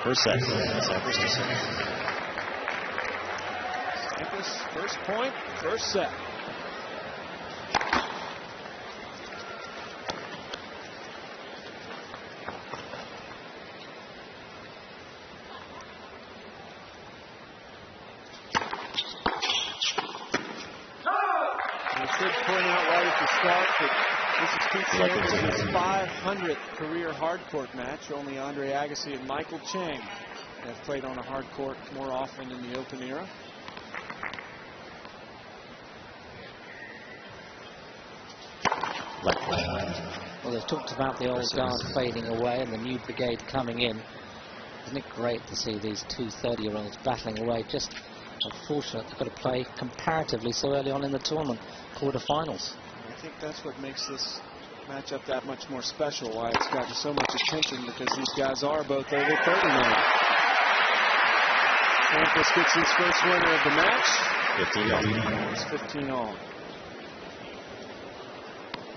First set. Sampras to set. Sampras, first point, first set. I should point out right at the start that this is Pete Sampras' 500th career hardcourt match. Only Andre Agassi and Michael Chang have played on a hardcourt more often in the Open era. Well, they've talked about the old guard fading away and the new brigade coming in. Isn't it great to see these two 30-year-olds battling away? Just unfortunate they've got to play comparatively so early on in the tournament, quarterfinals. I think that's what makes this matchup that much more special, why it's gotten so much attention, because these guys are both over 30 now. Sampras gets his first winner of the match. 15 all. It's 15 all.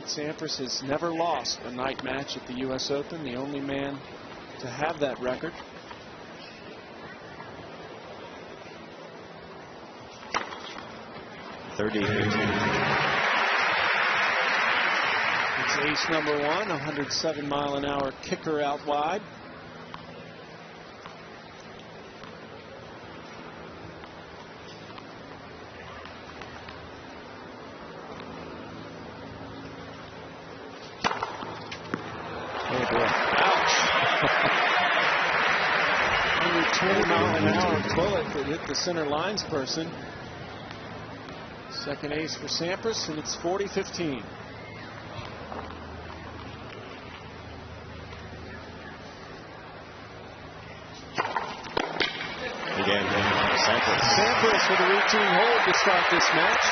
Sampras has never lost a night match at the U.S. Open, the only man to have that record. It's ace number one, 107-mile-an-hour kicker out wide. Only 20-mile-an-hour bullet that hit the center lines person. Second ace for Sampras, and it's 40-15. Again, Sampras. Sampras with a routine hold to start this match.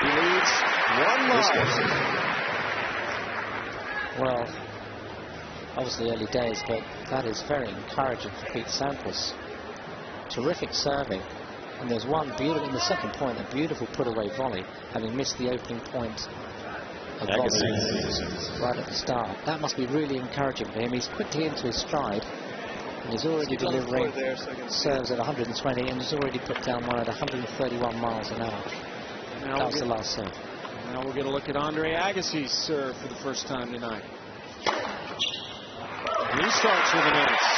He leads 1 love. Well, obviously early days, but that is very encouraging for Pete Sampras. Terrific serving. And there's one beautiful, in the second point, a beautiful put-away volley, having missed the opening point of volley right at the start. That must be really encouraging for him. He's quickly into his stride, and he's already delivering serves at 120, and he's already put down one at 131 miles an hour. That was the last serve. Now we'll get a look at Andre Agassi's serve for the first time tonight. He starts with an ace.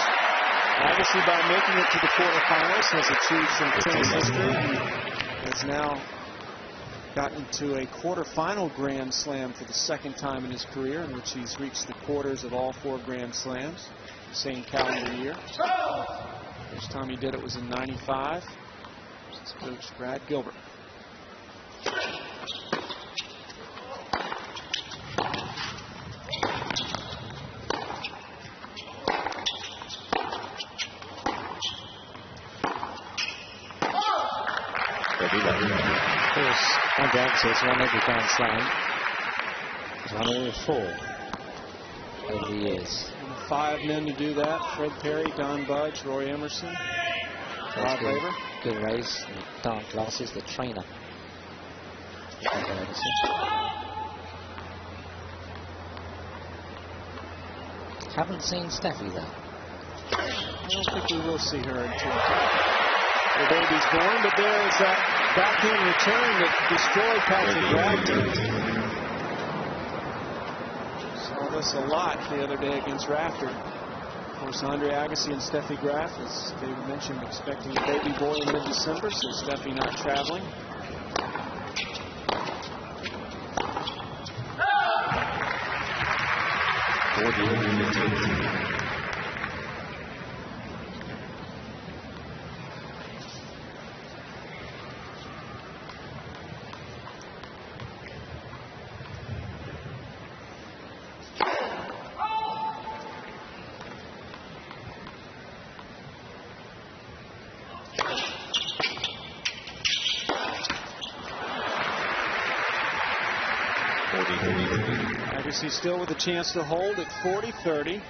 Agassi, by making it to the quarterfinals, has achieved some tennis history. Has now gotten to a quarterfinal Grand Slam for the second time in his career, in which he's reached the quarters of all 4 Grand Slams, same calendar year. First time he did it was in '95. This is Coach Brad Gilbert. Of course, Andre Agassi has won every Grand Slam. He's won all 4 over the years. And 5 men to do that: Fred Perry, Don Budge, Roy Emerson, Rod Laver. Good race. The dark glasses, the trainer. Haven't seen Steffi though. I don't think we will see her until the baby's born, but there is that backhand return that destroyed Patrick Graf. Saw this a lot the other day against Rafter. Of course, Andre Agassi and Steffi Graf, as David mentioned, expecting a baby boy in mid-December, so Steffi not traveling. Agassi still with a chance to hold at 40-30.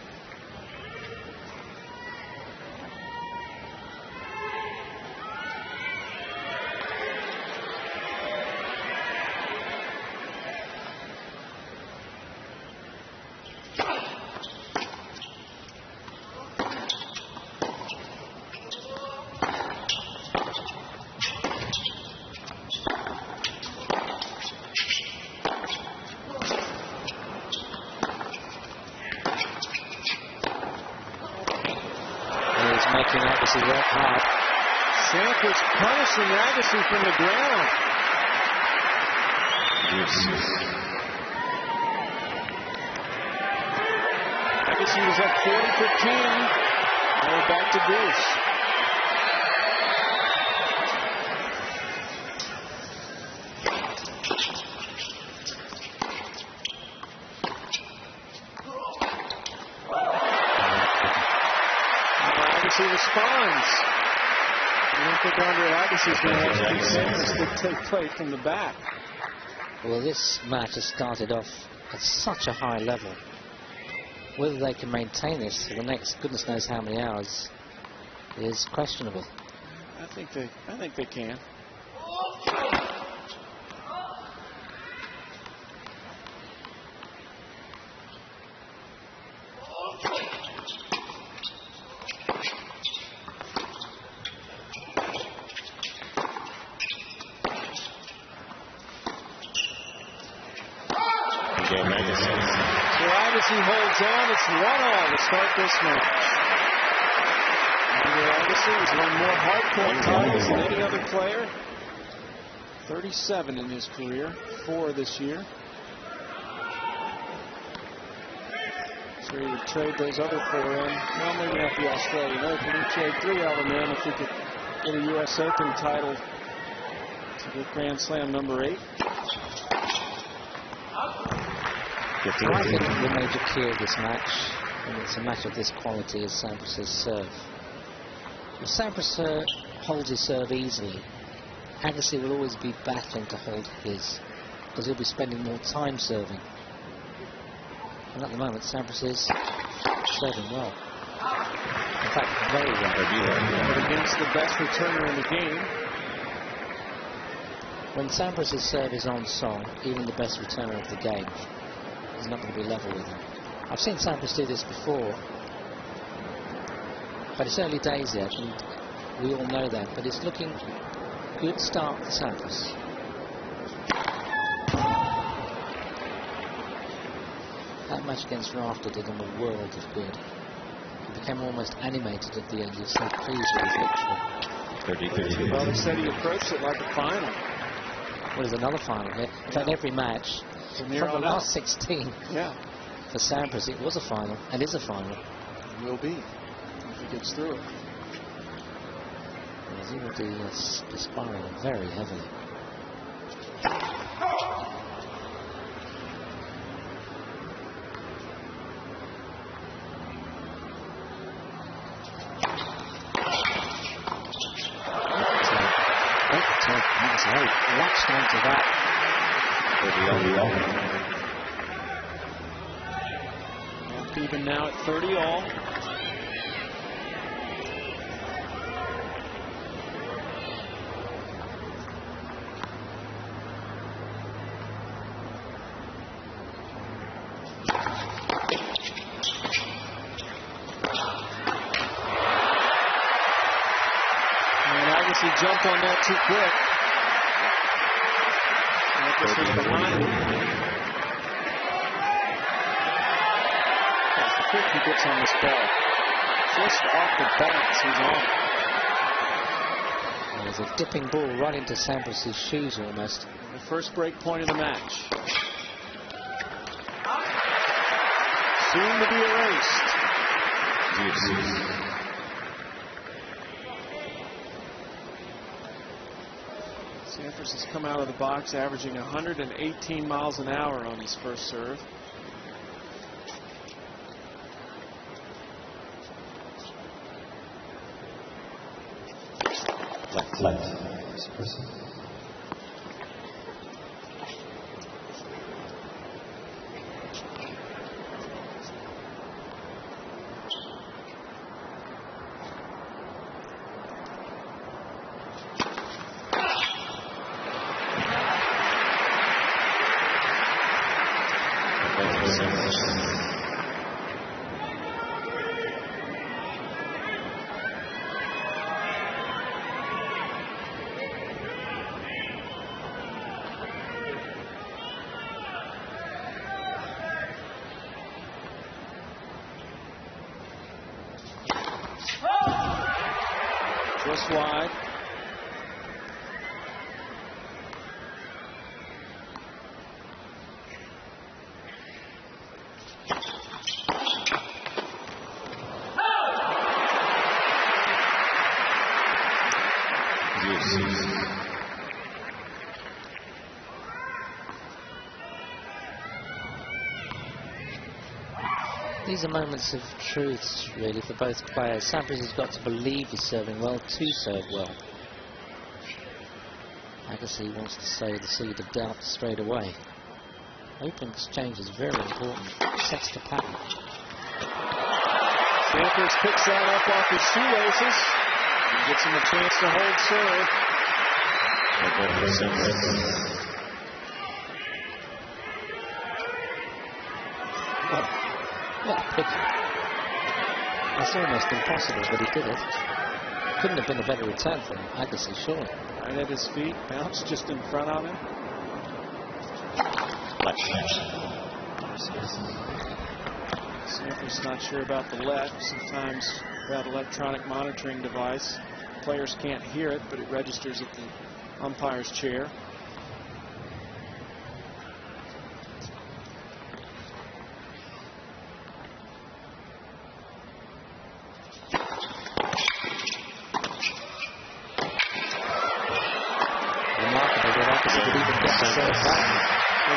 making Agassi work hard. Sampras punishing Agassi from the ground. Agassi was up 40-15. Now we're back to deuce. Agassi responds. I don't think Andre Agassi is going to have to do Sampras to take play from the back. Well, this match has started off at such a high level. Whether they can maintain this for the next goodness knows how many hours is questionable. I think they can. Agassi holds on. It's 1-all to start this match. Andre Agassi has won more hardcourt titles than any other player. 37 in his career, 4 this year. So he would trade those other 4 in. Well, maybe not the Australian Open. He'd trade 3 of them in if he could get a US Open title to get Grand Slam number 8. I think the major key of this match, and it's a match of this quality, is Sampras' serve. If Sampras holds his serve easily, Agassi will always be battling to hold his, because he'll be spending more time serving. And at the moment, Sampras is serving well. In fact, very well. But against the best returner in the game. When Sampras' serve is on song, even the best returner of the game is not going to be level with him. I've seen Sampras do this before, but it's early days yet, and we all know that. But it's looking good start for Sampras. That match against Rafter did him a world of good. He became almost animated at the end. He was so pleased with his victory. Well, they said he approached it like a final. Well, there's another final here. In fact, every match from the last 16 for Sampras, it was a final and is a final. It will be if he gets through it. He will be perspiring very heavily. Latched onto that. Even now at 30-all. And Agassi jumped on that too quick. Behind him. That's the quick he gets on this ball. Just off the bounce, he's on. There's a dipping ball right into Sampras' shoes almost. The first break point of the match. Soon to be erased. Sampras has come out of the box averaging 118 miles an hour on his first serve. Left. Just wide. These are moments of truth, really, for both players. Sampras has got to believe he's serving well to serve well. Agassi wants to sow the seed of doubt straight away. Open exchange is very important. Sets the pattern. Sampras picks that up off his shoelaces and gets him a chance to hold serve. What a pity. It's almost impossible, but he did it. Couldn't have been a better return from Agassi, surely. Right at his feet, bounced just in front of him. Sampras not sure about the left. Sometimes that electronic monitoring device, players can't hear it, but it registers at the umpire's chair.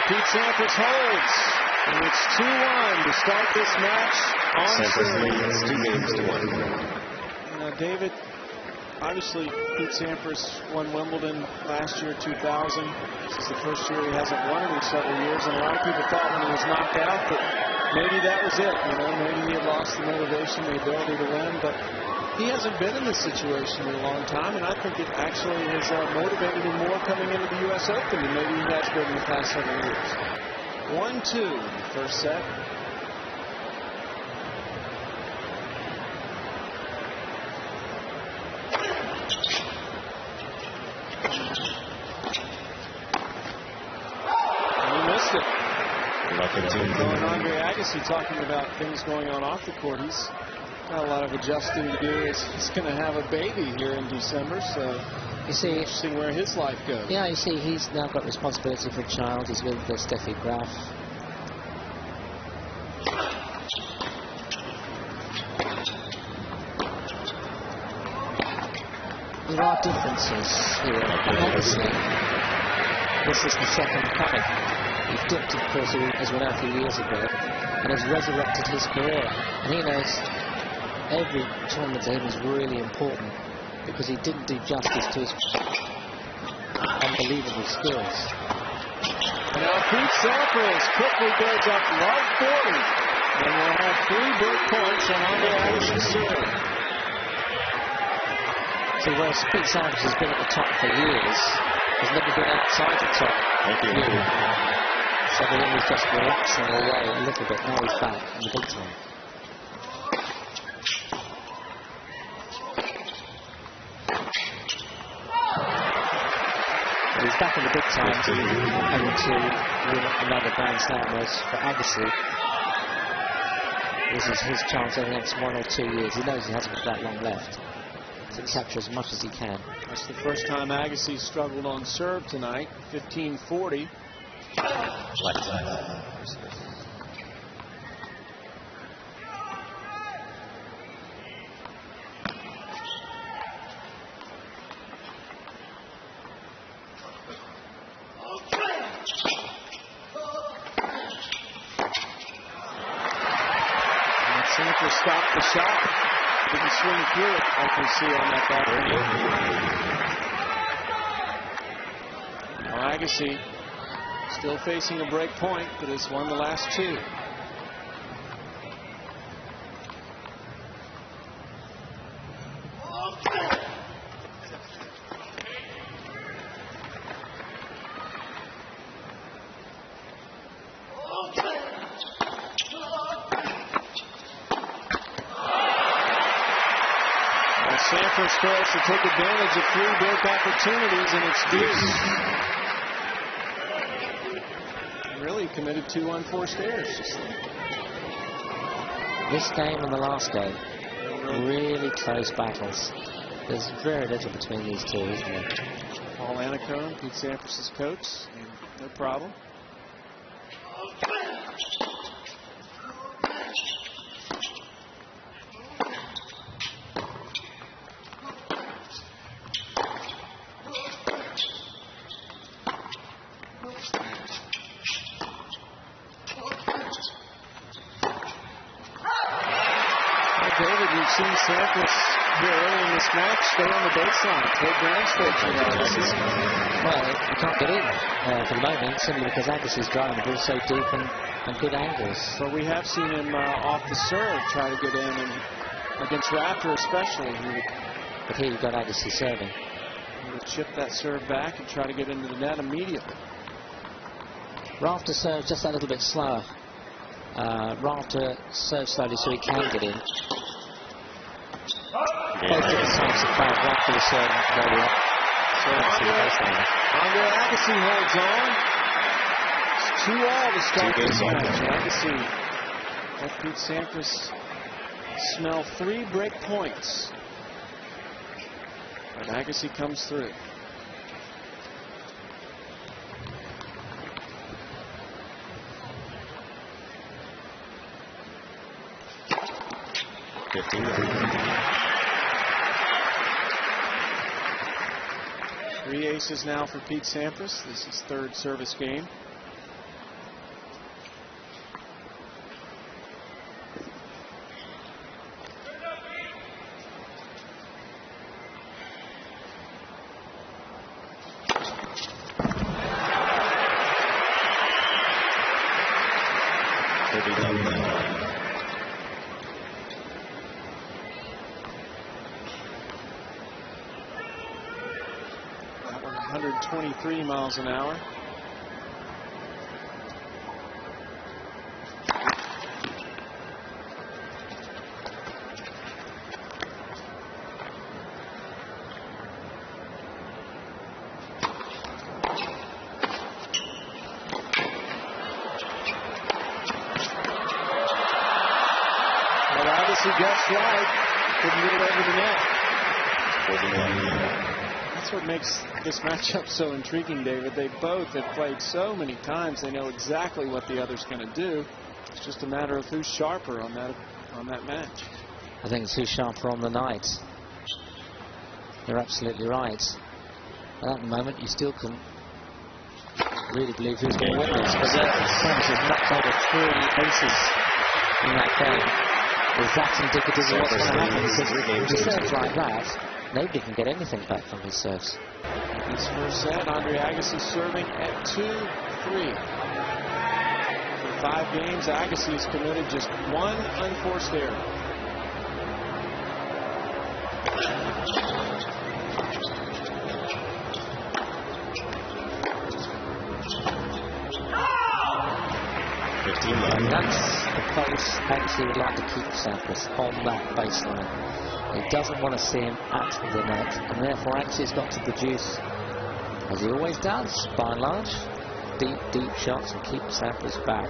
Pete Sampras holds, and it's 2-1 to start this match on Sampras leads 2-1. Now, David, obviously Pete Sampras won Wimbledon last year, 2000. This is the first year he hasn't won it in several years, and a lot of people thought when he was knocked out that maybe that was it. You know, maybe he had lost the motivation, the ability to win, but he hasn't been in this situation in a long time, and I think it actually has motivated him more coming into the U.S. Open than maybe he has been in the past several years. 1-2 in the first set. And he missed it. And Andre Agassi talking about things going on off the court. He's got a lot of adjusting to do. He's going to have a baby here in December, so you see, interesting where his life goes. Yeah, you see, he's now got responsibility for a child. He's with Steffi Graf. There are differences here, and obviously this is the second coming. He dipped, of course, as we know, a few years ago, and has resurrected his career. And he knows every tournament to him is really important because he didn't do justice to his unbelievable skills. Now Pete Sampras quickly builds up right 40, and we'll have 3 break points on Andre Agassi's serve. See, whereas Pete Sampras has been at the top for years, has never been outside the top. Thank you. So the was just relaxing away a little bit. Now he's back in the big time. He's back in the big time and to win another Grand Slam, whereas for Agassi, this is his chance over the next 1 or 2 years. He knows he hasn't got that long left to capture as much as he can. That's the first time Agassi struggled on serve tonight, 15-40. Sampras stopped the shot. Didn't swing through it, I can see on that backhand. Now Agassi still facing a break point, but has won the last 2. Sampras fails to take advantage of 3 break opportunities, and it's deuce. Really committed 2 unforced errors. This game and the last game, really close battles. There's very little between these two, isn't there? Paul Annacone, Pete Sampras' coach, and no problem. David, we've seen Sampras here early in this match stay on the baseline, take ground straight to Agassi. Well, he can't get in for the moment, simply because Agassi's driving the ball so deep and good angles. But we have seen him off the serve try to get in, and against Raptor especially. But here you've got Agassi serving. He would chip that serve back and try to get into the net immediately. Rafter serves just a little bit slower. Rafter serves slowly so he can get in. Both different types of crowd. Rafter was serving very well. Andre Agassi holds on. It's 2-all to start this match. Agassi let Pete Sampras smell 3 break points. But Agassi comes through. Three aces now for Pete Sampras. This is third service game. That one 123 miles an hour. He gets right, couldn't get it over the net. That's what makes this matchup so intriguing, David. They both have played so many times. They know exactly what the other's going to do. It's just a matter of who's sharper on that match. I think it's who's sharper on the night. You're absolutely right. And at the moment, you still can really believe who's going to win this. But Sampras has knocked over 3 aces in that game. Is that indicative of what's going to happen? Because he serves like that, nobody can get anything back from his serves. This first set, Andre Agassi serving at 2-3. For 5 games, Agassi has committed just 1 unforced error. That's the place Agassi would like to keep Sampras on that baseline. He doesn't want to see him at the net, and therefore Agassi's got to produce, as he always does, by and large, deep shots and keep Sampras back.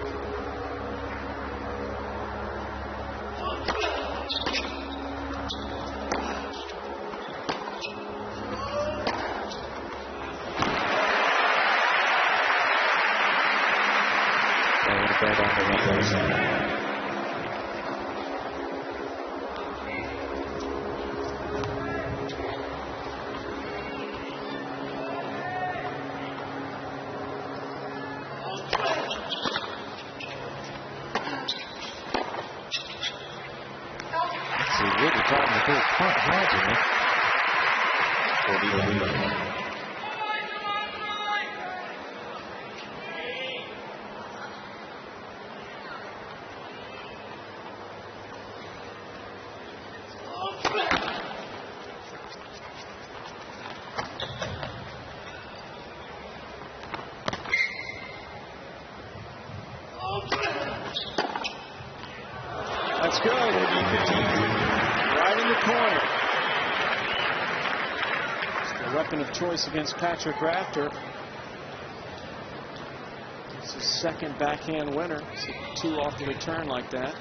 That's good. Right in the corner. It's the weapon of choice against Patrick Rafter. It's his second backhand winner. It's 2 off the return like that.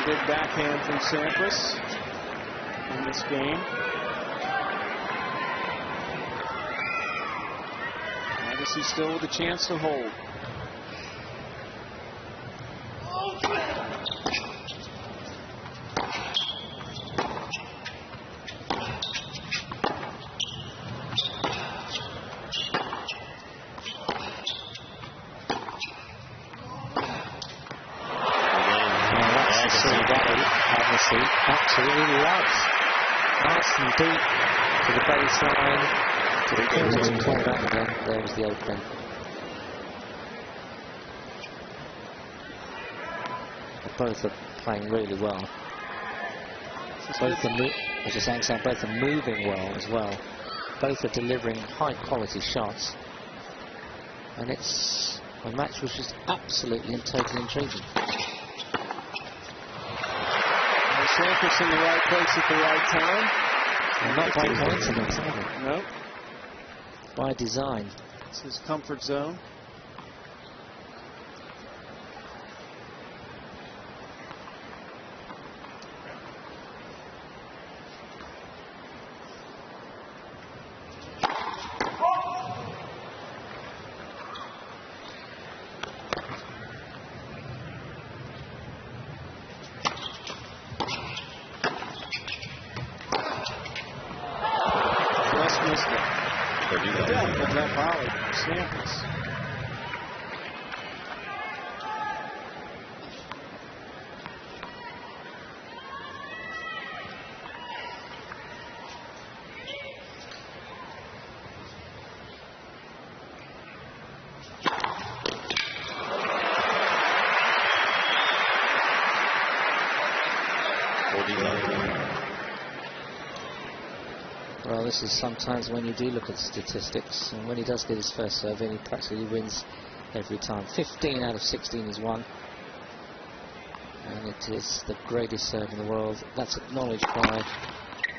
big backhand from Sampras in this game. Agassi still with a chance to hold. Absolutely loves. Nice and deep to the baseline. To the corner to play that again. There was the opening. Both are playing really well. Both are, as you're saying, Sam, both are moving well as well. Both are delivering high quality shots. And it's a match which is absolutely and totally intriguing. Sampras in the right place at the right time. And not by coincidence, either. No. By design. It's his comfort zone. That volley from Sampras. Well, this is sometimes when you do look at statistics, and when he does get his first serve in, he practically wins every time. 15 out of 16 is won, and it is the greatest serve in the world. That's acknowledged by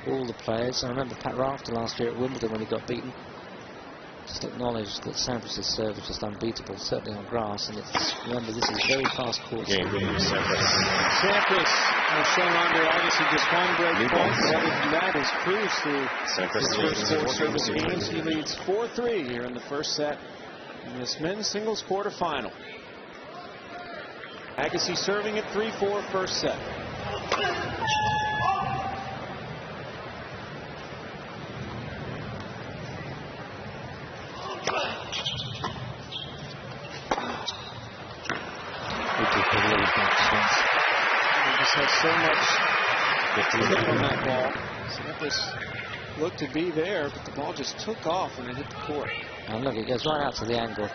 all the players. I remember Pat Rafter last year at Wimbledon when he got beaten. Just acknowledged that Sampras' serve is just unbeatable, certainly on grass, and it's, remember, this is very fast court. Sampras has shown Andre Agassi just one break point. Other than that, his cruise through his first 4 service games. He leads 4-3 here in the first set in this men's singles quarterfinal. Agassi serving at 3-4 first set. Has so much grip on that ball. Sampras looked to be there, but the ball just took off when it hit the court. And look, it goes right out to the angle.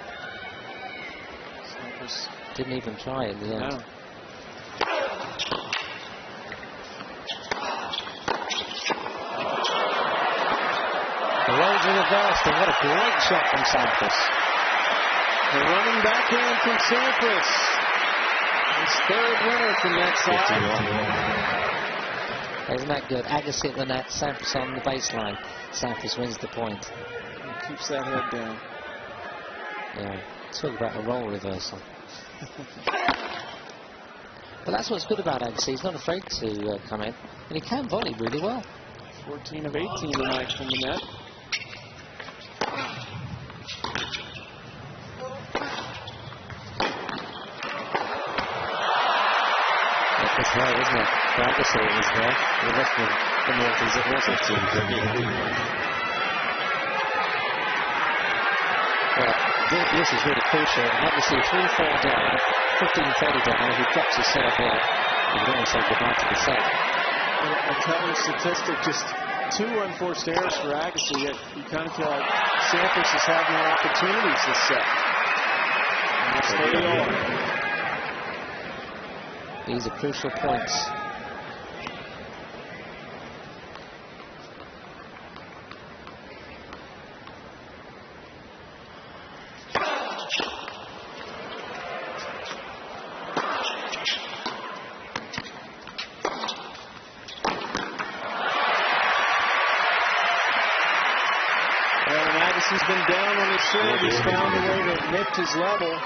Sampras didn't even try it in the end. No. The roles are reversed, and what a great shot from Sampras. The running backhand from Sampras. His third winner from that side. Isn't that good? Agassi at the net, Sampras on the baseline. Sampras wins the point. He keeps that head down. Yeah, talk about a role reversal. But that's what's good about Agassi. He's not afraid to come in, and he can volley really well. 14 of 18 tonight from the net. It's right, isn't it? For Agassi it was there. The rest of the Maltese it wasn't. Well, this is really crucial. Agassi 3-4 down, 15-30 down. If he drops his serve here, he would almost say goodbye to the set. A telling statistic, just 2 unforced errors for Agassi, yet you kind of feel like Sampras has had more opportunities this set. And steady on. These are crucial points. Agassi's been down on his serve. He's found a way to lift his level.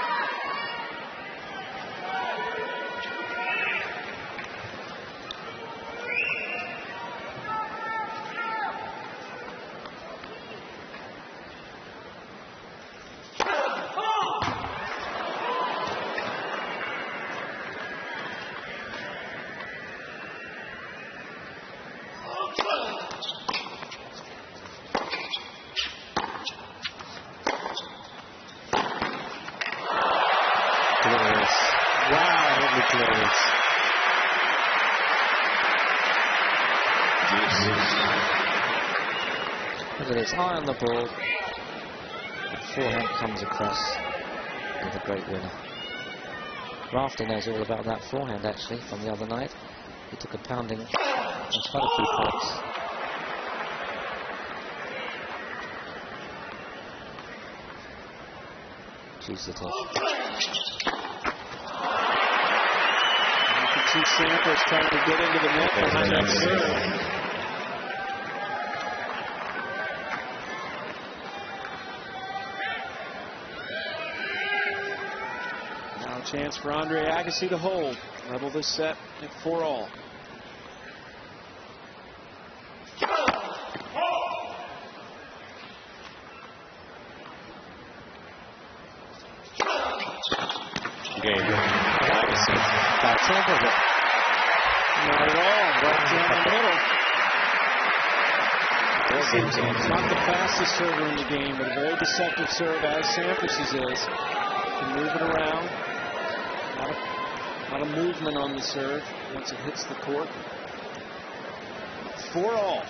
Look at this, eye on the ball. That forehand comes across with a great winner. Rafter knows all about that forehand actually from the other night. He took a pounding on quite a few points. Choose it off. You can see Sampras trying to get into the net behind that serve. Now a chance for Andre Agassi to hold. Level this set at 4-all. Game. That's over it. Not at all. Right down the middle. It's not the fastest server in the game, but a very deceptive serve, as Sampras's is. Can move it around. A lot of movement on the serve once it hits the court. 4-all.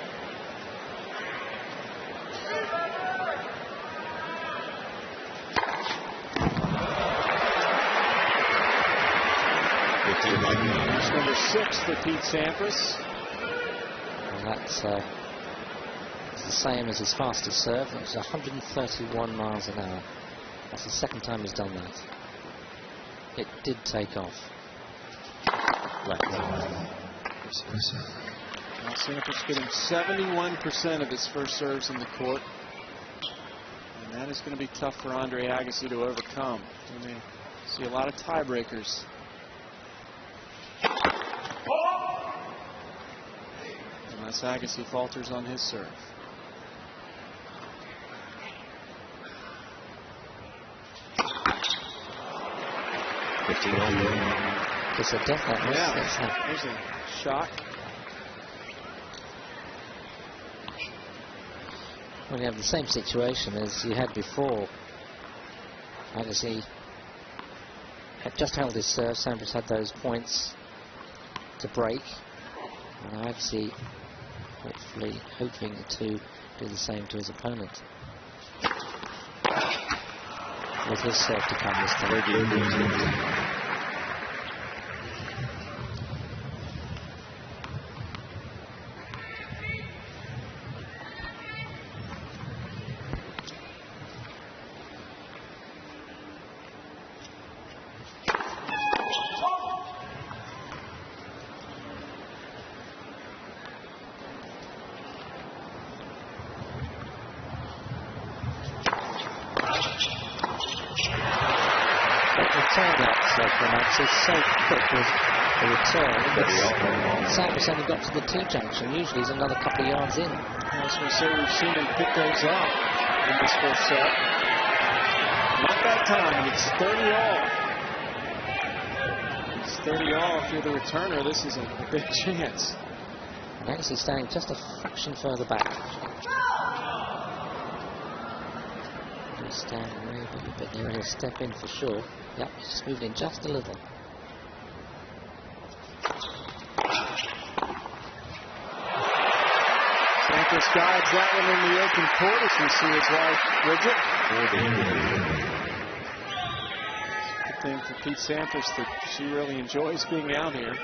Here's number 6 for Pete Sampras. And that's the same as his fastest serve. It's 131 miles an hour. That's the second time he's done that. It did take off. Now Sampras getting 71% of his first serves in the court. And that is going to be tough for Andre Agassi to overcome. We may see a lot of tiebreakers. Unless Agassi falters on his serve. It's a definite miss. Yeah, there's a shot. Well, you have the same situation as you had before. Agassi had just held his serve. Sampras had those points to break. And Agassi hopefully hoping to do the same to his opponent. With his serve to come this time. It's so quick with the return. Sampras only got to the T-junction. Usually he's another couple of yards in. I was going to say, we've seen him pick those up in this first set. Not that time. It's 30-all. It's 30-all. If you're the returner, this is a big chance. And actually standing just a fraction further back. He'll stand maybe a bit there. He'll step in for sure. Yep, he's just moved in just a little. Sampras guides that one in the open court as we see his wife, Bridget. Good thing for Pete Sampras that she really enjoys being out here.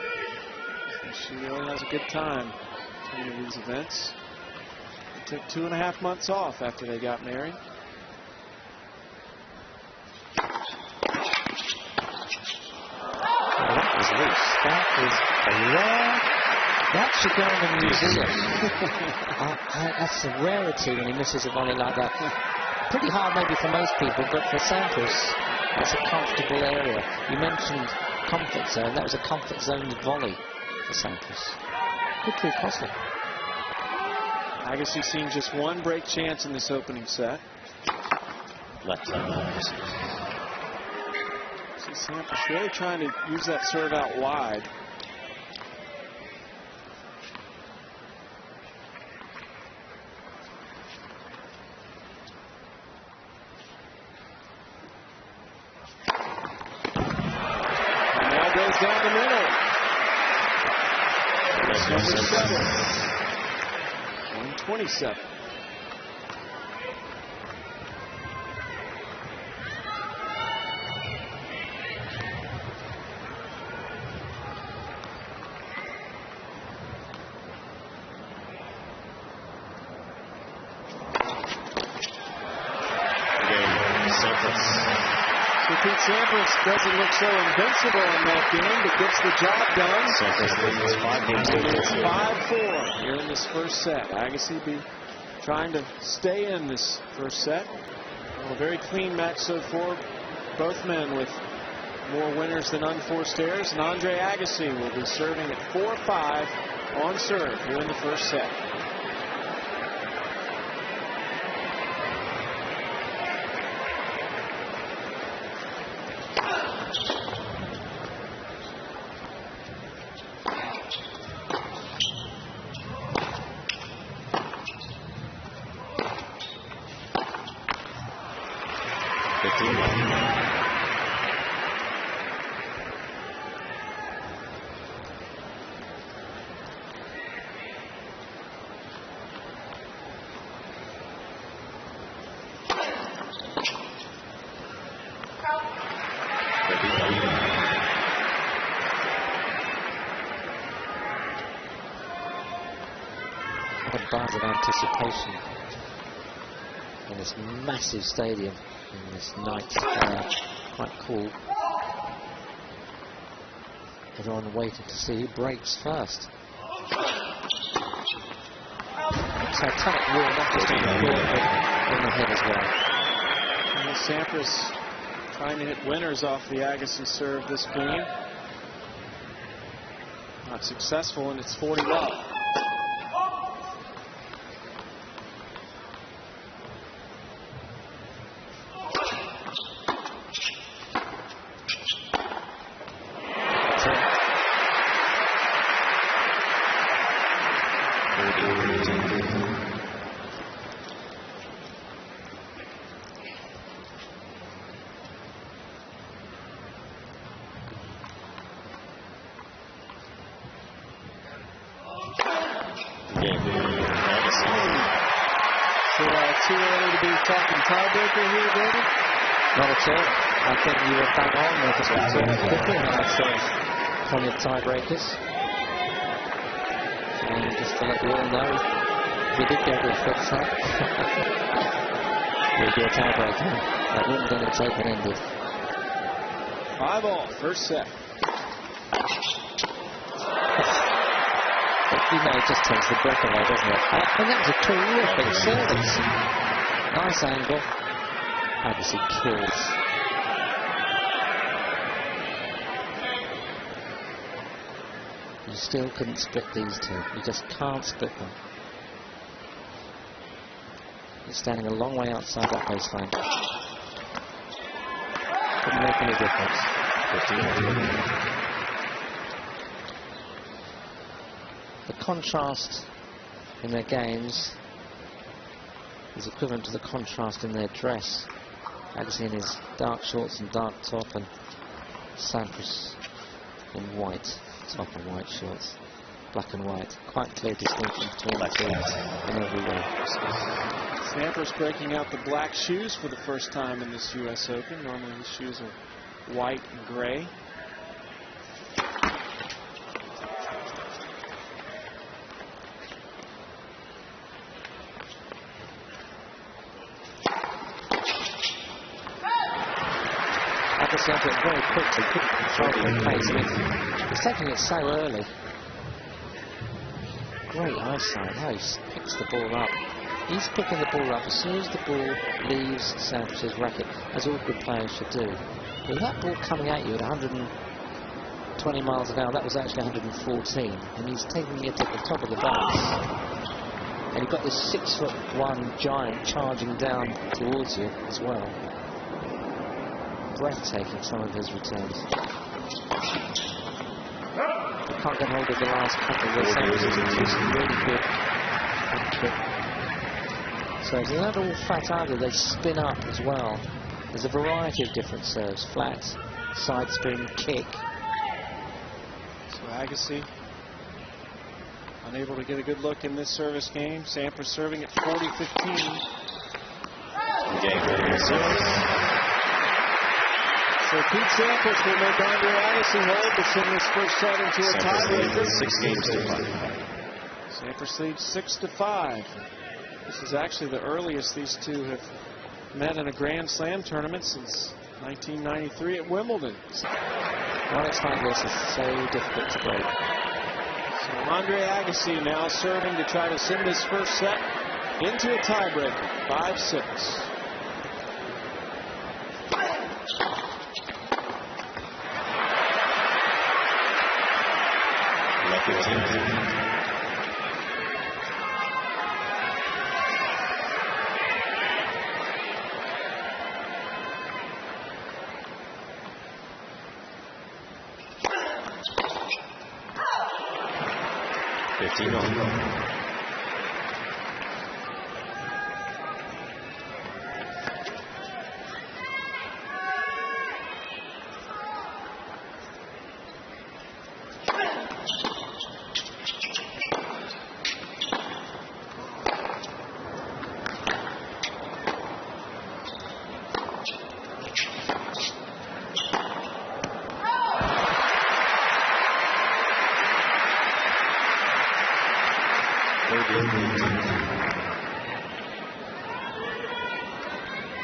She really has a good time at these events. They took 2.5 months off after they got married. That was loose. That is a rare. That should go in the museum. That's a rarity when he misses a volley like that. Pretty hard maybe for most people, but for Sampras, that's a comfortable area. You mentioned comfort zone. That was a comfort zone volley for Sampras. Could prove costly. Agassi seen just one break chance in this opening set. Left side. Sampras really trying to use that serve out wide. And now goes down the middle. That's number 7. 127. Pete Sampras doesn't look so invincible in that game, but gets the job done. It's 5-4 here in this first set. Agassi be trying to stay in this first set. Well, a very clean match so far. Both men with more winners than unforced errors. And Andre Agassi will be serving at 4-5 on serve here in the first set. Buzz of anticipation in this massive stadium in this night, quite cool. Everyone waiting to see who breaks first. Titanic warm up is in the head as well. And Sampras trying to hit winners off the Agassi serve this game. Not successful, and it's 40-love. Too early to be talking tiebreaker here, David? Not at all. I think you were bang on with us quickly. Plenty of tiebreakers. And just to let you all know, if you did go to the fifth set, it would be a tiebreaker. That wouldn't have been open-ended. 5-all, first set. You know, it just takes the breath away, doesn't it? And that was a terrific service. Nice angle. Agassi kills. You still couldn't split these two. You just can't split them. You're standing a long way outside that baseline. Couldn't make any difference. The contrast in their games is equivalent to the contrast in their dress. Agassi in his dark shorts and dark top, and Sampras in white top and white shorts. Black and white. Quite clear distinction between the two in every way. Sampras breaking out the black shoes for the first time in this US Open. Normally his shoes are white and gray. It very quickly, couldn't control the pace. I mean, he's taking it so early. Great eyesight, how he picks the ball up. He's picking the ball up as soon as the ball leaves Sampras' racket, as all good players should do. With that ball coming at you at 120 miles an hour, that was actually 114, and he's taking it at the top of the box. And you've got this 6'1" giant charging down towards you as well. Breathtaking, some of his returns. He can't get hold of the last couple of returns. It's really good. So they're not all flat either, they spin up as well. There's a variety of different serves. Flat, side spin, kick. So Agassi Unable to get a good look in this service game. Sampras serving at 40-15. Game. So Pete Sampras will make Andre Agassi hold to send this first set into a tiebreaker. 6 games to 5. Sampras leads 6-5. This is actually the earliest these two have met in a Grand Slam tournament since 1993 at Wimbledon. Well, it's like this. It's so difficult to break. So Andre Agassi now serving to try to send this first set into a tiebreaker. 5-6.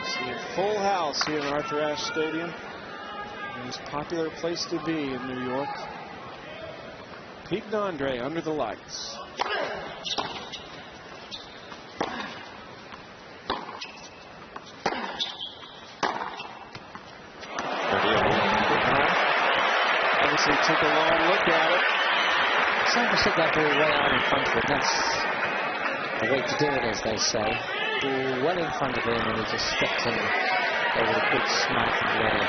See a full house here in Arthur Ashe Stadium. The most popular place to be in New York. Pete and Andre under the lights. Obviously took a long look at it. Sampras took that ball way out in front of him. That's the way to do it, as they say. Ball well in front of him, and he just steps in over a good smack and volley.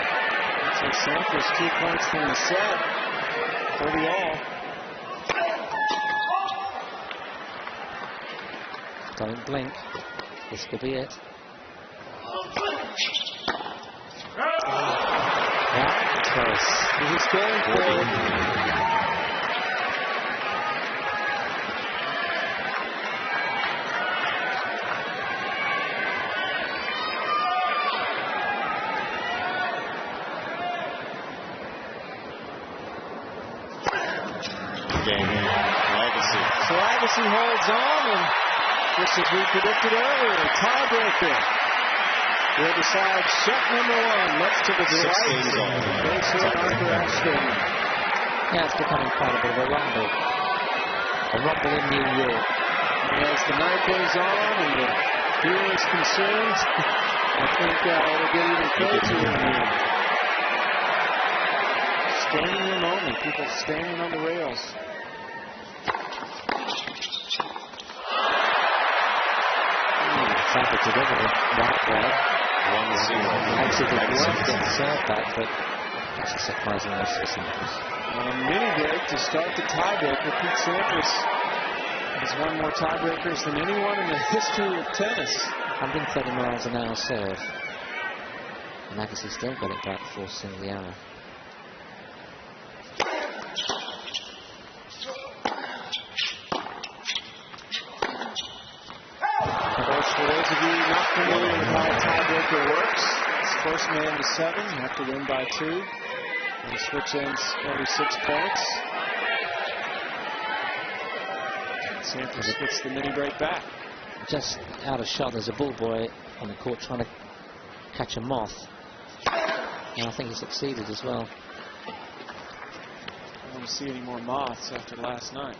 So Sampras 2 points from the set. 30-all. Don't blink. This could be it. That close. He's going for it. So Agassi holds on, and just as we predicted earlier, a tiebreaker will decide set number 1, much to the delight of those here at Arthur Ashe Stadium. Yeah, it's becoming quite a bit of a rumble. A rumble in New York. And as the night goes on and the beer is consumed, I think it'll get even crazier in here. Standing room only, people standing on the rails. Sampras delivered it that way. 1-0. Actually, the work getting served back, but that's a surprising loss for Sampras. A mini break to start the tiebreaker. Pete Sampras has won more tiebreakers than anyone in the history of tennis. 130 miles an hour serve. And Agassi still got it back before seeing the hour. For those of you not familiar with how a tiebreaker works, it's first man to 7. You have to win by 2. And the switch ends every 6 points. Sampras gets the mini break back. Just out of shot, there's a ball boy on the court trying to catch a moth. And I think he succeeded as well. I don't want to see any more moths after last night.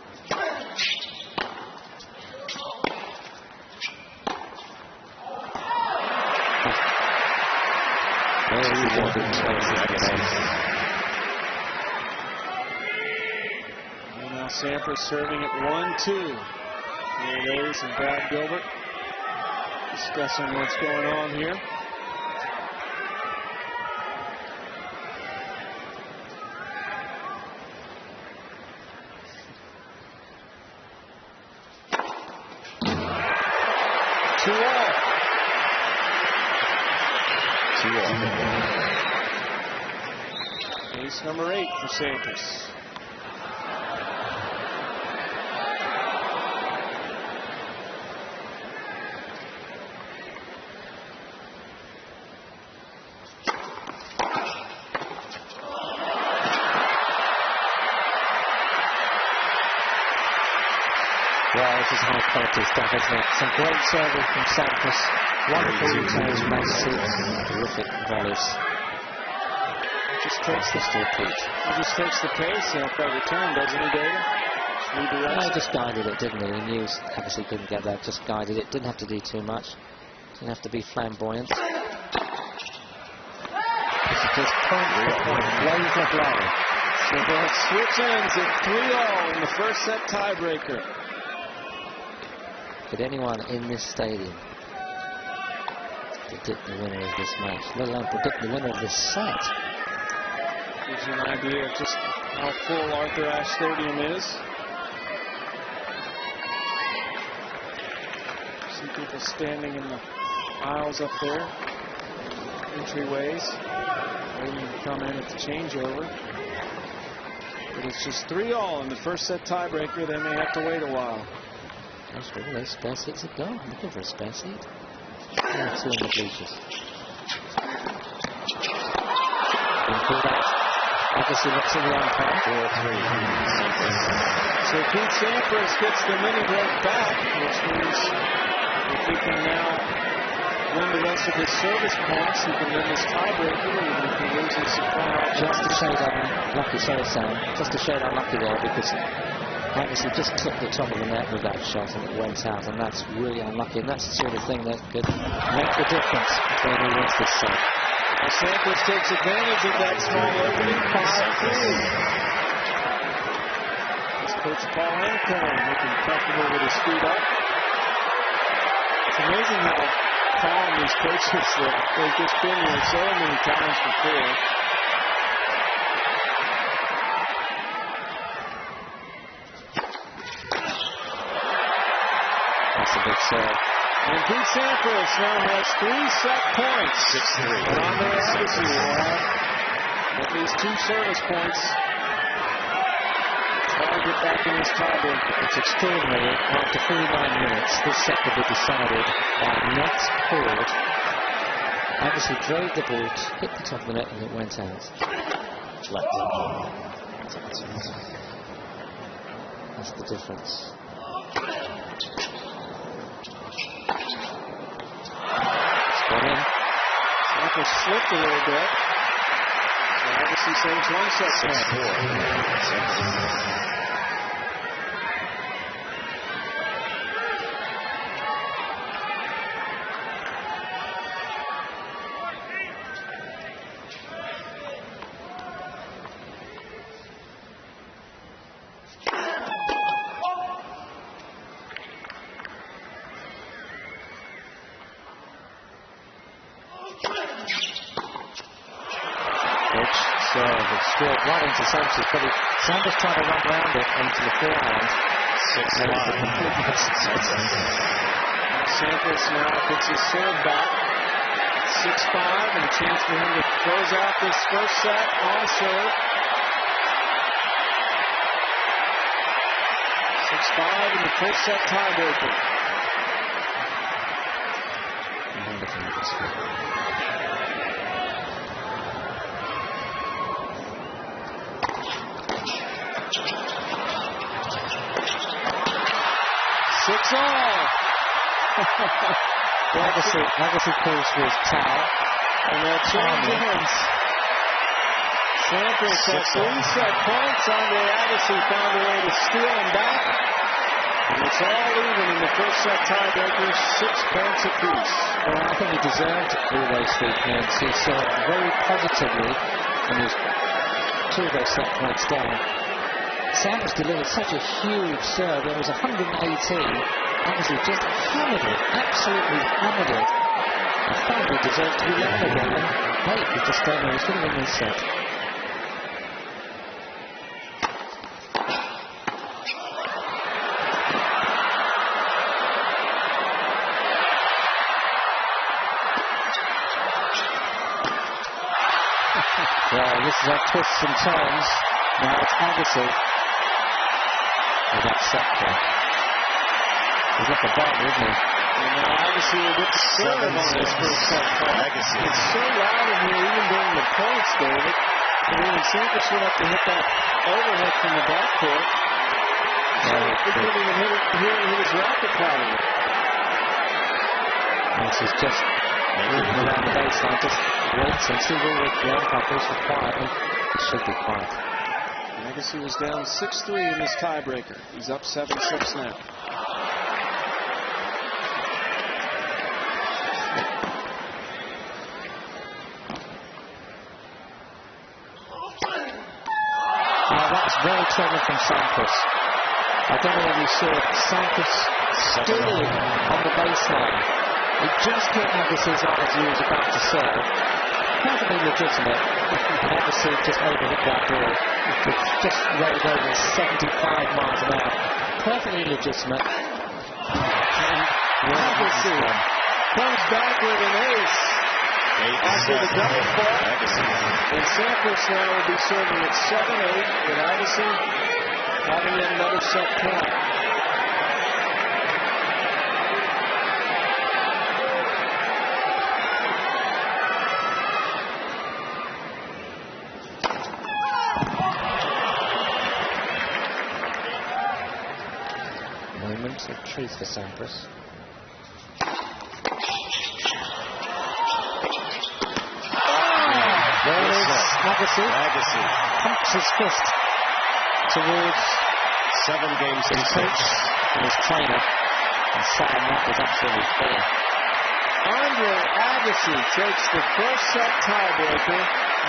And now Sampras serving at 1-2. Here it is, and Brad Gilbert discussing what's going on here. Ace number 8 for Sampras. Well, this is high quality stuff, isn't it? Some great serving from Sampras. Wonderful returns from Agassi. Terrific volleys. Just takes the repeat. He just takes the pace off that return, doesn't he, David? No, he just guided it, didn't he? He knew Agassi couldn't get that, just guided it. Didn't have to do too much. Didn't have to be flamboyant. Just point for point, blow for blow. So that switch ends at 3-all in the first set tiebreaker. Could anyone in this stadium predict the winner of this match, let alone predict the winner of this set? Gives you an idea of just how full Arthur Ashe Stadium is. See people standing in the aisles up there, entryways, waiting to come in at the changeover. But it's just 3-all in the first set tiebreaker. They may have to wait a while. That's where all those spare seats are gone. I'm looking for a spare seat. Yeah, 2 in the bleachers. Been pulled out. Agassi looks in the umpire. 4-3. So Pete Sampras gets the mini break back, which means if he can now win the rest of his service points, he can win this tiebreaker, and if he loses supply. Just a shade unlucky, sorry Sam, just a shade unlucky there, because Agassi just took the top of the net with that shot and it went out, and that's really unlucky, and that's the sort of thing that could make the difference when he wins this set. Well, Sampras takes advantage of that small opening, 5-3. It's Coach Paul Anacone looking comfortable with his feet up. It's amazing how calm these coaches look. They've just been here so many times before. That's a big serve. And Pete Sampras now has 3 set points. 6-3. But Andre Agassi will have at least 2 service points. Try to get back in this tiebreaker. It's extraordinary. After 49 minutes, this set could be decided by nets pulled. Agassi drove the ball, hit the top of the net, and it went out. That's the difference. Sampras slipped a little bit. So Agassi saves 1 set point. 6-4. Right into Sampras, but Sampras trying to run around it into the forehand. 6-5. Sampras now gets his serve back. 6-5, and a chance for him to close out this first set on serve. 6-5 in the first set tiebreaker. Agassi calls for his towel. And that change ends. Sampras at 3 set points. Andre Agassi found a way to steal him back. And it's all even in the first set tiebreaker, 6 points apiece. Well, I think he deserved all those 3 points. He served very positively, and he was 2 of those set points down. Sampras delivered such a huge serve. There was 118. Agassi just hammered it, absolutely hammered it. I thought he deserved to be left again. Hey, he just don't know he's going to win this set. Well, this is our twists and turns. Now it's Agassi with that set point. He's like a button, isn't he? And now Agassi will get the serve on this first set point. It's so loud in here, even during the points, David. And even Sampras would have to hit that overhead from the backcourt. He couldn't even hit his racket pattern. This is just moving around the baseline, just waiting. See where the umpire goes for quiet. It should be quiet. Agassi was down 6-3 in this tiebreaker. He's up 7-6 now. Very clever from Sampras. I don't know if you saw it. Sampras stood on the baseline. He just caught Agassi's eye as he was about to serve. Perfectly legitimate. And Agassi just overhit that ball. It just rolled over at 75 miles an hour. Perfectly legitimate. Agassi comes back with an ace. After the double fault, and Sampras now will be serving at 7-8, with Agassi having yet another set point. Moments of truth for Sampras. There is Agassi. Pumps his fist towards 7 games his coach and his trainer, and saying that was absolutely fair. Andre Agassi takes the first set tiebreaker,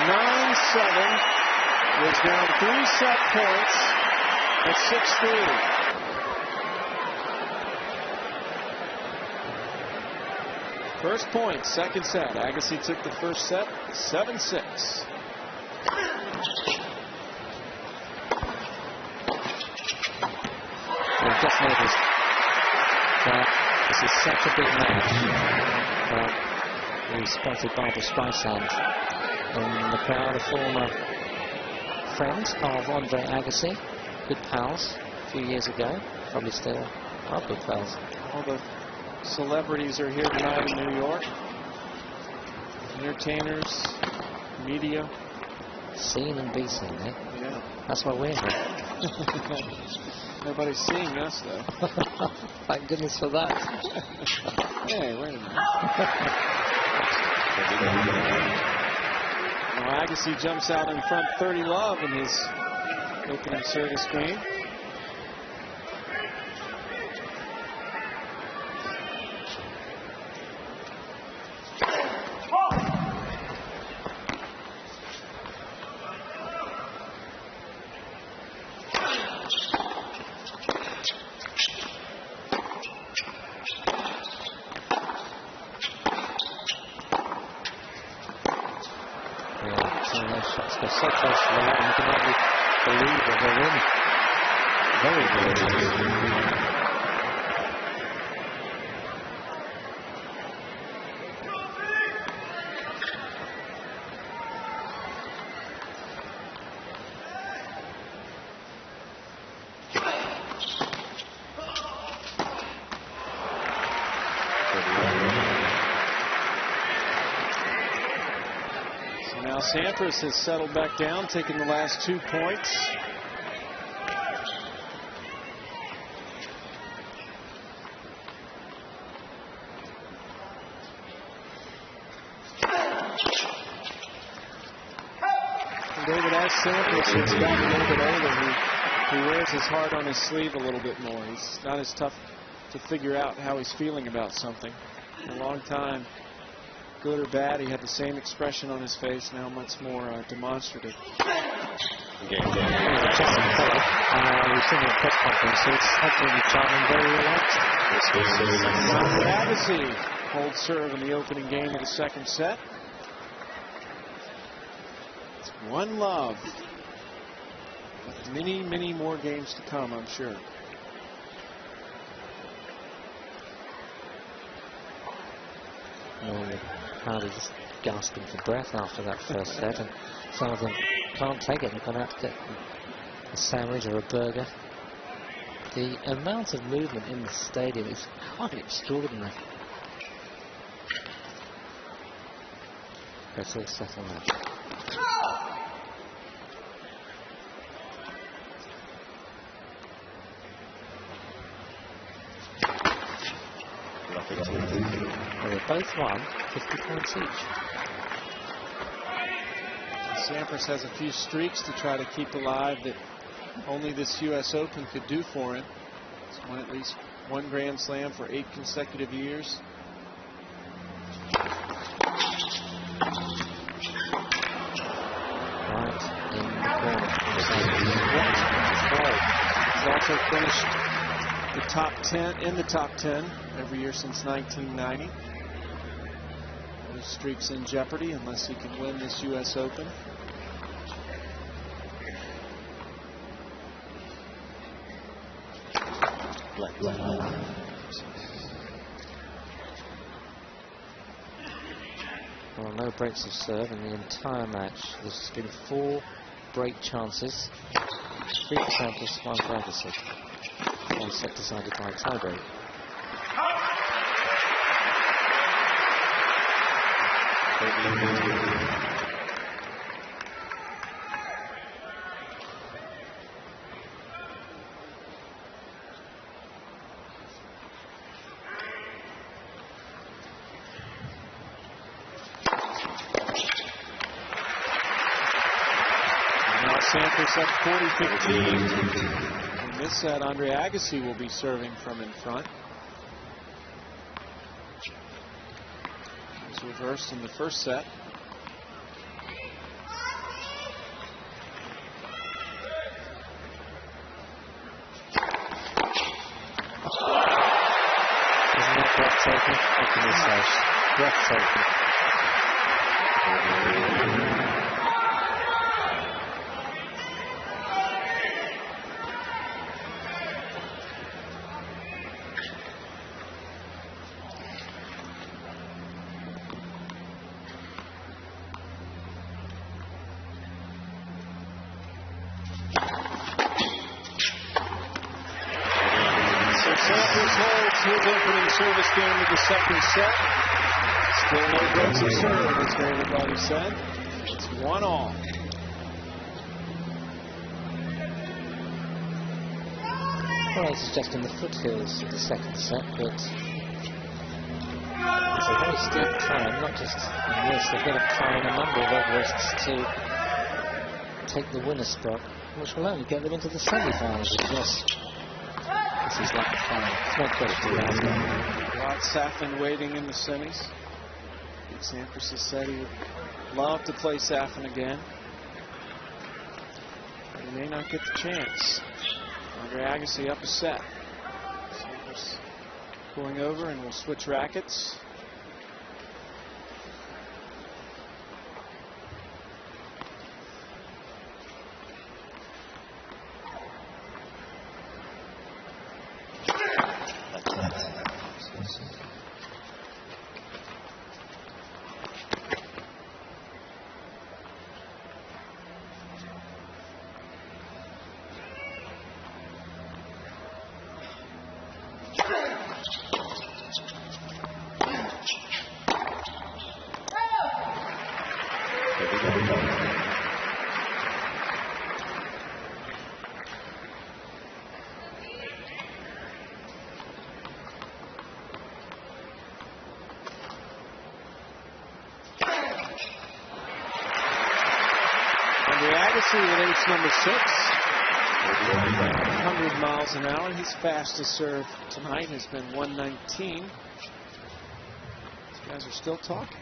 9-7. Was down 3 set points at 6-3. First point, second set. Agassi took the first set, 7-6. We've just noticed that this is such a big match that we spotted Barbara Streisand in the crowd, a former friend of Andre Agassi, good pals a few years ago, probably still are good pals. All the celebrities are here tonight in New York. Entertainers, media. Seen and be seen, eh? Yeah. That's why we're here. Nobody's seeing us, though. Thank goodness for that. Hey, wait a minute. Well, Agassi jumps out in front 30-love in his opening service game. They're so close to the line, you can hardly believe that they're in. Very good. Now Sampras has settled back down, taking the last 2 points. And David, as Sampras has gotten a little bit older, he wears his heart on his sleeve a little bit more. He's not as tough to figure out how he's feeling about something. For a long time, good or bad, he had the same expression on his face, now much more demonstrative. We've seen a press conference, so it's absolutely charming, very relaxed. Agassi holds serve in the opening game of the second set. It's 1-love. Many, many more games to come, I'm sure. Crowd is just gasping for breath after that first set, and some of them can't take it. They're going to have to get a sandwich or a burger. The amount of movement in the stadium is quite extraordinary. Let's all settle now. Well, they both won 50 points each. Sampras has a few streaks to try to keep alive that only this U.S. Open could do for him. He's won at least one Grand Slam for 8 consecutive years. Right in the corner. He's also finished the top 10 in the top 10 every year since 1990. His streak's in jeopardy unless he can win this U.S. Open. Well, no breaks of serve in the entire match. There's been 4 break chances. 3 for Sampras, 1 for Agassi. 1 set decided by tiebreak. Sampras up 40-15. In this set, Andre Agassi will be serving from in front. It was reversed in the first set. Isn't that breathtaking? What can you say? Breathtaking. Sampras holds his opening service game of the second set. Still no breaks of serve, as David Roddy said. It's 1-all. Well, this is just in the foothills of the second set, but it's a very steep climb, not just in this. They've got to climb a number of Everests to take the winner spot, which will only get them into the semi-finals. Yes. This is like the final. There's no question about it. Rod Safin waiting in the semis. Sampras has said he would love to play Safin again. But he may not get the chance. Andre Agassi up a set. Sampras going over and will switch rackets. Andre Agassi with ace number 6. 100 miles an hour. His fastest serve tonight has been 119. These guys are still talking.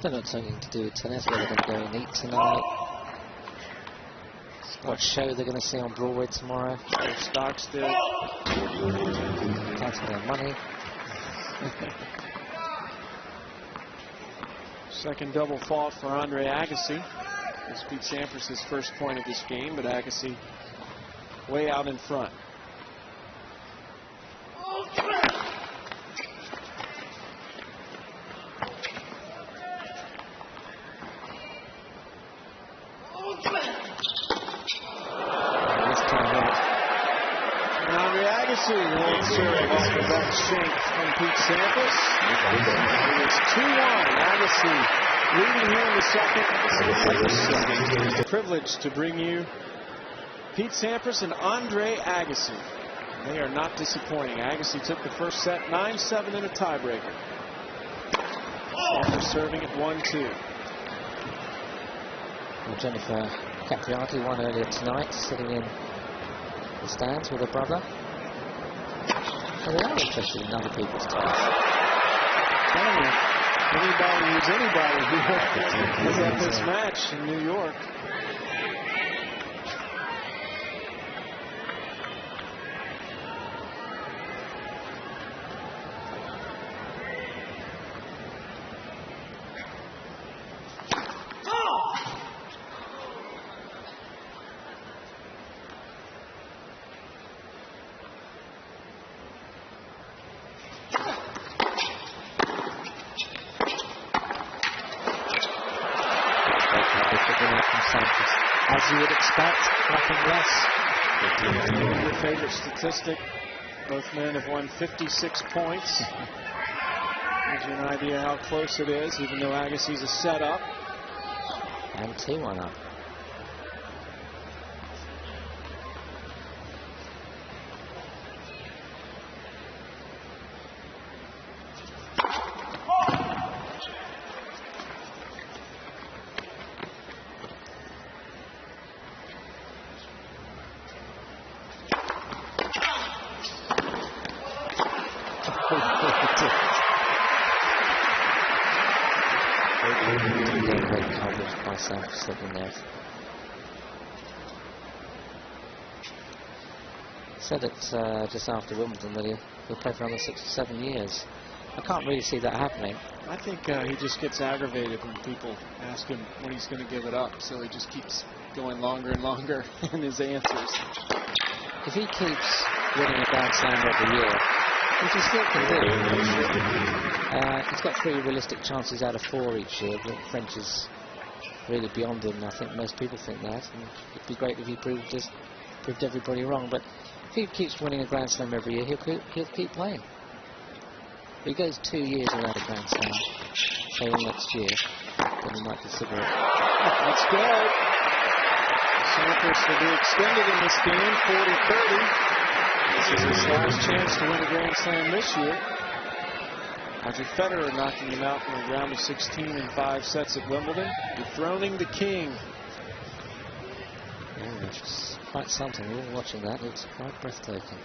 They're not something to do with tennis, where they're going to go and eat tonight. What show they're going to see on Broadway tomorrow. Stockstill. Counting their money. Second double fault for Andre Agassi. This beat Sampras' first point of this game, but Agassi way out in front. And Andre Agassi won't serve off the back shank from Pete Sampras. It's 2-1. Agassi leading here in the second. It's a privilege to bring you Pete Sampras and Andre Agassi. They are not disappointing. Agassi took the first set 9-7 in a tiebreaker. Sampras serving at 1-2. Well, Jennifer Capriati won earlier tonight, sitting in the stands with her brother. And they are interested in other people's ties. Telling you, anybody who's anybody who is at this match in New York. As you would expect, nothing less. Your favorite statistic, both men have won 56 points. Gives you an idea how close it is, even though Agassi's a setup. And 2-1 up. Great coverage by Sampras sitting there. Said it just after Wimbledon that he'll play for another 6 or 7 years. I can't really see that happening. I think he just gets aggravated when people ask him when he's going to give it up, so he just keeps going longer and longer in his answers. If he keeps winning a Grand Slam every year, which he still can do, he's got 3 realistic chances out of 4 each year. But French is really beyond him. I think most people think that, and it'd be great if he proved everybody wrong. But if he keeps winning a Grand Slam every year, he'll keep playing. If he goes 2 years without a Grand Slam, say next year, then he might consider it. That's good. Sampras will be extended in this game, 40-30. This is his last chance to win a Grand Slam this year. Roger Federer knocking him out in the round of 16 in 5 sets at Wimbledon, dethroning the king. Yeah, it's quite something. We were watching that. It's quite breathtaking.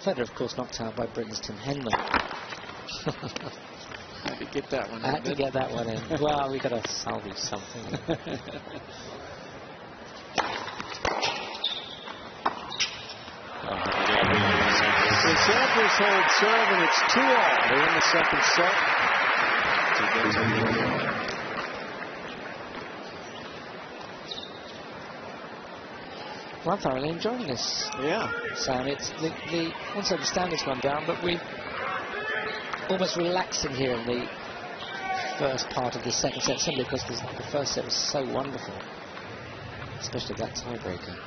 Federer, of course, knocked out by Britain's Tim Henman. Had to get that one in. I had to get that one in. Well, we got to salvage something. So Sampras holds serve, and it's 2-all. They're in the second set. Well, I'm thoroughly enjoying this. Yeah. Sam, it's once the standards gone down, but we almost relaxing here in the first part of the second set, simply because the first set was so wonderful, especially that tiebreaker.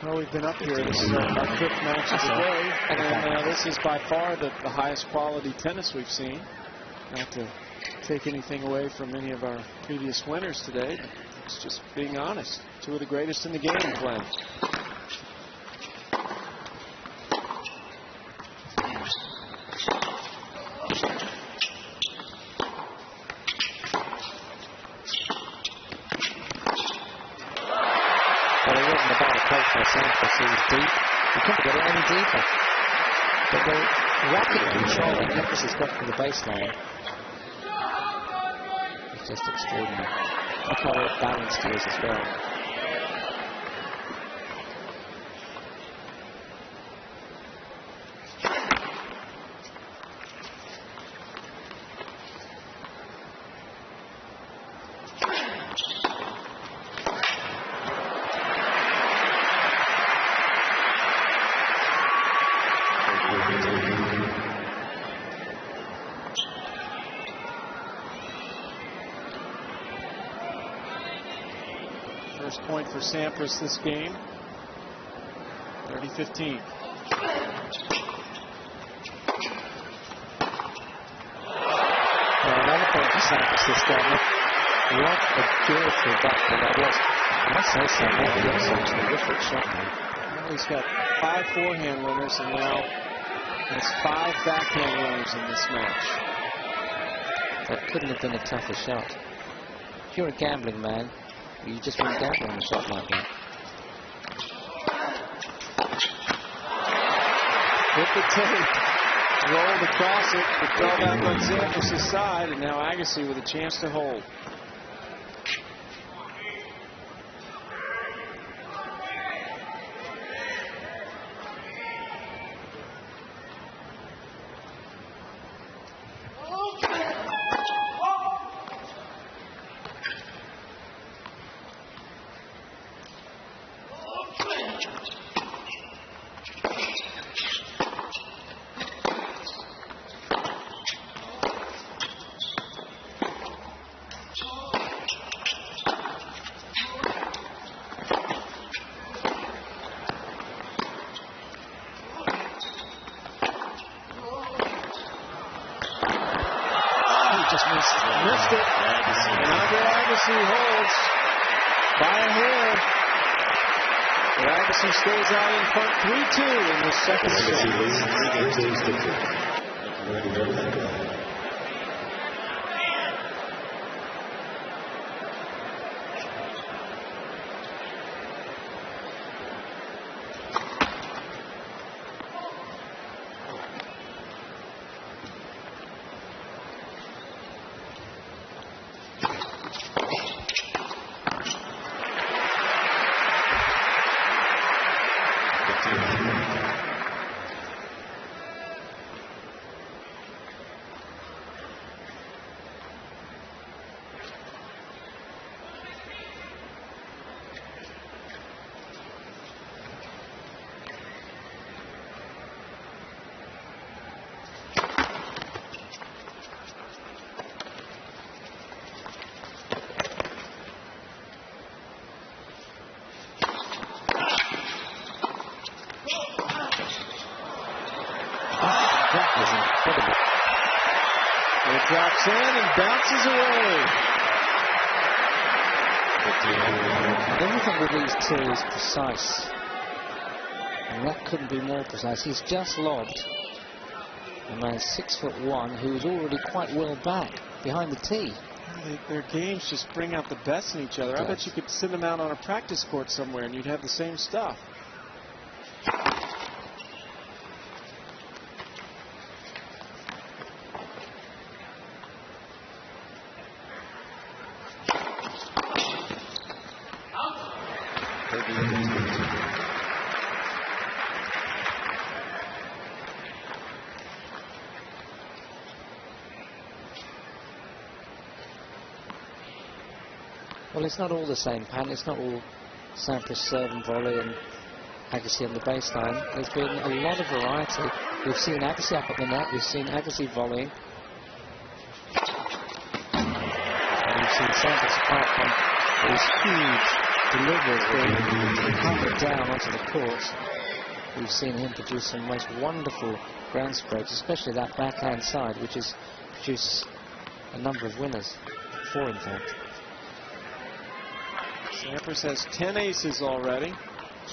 Well, we've been up here. This is our 5th match of the day, and this is by far the highest quality tennis we've seen. Not to take anything away from any of our previous winners today, but it's just being honest. 2 of the greatest in the game playing. Sampras, he was deep. He couldn't get it any deeper. But the rapid control that Nicholas has got from the baseline is just extraordinary. Look how well balanced he is as well. First point for Sampras this game. 30-15. Another point for Sampras this game. What a beautiful back that was. I must say, Sam, that was a terrific shot He's got 5 forehand winners, and now has 5 backhand winners in this match. That couldn't have been a tougher shot. If you're a gambling man, you just wouldn't gamble on a shot like that. Hit the tape, rolled across it, but fell back on Sampras' side, and now Agassi with a chance to hold. Missed it. And Andre Agassi holds by a hair. But Agassi stays out in front 3-2 in the second set. It drops in and bounces away. Everything with these two is precise. And that couldn't be more precise. He's just lobbed a man 6'1" who's already quite well back behind the tee. Their games just bring out the best in each other. I bet you could send them out on a practice court somewhere and you'd have the same stuff. Well, it's not all the same pattern. It's not all Sampras serve and volley and Agassi on the baseline. There's been a lot of variety. We've seen Agassi up at the net. We've seen Agassi volleying. And we've seen Sampras, apart from these huge deliveries being hammered down onto the court, we've seen him produce some most wonderful ground strokes, especially that backhand side, which has produced a number of winners. 4, in fact. Sampras has 10 aces already.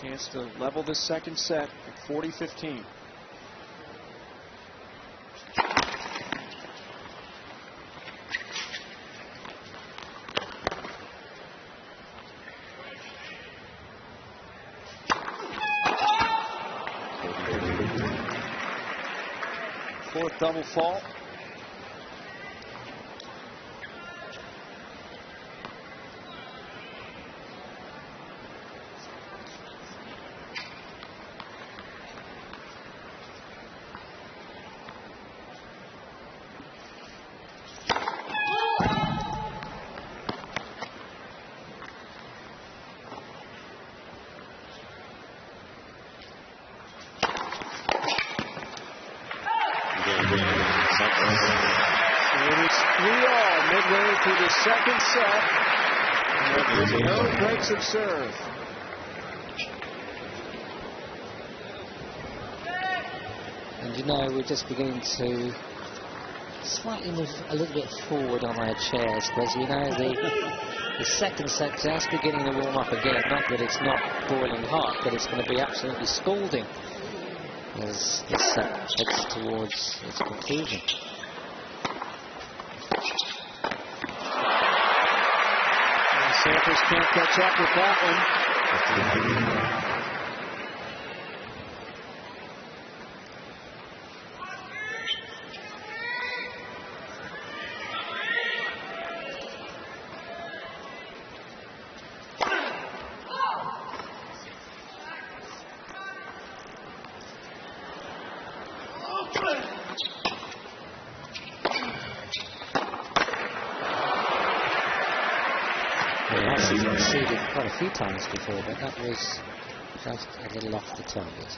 Chance to level this second set at 40-15. Fourth double fault. Second set, and there's no breaks of serve. And you know, we're just beginning to slightly move a little bit forward on our chairs, because you know The second set just beginning to warm up again. Not that it's not boiling hot, but it's going to be absolutely scalding as this set heads towards its conclusion. And Sampras can't catch up with that one. He's conceded quite a few times before, but that was just a little off the target.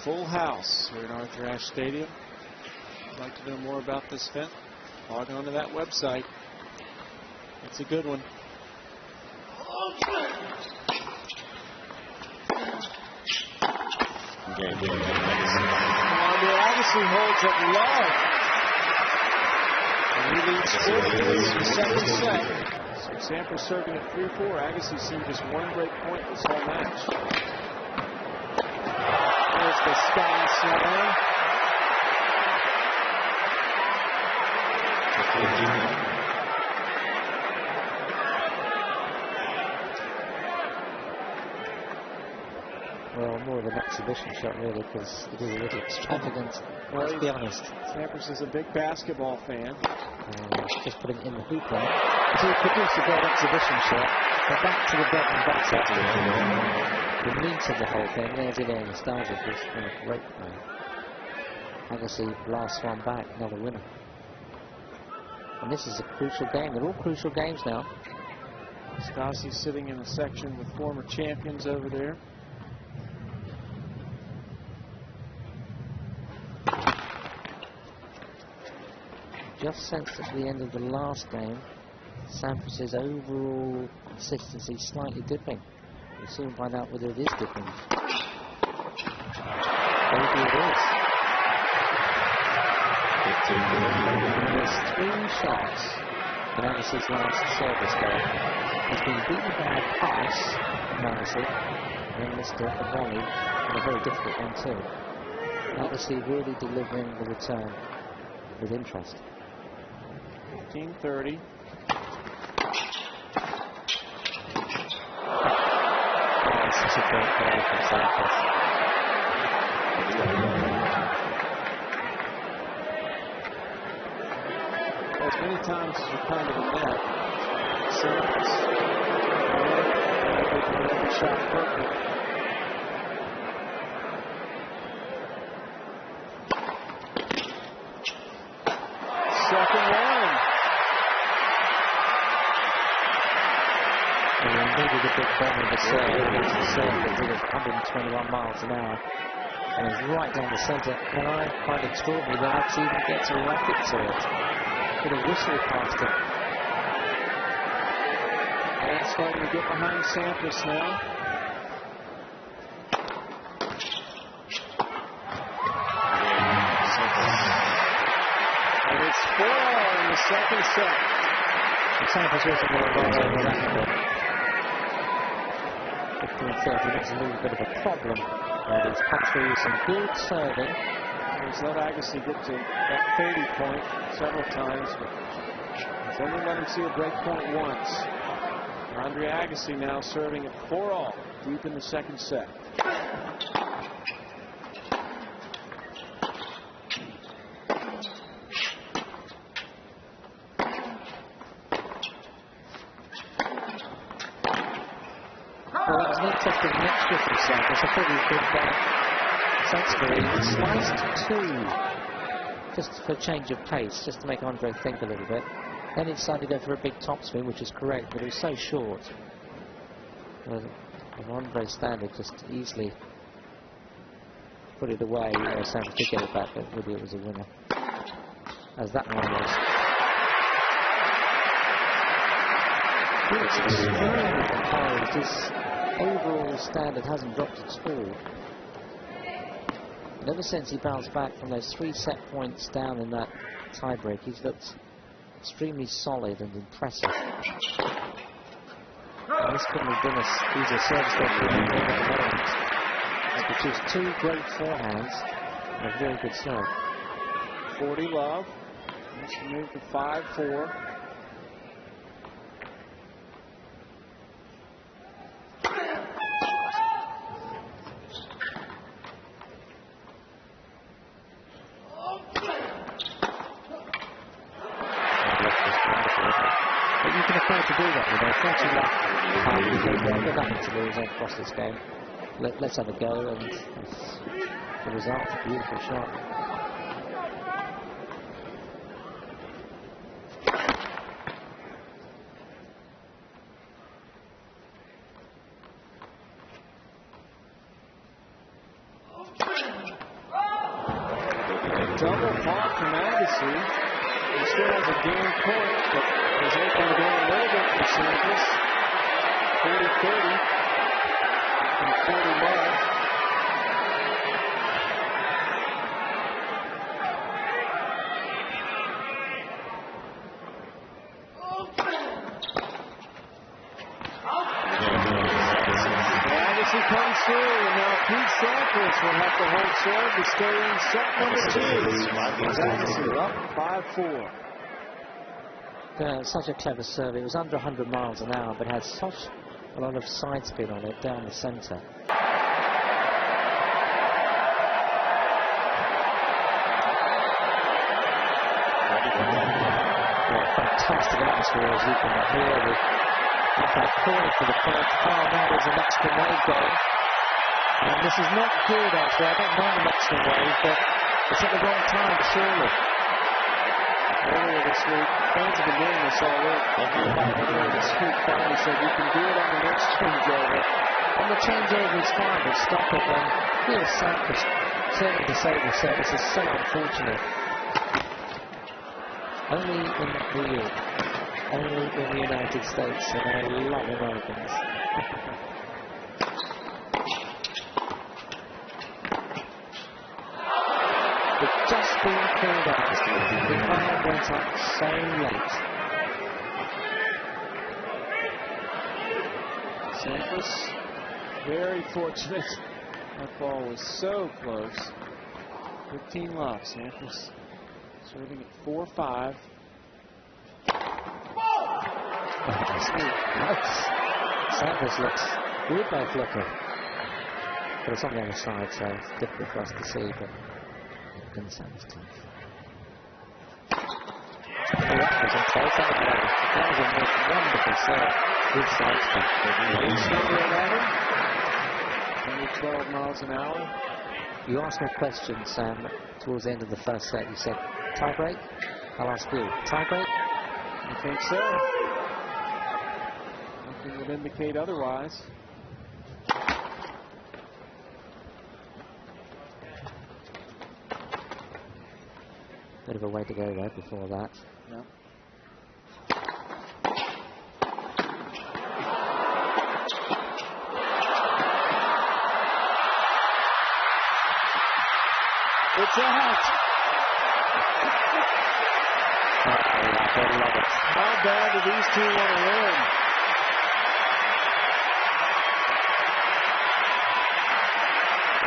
Full house here at Arthur Ashe Stadium. If you'd like to know more about this event, log on to that website. It's a good one. Andre Agassi holds it low. And he leads 4-3 in the second set. So Sampras serving at 3-4. Agassi seen just one break point this whole match. There's the sky slam. Well, more of an exhibition shot, really, because it is a little extravagant, let's be honest. Sampras is a big basketball fan. Just putting in the hoop there. So he produced a great exhibition shot, but back to the bread and butter. The meat of the whole thing, there's it there, nostalgia, it's been a great play. Agassi blasts one back, another winner. And this is a crucial game. They're all crucial games now. Agassi sitting in a section with former champions over there. Just sensed at the end of the last game, Sampras' overall consistency slightly dipping. We'll soon find out whether it is dipping. Maybe it is. There's 3 shots in Agassi's last service game. He's been beaten by a pass from Agassi, and then missed a volley, and a very difficult one too. Agassi really delivering the return with interest. 15-30. Such a great play from Sampras. As many times as you're kind of in net, Sampras making the shot perfect. Second one. And he needed a big bomb in the serve. It was the serve that did it 121 miles an hour. And it's right down the centre. And I find it extraordinary that Agassi even gets a racket to it. Put a whistle past it. And starting to get behind Sampras now. And it's 4-all in the second set. And Sampras wasn't going to go over that bit. 15-30, that's a little bit of a problem. And he's cut through some good serving. He's let Agassi get to that 30 point several times, but he's only let him see a break point once. Andre Agassi now serving at 4-all, deep in the second set. Well, that was an interesting mixture from Sampras. I thought he did sensibly. He sliced 2 just for a change of pace, just to make Andre think a little bit. Then he decided to go for a big topspin, which is correct, but it was so short. Of Andre's standard, just easily put it away. Sampras did get it back, but really it was a winner. As that one was. It's extremely composed. His overall standard hasn't dropped at all. And ever since he bounced back from those 3 set points down in that tiebreak, he's looked extremely solid and impressive. And this couldn't have been an easier service game for him at the moment. He's produced 2 great forehands and a very good serve. 40 love. Wants to move to 5-4. But you can afford to do that, you know. 30 left. We've got nothing to lose across this game. Let's have a go, and the result's a beautiful shot. Double block from Agassi. He still has a game point, but he's opened the door a little bit for Sampras. 40-30 and 40 love. Agassi comes through, and now Pete Sampras will have to hold serve to stay in set number 2. Agassi up 5-4. Such a clever serve. It was under 100 miles an hour, but had such a lot of side spin on it down the centre. Fantastic atmosphere as you can hear with that corner for the point. Oh, that is a Mexican wave goal. And this is not good, actually. I don't mind the Mexican wave, but it's at the wrong time, surely. Earlier this week, fans of the game, I saw it. Earlier this week, finally said you can do it on the next changeover. On the changeover is fine, but stop it when here's Sampras certainly disabled set. This is so unfortunate. Only in New York, only in the United States, and I love Americans. It's just been called out. The fire went up so late. Sampras, very fortunate. That ball was so close. 15 love. Sampras serving at 4-5. Nice. Sampras looks, we're both looking. But it's on the other side, so it's difficult for us to see, but in Sampras' teeth. That was a close out. That was a most wonderful serve. Good side stuff. Number 11, 12 miles an hour. You asked me a question, Sam, towards the end of the first set. You said, tie break? I'll ask you, tie break? I think so. Nothing would indicate otherwise. Bit of a way to go there before that. Yeah. It's out. I love it. How bad do these two want to win?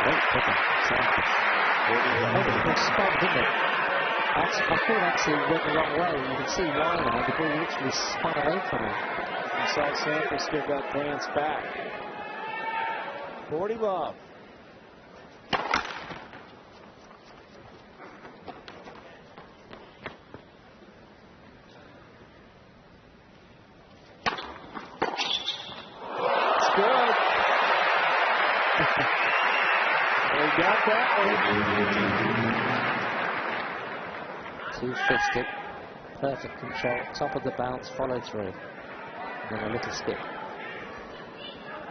Great pickup, Sampras. It was spun, didn't it? I thought actually it went the wrong way. You can see why now. The ball literally spun away from him. You saw Sampras give that dance back. 40 love. It's good. They got that one. Two-fisted, perfect control, top of the bounce, follow through, and then a little skip.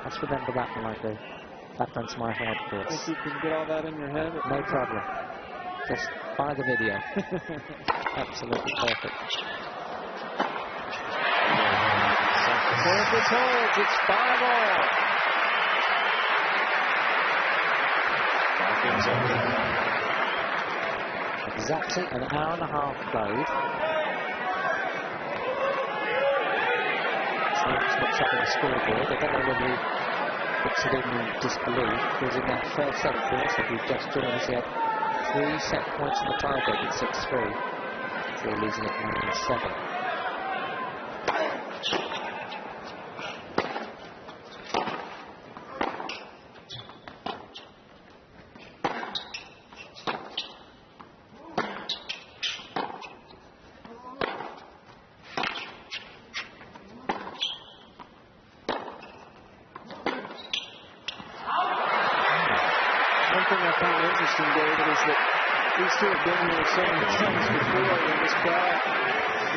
Let's remember that one, like that runs my heart, of course. Think you can get all that in your head? No problem. Just buy the video. Absolutely perfect. Sampras holds. It's 5-all. Exactly an hour and a half played. Sampras looks up at the scoreboard. I don't know whether he puts it in disbelief, because in that first set, of course, that we've just joined us, he had 3 set points in the tiebreak at 6-3, before losing it 9-7. One thing I find interesting, David, is that these two have been here so many times before, and this crowd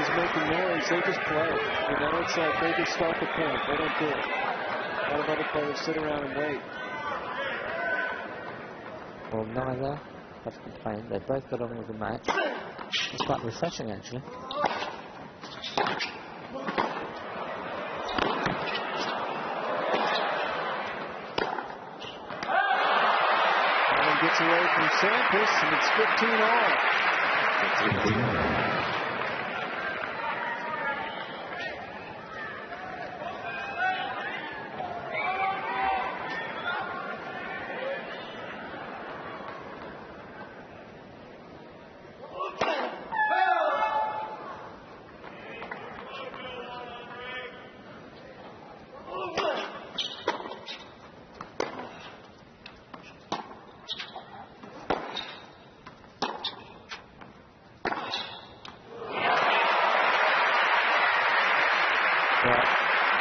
is making noise. They just play. You know, it's like they just start the point. They don't do it. A lot of other players sit around and wait. Well, neither have complained. They both got on with the match. It's quite refreshing, actually. Gets away from Sampras, and it's 15-all.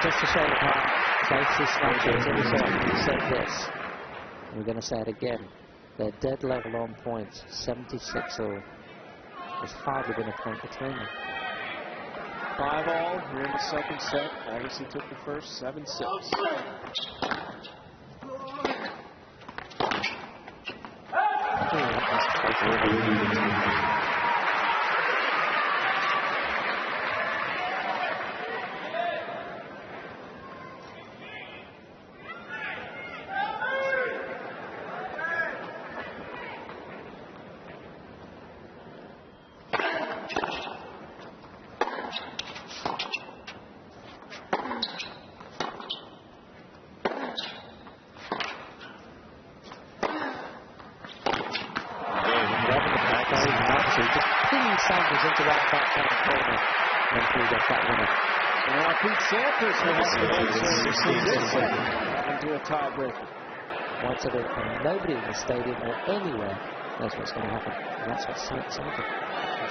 Just to show you how close this match is, we said this, and we're going to say it again. They're dead level on points, 76 all. There's hardly been a point between them. 5-all. We're in the second set. Agassi took the first, 7-6. Sampras into that back corner and through that winner. Now Pete Sampras will have to make this set into a tiebreaker. Once again, and nobody in the stadium or anywhere knows what's going to happen. And that's what's exciting.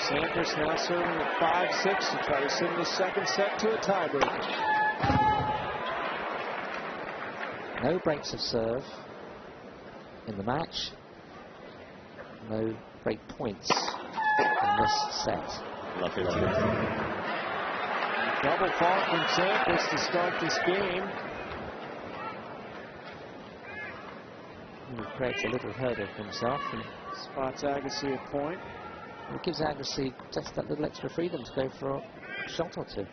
Sampras now serving at 5-6 to try to send the second set to a tiebreaker. No breaks of serve in the match. No break points in this set. Double fault from Sampras to start this game. He creates a little hurdle for himself and spots Agassi a point. It gives Agassi just that little extra freedom to go for a shot or two.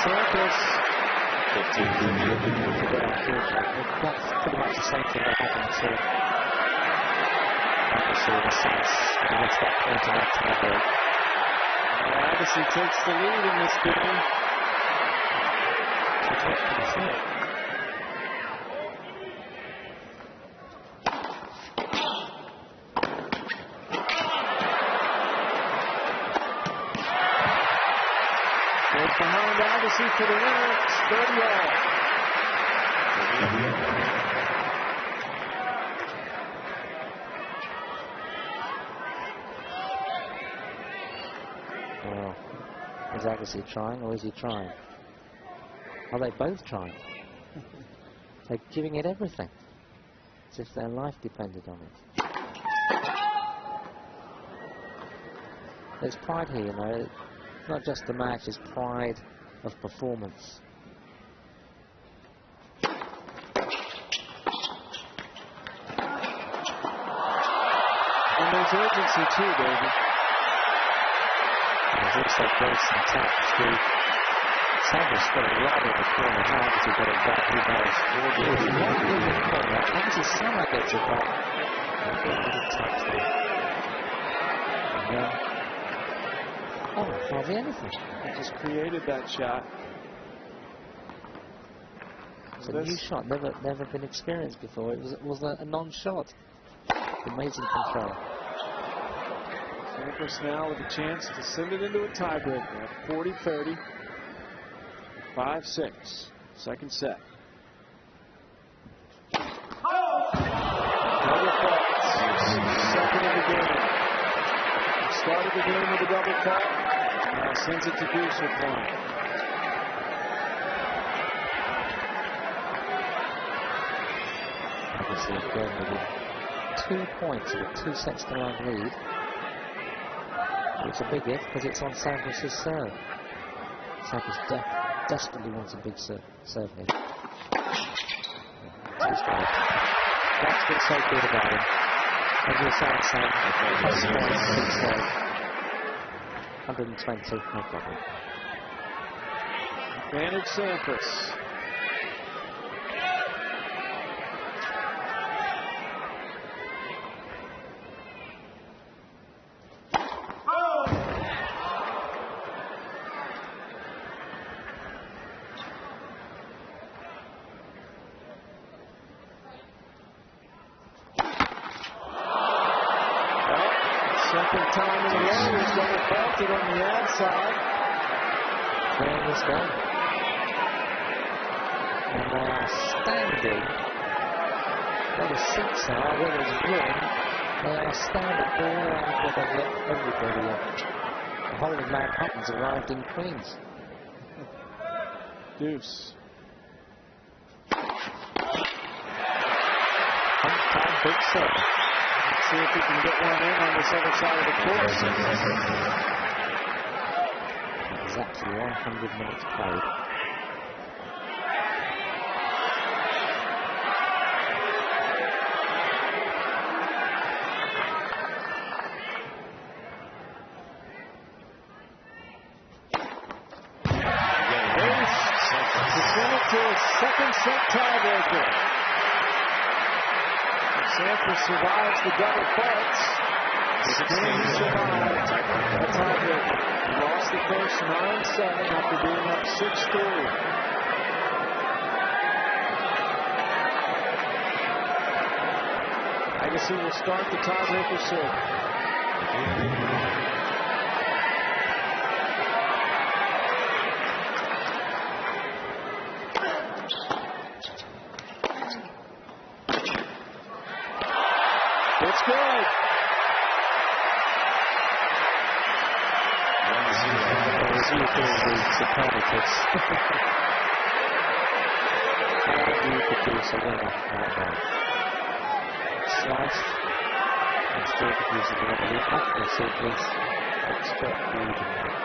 Sampras. That's pretty much the same thing that happened to Agassi in a sense. He gets that point in that tiebreak. Agassi takes the lead in this game. Which was pretty slow. Agassi for the winner. It's 30 all. Well, is Agassi trying, or is he trying? Are they both trying? They're giving it everything, as if their life depended on it. There's pride here, you know. It's not just the match, it's pride of performance. And there's urgency too, David. There's also grace and tact too. Sampras got it right in the corner. How has he got it back? Who knows? If you want to leave the corner, obviously somehow gets it back. A little touch there. And then, oh, hardly anything. He just created that shot. It's a new shot, never been experienced before. It was a non-shot. Amazing control. Sampras now with a chance to send it into a tiebreaker at 40-30. 5-6. Second set. Double faults. Second of the game. He started the game with a double fault. Now sends it to Deuce with one. Obviously, again, within 2 points with 2 sets to none lead. It's a big if because it's on Sampras' serve. Sampras desperately wants a big serve here. That's what's so good about him. As you were saying, Sam, big serve. 120, no problem. Advantage Sampras. Second time in a row, he's double faulted on the outside. Playing this game. And they are standing. Where the seats are, where there's room, they are standing all around where they've let everybody in. The whole of Manhattan's arrived in Queens. Deuce. One-time big serve. See if he can get one in on this other side of the court. Exactly 100 minutes played. To send it to a second set tiebreaker. Sampras survives the double faults. The game survived a tiebreaker. He lost the first 9-7 after being up 6-3. Agassi will start the tiebreaker serve. It's good. 1-0. The superlatives. How do you produce a winner like that? Sliced and still produce a winner. The accuracy is extraordinary.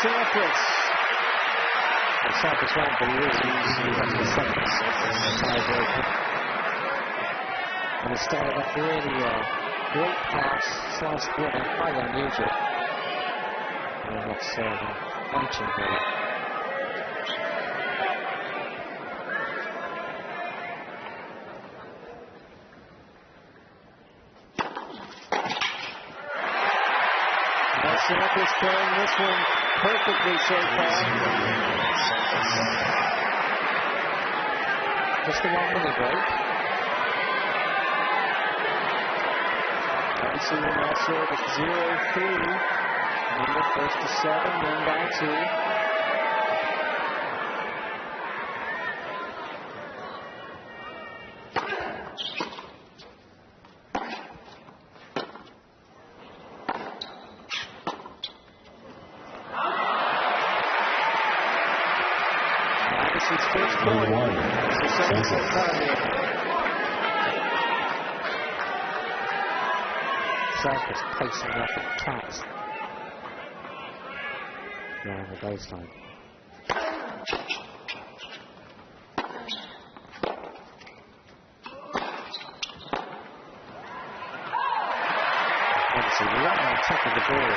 Sampras. Sampras won't believe that's the second tiebreaker. And he started off really well. Great pass, sliced winner, highly unusual. And that's punching ball. Sampras playing this one perfectly so far. Just the 1 minute break. Agassi will now serve at 0-3. Remember, first to 7, then by 2. Agassi's first point. So Sampras Sampras pacing up at cat. Around the baseline. Agassi right on top of the ball.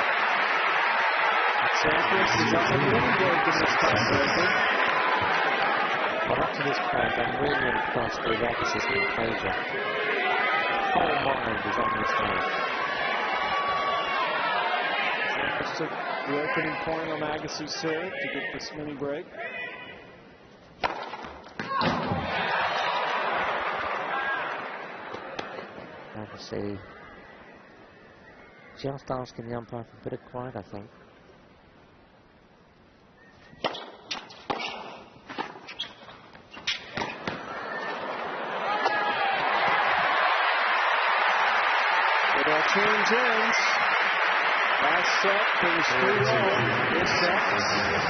Sampras is on the winning break in this tiebreaker. But up to this point, I'm really impressed with Agassi's composure. Whole mind is on this match. Sampras took the opening point on Agassi's serve to get this mini break. Agassi just asking the umpire for a bit of quiet, I think. Change ends. Last set, there was 3-0. This set,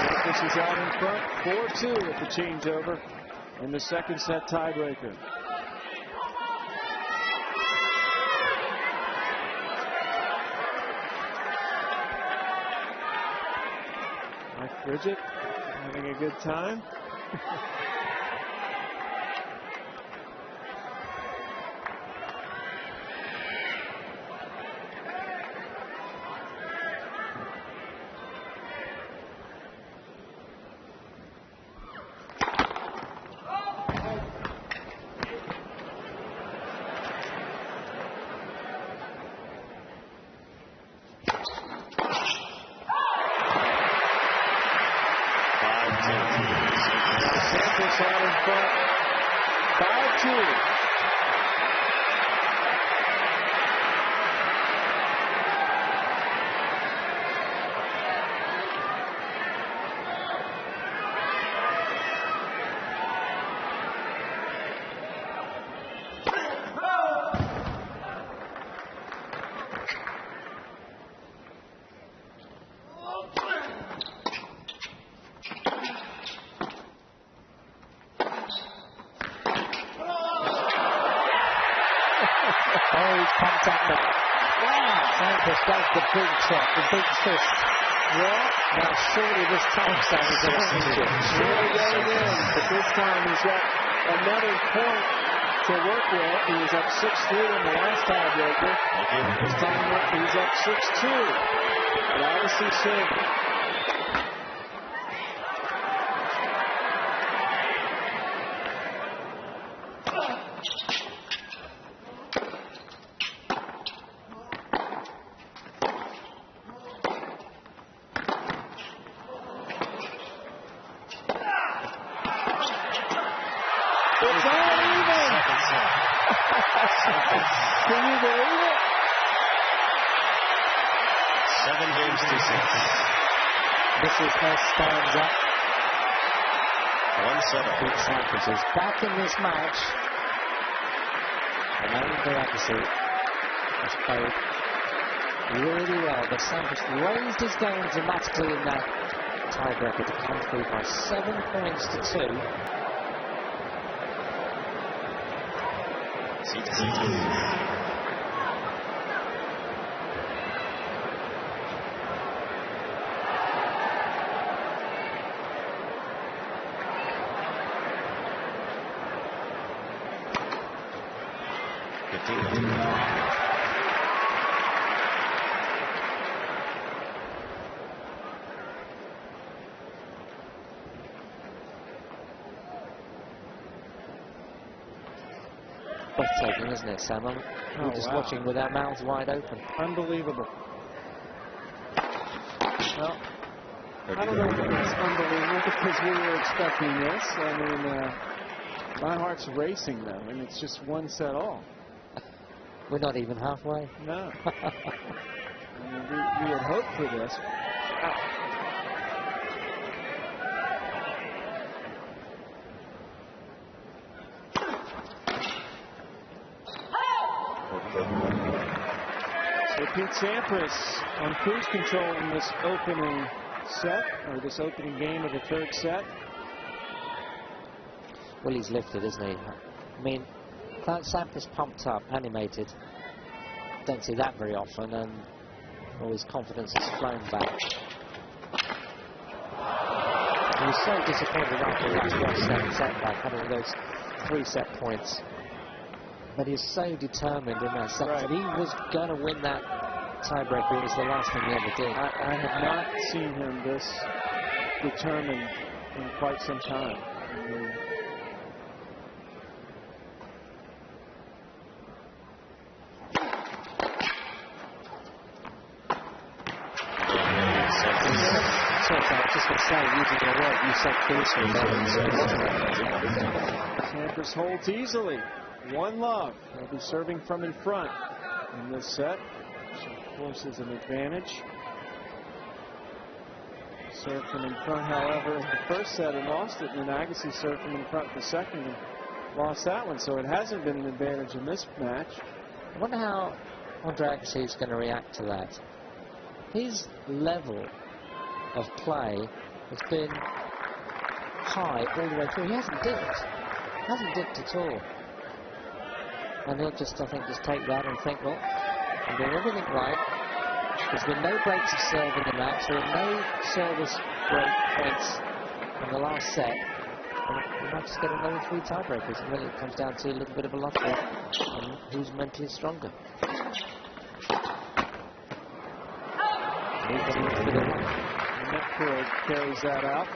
Sampras is out in front, 4-2 at the changeover in the second set tiebreaker. Mike Bridget having a good time. Sampras out in front, 5-2. Oh, he's pumped up the... Wow! Sampras does the big shot, the big twist. Well, now surely this time Sampras is going to finish it. Here we go again, but this time he's got another point to work with. He was up 6-3 in the last tiebreaker. This time he's up 6-2. But obviously serving. It's all even. Can you believe it? 7 games to 6. This is her stands up. 1-7. Pete Sampras is back in this match. And Andre Agassi has played really well, but Sampras raised his game dramatically in that tiebreaker to come through by 7 points to 2. Breathtaking, isn't it, Sam? We're just watching with our mouths wide open. Unbelievable. Well, I don't know if it's unbelievable because we were expecting this. I mean, my heart's racing though, and it's just one set all. We're not even halfway. No. I mean, we had hoped for this. So Pete Sampras on cruise control in this opening set, or this opening game of the third set. Well, he's lifted, isn't he? I mean, Sampras pumped up, animated. Don't see that very often, and all his confidence has flown back. He was so disappointed after that first setback, having those 3 set points. But he's so determined in that set that he was going to win that tiebreaker. It was the last thing he ever did. I have not seen him this determined in quite some time. I mean, just to say, using your word, you said Sampras holds easily. 1-love. He'll be serving from in front in this set, which of course is an advantage. Served from in front, however, in the first set and lost it, and then Agassi served from in front in the second and lost that one, so it hasn't been an advantage in this match. I wonder how Andre Agassi is going to react to that. His level of play has been high all the way through. He hasn't dipped at all. And he'll just, I think, just take that and think, well, I'm doing everything right. There's been no breaks of serve in the match. There are no service break points in the last set. And we might just get another 3 tiebreakers. And really it comes down to a little bit of a lottery and who's mentally stronger. The net cord carries that out.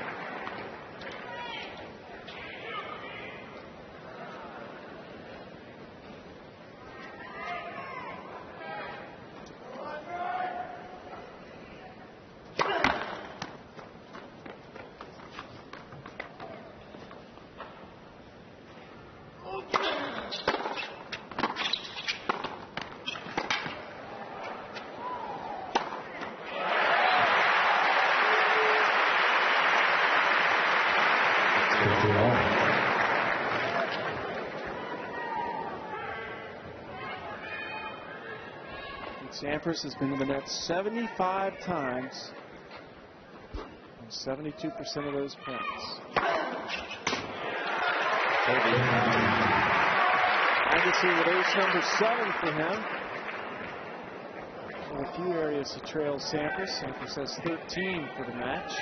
Sampras has been to the net 75 times, and 72% of those points. Agassi with ace number 7 for him. In a few areas he trails Sampras. Sampras has 13 for the match.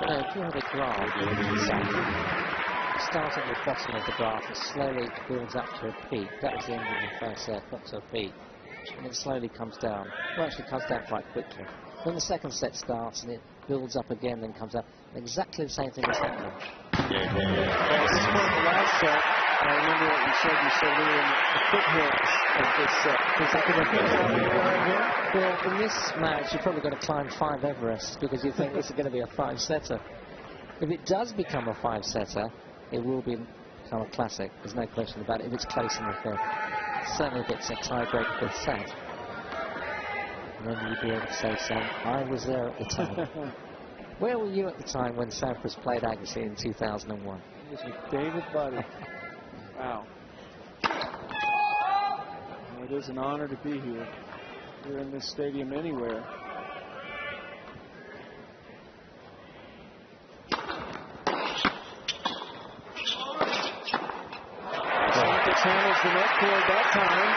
If you have a graph, starting at the bottom of the graph, it slowly builds up to a peak. That was the end of the first set, got to a peak. And it slowly comes down. Well, actually comes down quite quickly. Then the second set starts and it builds up again, then comes up. Exactly the same thing is happening. Well, this is one of the last set. I remember what you said we were in the foothills of this set. Exactly the thing. Well, in this match, you're probably going to climb 5 Everests because you think this is going to be a 5-setter. If it does become a 5-setter, it will become a classic. There's no question about it. If it's close in the fifth, certainly if it's a tiebreak fifth set, and then you'd be able to say, so I was there at the time. Where were you at the time when Sampras played Agassi in 2001? It was with David Buddy. Wow. Well, it is an honor to be here. Here in this stadium anywhere. Sampras handles the net cord that time.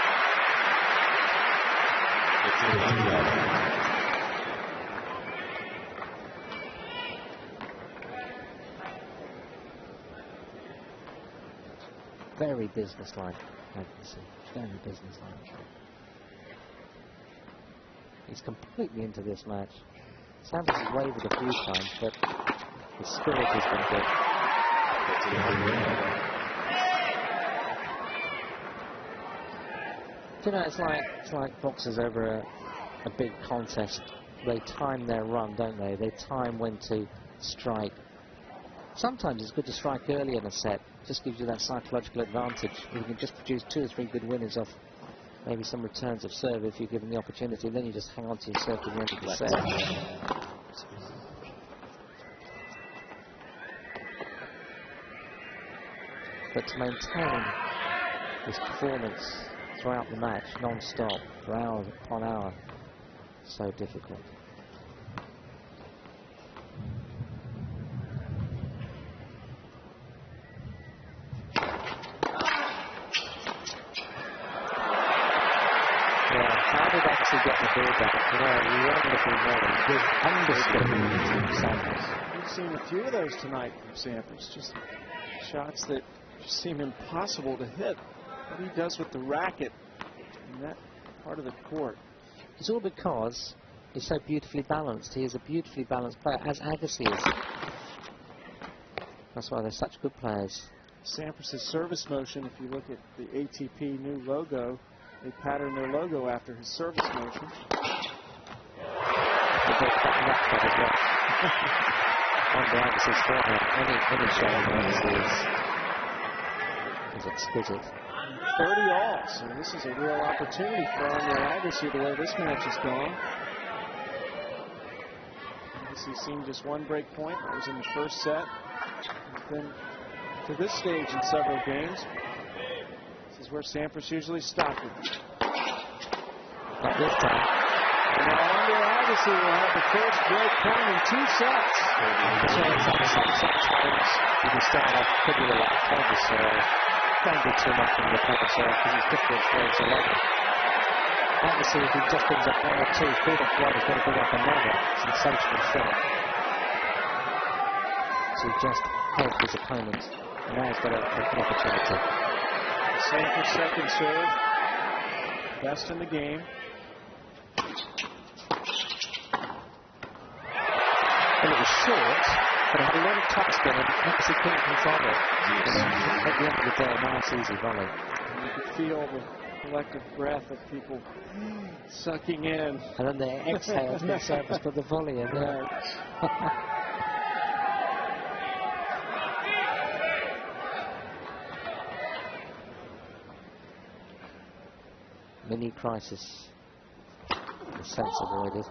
Very businesslike, Agassi. Very businesslike. He's completely into this match. Sampras has wavered a few times, but his spirit has been good. You know, it's like boxers over a big contest. They time their run, don't they? They time when to strike. Sometimes it's good to strike early in a set. Just gives you that psychological advantage. You can just produce 2 or 3 good winners off maybe some returns of serve if you're given the opportunity. Then you just hang on to your serve to the end of the set. But to maintain this performance throughout the match, non-stop, for hour upon hour, so difficult. Yeah, how did Agassi get the ball back? You know, wonderful volley, good underspin from Sampras. We've seen a few of those tonight from Sampras, just shots that just seem impossible to hit. What he does with the racket in that part of the court. It's all because he's so beautifully balanced. He is a beautifully balanced player, as Agassi is. That's why they're such good players. Sampras' service motion, if you look at the ATP new logo, they pattern their logo after his service motion. Andre Agassi's forehand, any shot on Agassi is exquisite. 30 all, so this is a real opportunity for Andre Agassi the way this match is going. Agassi's seen just one break point. That was in the first set. He's been to this stage in several games. This is where Sampras usually stopped it. Not this time. And now Andre Agassi will have the first break point in 2 sets. Sometimes you can start off pretty relaxed on the serve. Don't do too much in the counter serve because it's difficult for him to level. Agassi, if he just brings up 1 or 2, 3 or 4, he's going to bring up another sensational shot. So he just helped his opponent. And now he's got an opportunity. Sampras' second serve. Best in the game. Well, it was short, but it had a lot of topspin and Agassi couldn't control it. At the end of the day, a nice, easy volley. And you could feel the collective breath of people sucking in. And then they exhaled and Sampras put the volley in there. Mini crisis. The sense avoided.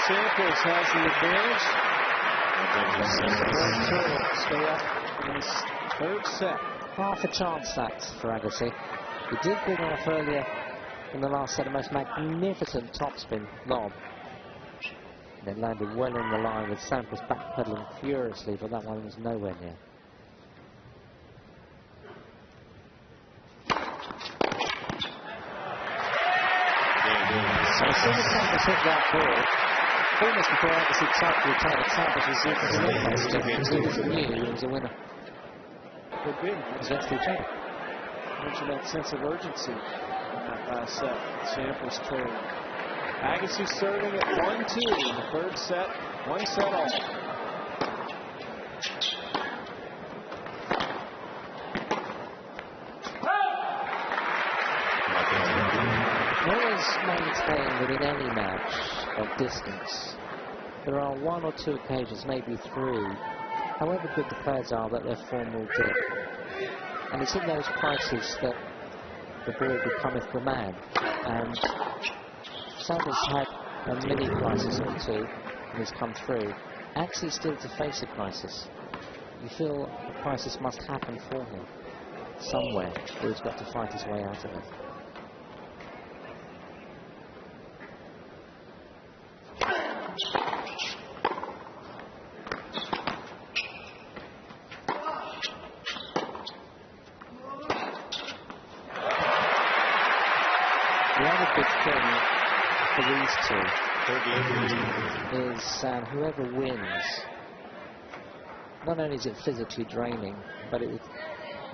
Sampras has the advantage. Stay up in this third set. Half a chance that for Agassi. He did bring off earlier in the last set a most magnificent topspin lob. And it landed well in the line with Sampras backpedaling furiously, but that one was nowhere near. So as soon as Sampras hit that ball, almost before Agassi tried to return it, Sampras was eliminated because he just knew he was a winner. Could be. Against each other. Mentioned that sense of urgency in that last set. Sampras trailing. Agassi serving at 1-2 in the third set. 1 set all. Always maintain that in any match of distance, there are 1 or 2 occasions, maybe 3, however good the players are, that their form will dip. And it's in those crises that the ball becometh the man. And Sampras had a mini crisis or 2 and has come through. Actually still to face a crisis. You feel a crisis must happen for him somewhere, but he's got to fight his way out of it. The other big thing for the these two is whoever wins, not only is it physically draining, but it is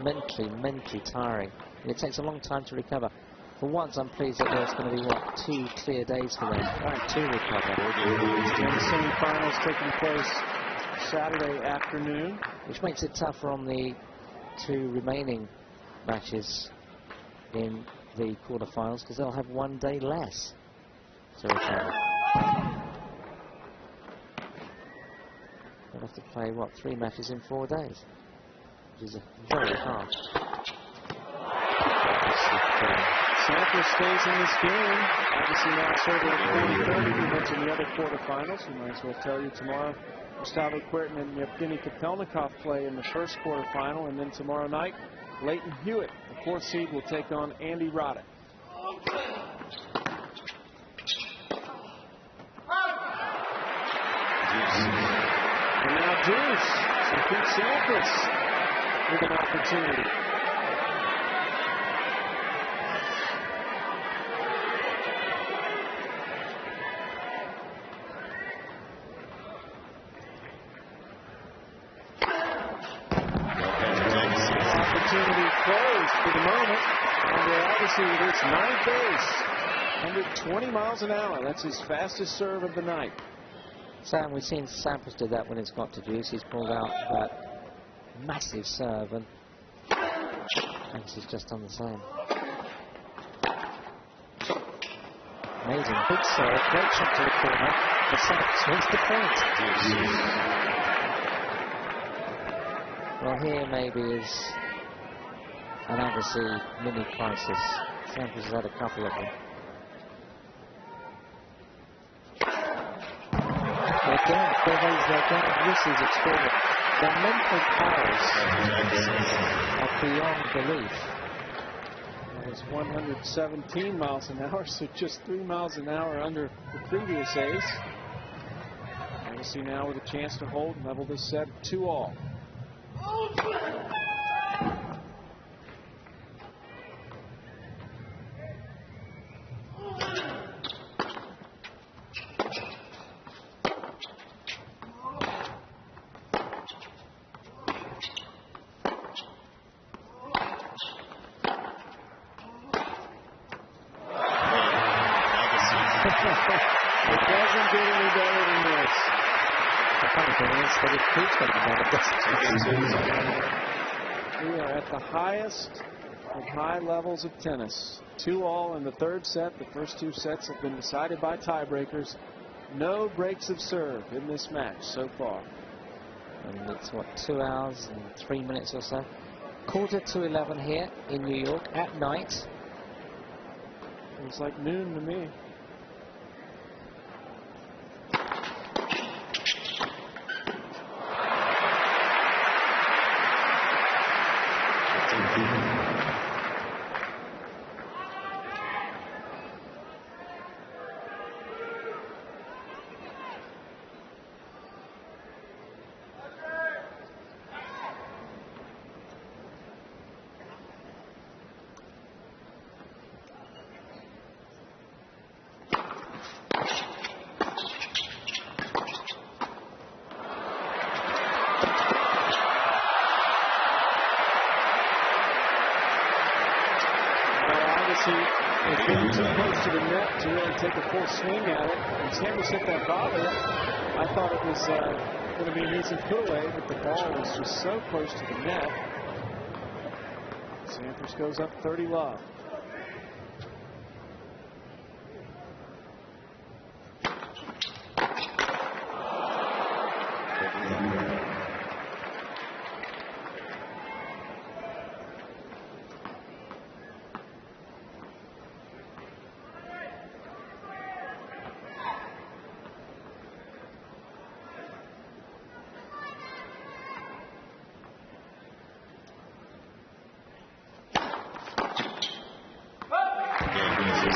mentally tiring. And it takes a long time to recover. For once, I'm pleased that there's going to be, 2 clear days for them to recover. The semi-finals taking place Saturday afternoon, which makes it tougher on the 2 remaining matches in the quarterfinals, because they'll have 1 day less to recover. They'll have to play, 3 matches in 4 days, which is very hard. Sampras stays in this game. Obviously now serving at 40-30. We mentioned the other quarterfinals. We might as well tell you tomorrow, Gustavo Kuerten and Yevgeny Kapelnikov play in the first quarterfinal, and then tomorrow night, Leighton Hewitt, the 4th seed, will take on Andy Roddick. And now Deuce, so Pete Sampras with an opportunity. Closed for the moment. Andre Agassi with his 9th ace. 120 miles an hour. That's his fastest serve of the night. Sam, we've seen Sampras do that when it's got to Deuce. He's pulled out that massive serve, and Agassi's just done the same. Amazing. Big serve. Great shot to the corner. The Sampras wins the point. Well, here maybe is an Agassi mini crisis. Sampras has had a couple of them. They're getting Russia's extraordinary. Their mental powers are beyond belief. It was 117 miles an hour, so just 3 miles an hour under the previous ace. Agassi now with a chance to hold and level this set 2-all. It doesn't get any better than this. The funny thing is that it keeps getting better. We are at the highest of high levels of tennis. 2-all in the 3rd set. The first 2 sets have been decided by tiebreakers. No breaks of serve in this match so far. And it's 2 hours and 3 minutes or so. 10:45 here in New York at night. It's like noon to me. It's getting too close to the net to really take a full swing at it. And Sampras hit that volley. I thought it was going to be an easy put-away, but the ball was just so close to the net. Sampras goes up 30-love.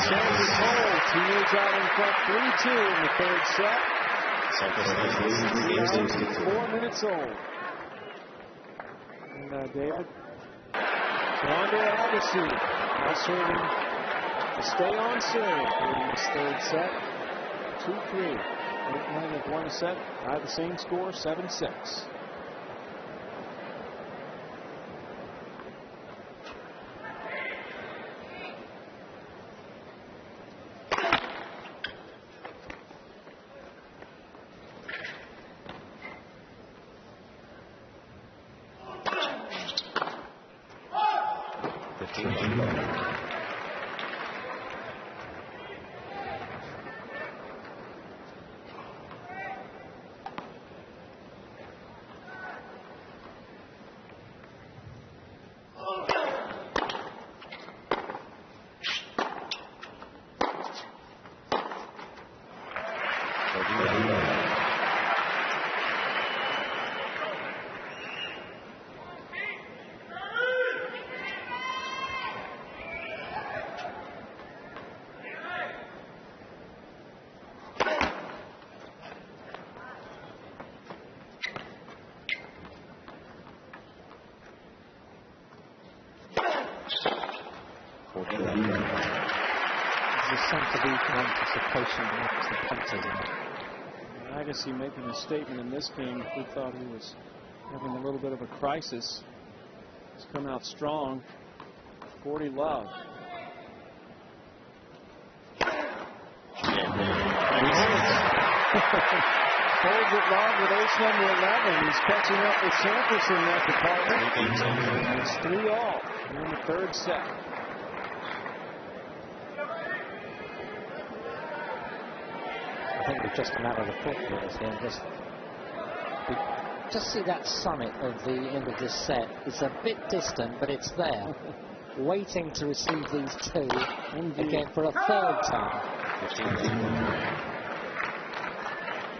Sampras holds. He moves out in front 3-2 in the 3rd set. Sampras 4 minutes old. And David. So Andre Agassi now serving to stay on serve in this 3rd set. 2-3. They've won a set by the same score, 7-6. Agassi making a statement in this game. We thought he was having a little bit of a crisis. He's come out strong. 40 love. Holds it love with ace number 11. He's catching up with Sampras in that department. It's 3-all in the third set. I think it's just a matter of the footballs here. Just see that summit of the end of this set. It's a bit distant, but it's there, waiting to receive these two again for a third time.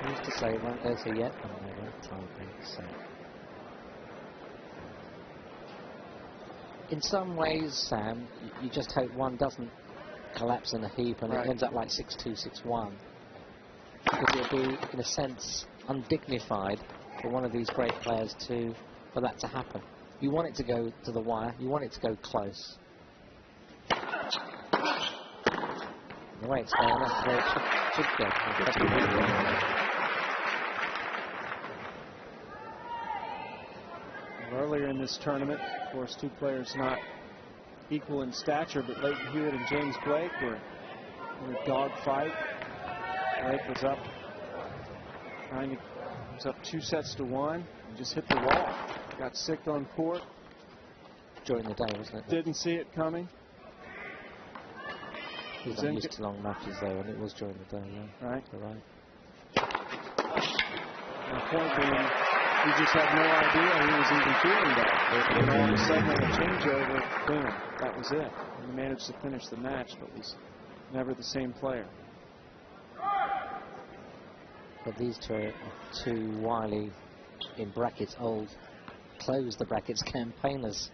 I used to say it won't go to yet another tiebreak set. In some ways, Sam, you just hope one doesn't collapse in a heap and it ends up like 6-2, 6-1. Because it would be, in a sense, undignified for one of these great players for that to happen. You want it to go to the wire. You want it to go close. The way it's going, that's the way it should go. Earlier in this tournament, of course, two players not equal in stature, but Leighton Hewitt and James Blake were in a dogfight. Blake was up, was up 2-1 and just hit the wall. Got sick on court. During the day, wasn't it? Didn't see it coming. He's not used to long matches though, and it was during the day, yeah. Right. You're right. The point being, he just had no idea he was even feeling that. And all of a sudden, on a changeover, boom, that was it. And he managed to finish the match, but was never the same player. But these two are two wily, in brackets, old, close the brackets, campaigners.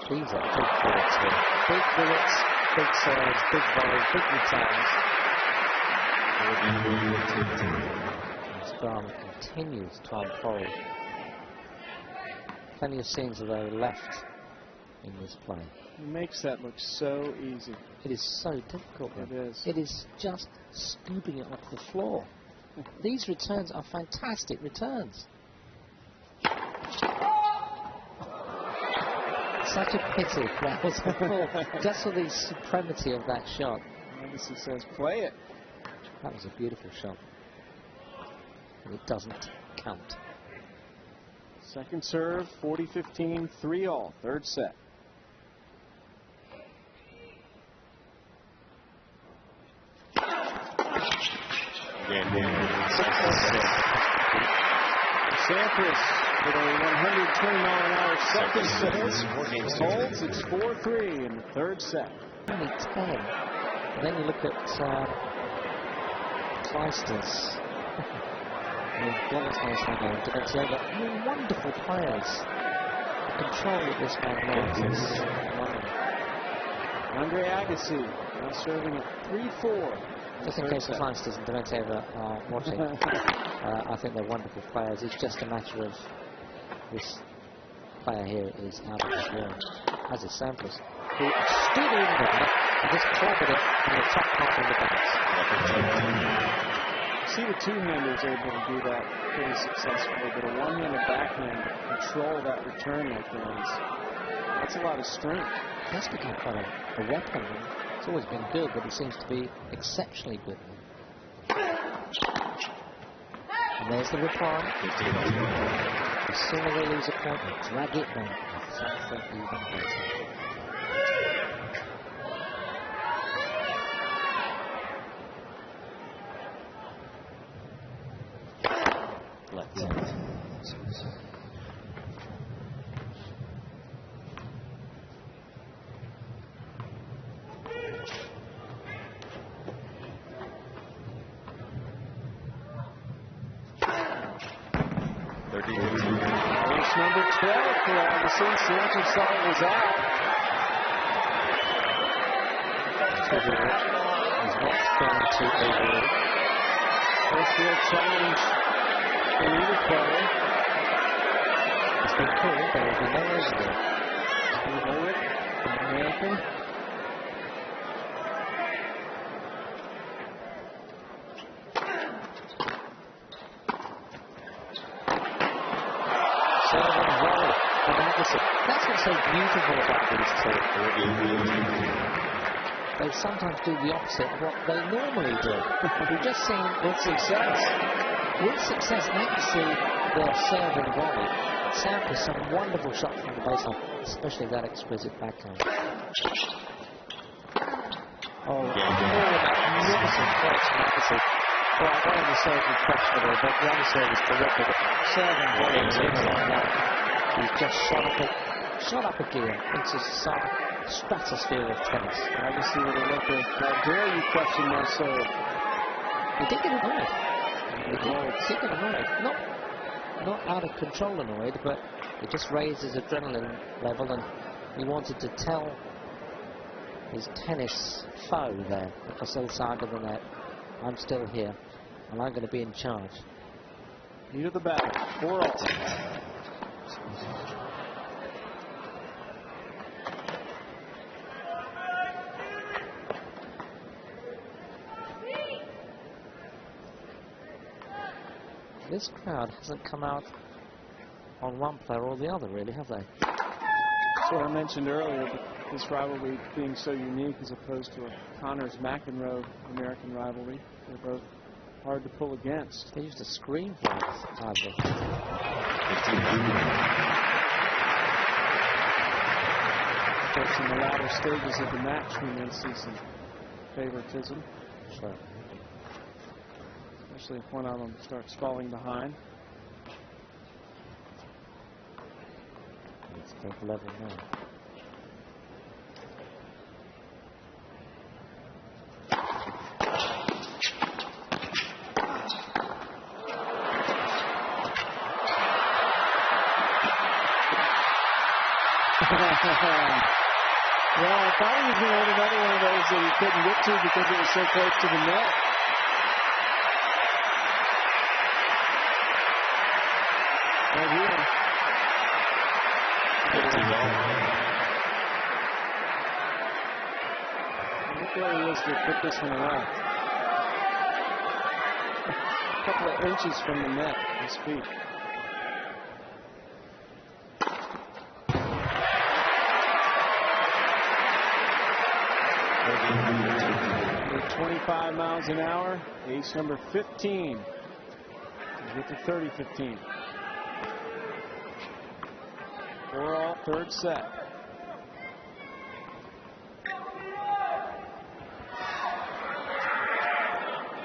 These are big bullets here. Big bullets, big serves, big volleys, big returns. This drama continues to unfold. Plenty of scenes of those left in this play. He makes that look so easy. It is so difficult. It is. It is just scooping it off the floor. These returns are fantastic returns. Such a pity that was just for the supremacy of that shot. Agassi says, play it. That was a beautiful shot. And it doesn't count. Second serve, 40-15, 3-all, third set. Sampras with a 120-mile-an-hour second set. Holds, it's 4-3 in the third set. Only 10. And then you look at Clijsters. Wonderful players. The control that this man has is phenomenal. Andre Agassi now serving at 3-4. Just in case the Clijsters and Dementeva are watching, I think they're wonderful players. It's just a matter of this player here is out of his world, as is Sampras, who stood in the net just clobbered it in the top half of the bounce. See the two-handers able to do that pretty successfully, but a one-handed backhand to control that return like that's a lot of strength. That's become quite a weapon. It's always been good, but it seems to be exceptionally good. And there's the reply. The sooner they lose a point, they drag it down. Something even better. Left. Race number 12 for Agassi. Sampras saw it was out. He's not going to overrule. First field challenge for either player. It's been cool, but there's been no overrule. Steve Ulrich, American. That's what's so beautiful about these two. They sometimes do the opposite of what they normally do. We've just seen with success, Agassi, their serve and volley. Sampras, some wonderful shots from the baseline, especially that exquisite backhand. Oh, magnificent points from Agassi. Well, one of the serves was questionable, but the other serve is terrific. Serve and volley is like that. He's just shot up a gear into some stratosphere of tennis. Agassi with a look at how dare you question my serve. He did get annoyed. He did get annoyed. Not out of control annoyed, but it just raised his adrenaline level, and he wanted to tell his tennis foe there, across the other side of the net, I'm still here, and I'm going to be in charge. Heat of the battle. 4-all. This crowd hasn't come out on one player or the other, really, have they? That's what I mentioned earlier, this rivalry being so unique as opposed to a Connors-McEnroe American rivalry. They're both hard to pull against. They used to scream for us, hardly. Of course, in the latter stages of the match, we may see some favoritism. Sure. Especially if one of them starts falling behind. It's both level now. Well, I thought he was going to hit another one of those that he couldn't get to because it was so close to the net. Right here. Look where he is to put this one away. A couple of inches from the net, his feet. 25 miles an hour, ace number 15. Get to 30-15. 4-all, third set.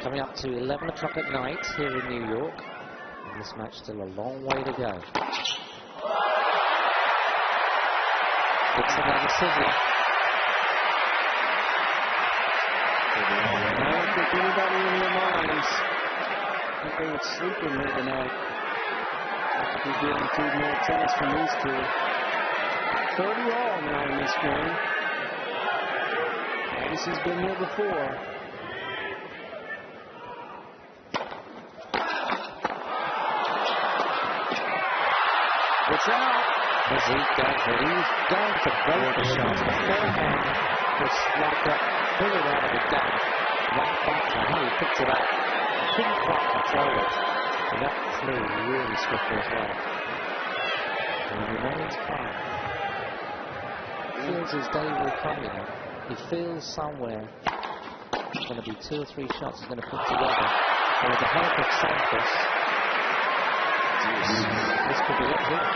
Coming up to 11 o'clock at night here in New York. And this match still a long way to go. It's another sizzler. I don't think anybody in their minds think they would sleep in here tonight. We're guaranteed more tennis from these two. 30-all now in this game. Agassi's been here before. It's out. He's going for both the shots. Sampras like a bullet out of a gun. That backhand, how he picked it up. Couldn't quite control it. And that flew really swiftly as well. And he remains calm. He feels his day will come, you know. He feels somewhere there's going to be 2 or 3 shots he's going to put together. And with the help of Sampras, this could be it here.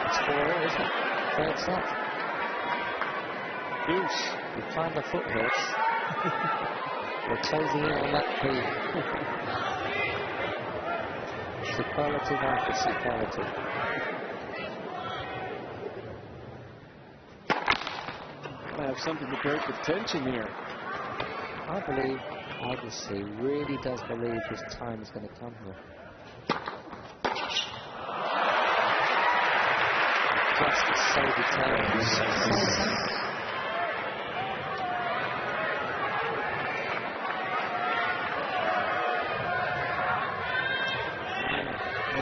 It's 4-all, isn't it? Third set. Deuce. We find the foothills. We're closing in on that P. Superlative after superlative. I have something to break the tension here. I believe Agassi really does believe his time is going to come here. Just so determined.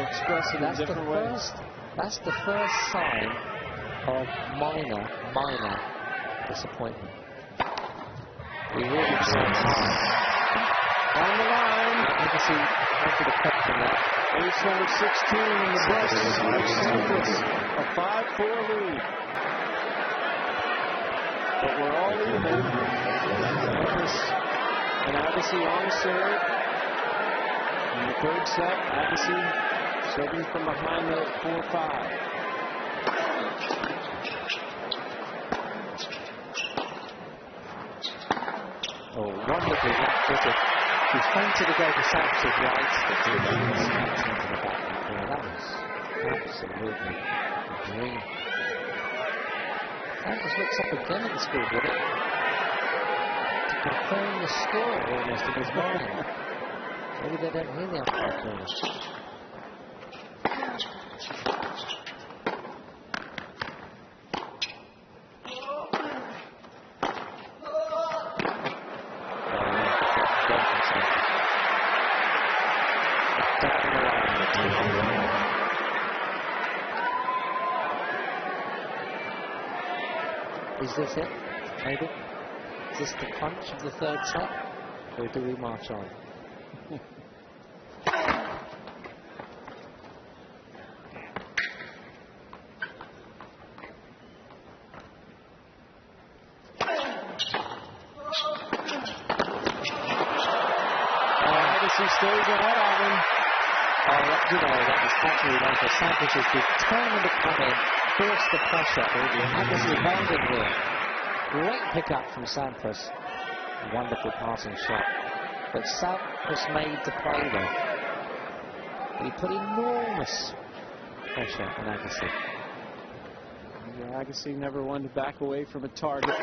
Express it in different ways. That's the first sign of minor disappointment. He really tried hard. On the line. Agassi went to the cut from that. Ace number 16 in the books. Sampras, a 5-4 lead. But we're all even. Sampras and Agassi on serve. In the third set, Agassi serving from behind the 4-5. Oh, wonderfully left-footed. He fainted to go to Sampras' right, but he into the back corner. That was absolutely a dream. Sampras looks up again at the scoreboard to confirm the score almost in his mind. Maybe they don't hear the umpire corner. Is this it? Maybe? Is this the crunch of the third set? Or do we march on? Agassi stays ahead of him. Oh, you know, that was actually like a Sampras is determined to come in, force the pressure. Agassi held it here. Great pickup from Sampras. Wonderful passing shot. But Sampras made the play there. He put enormous pressure on Agassi. Yeah, Agassi never one to back away from a target.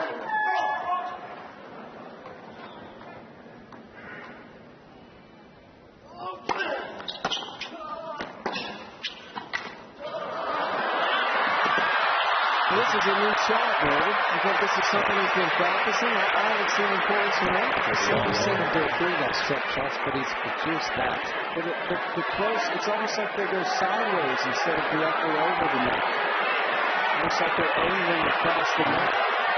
This is a new shot, David. You think this is something he's been practicing? I haven't seen him play so much. I've seen him do a few that stretch shots, but he's produced that. But the close, it's almost like they go sideways instead of directly over the net. Looks like they're angling across the net.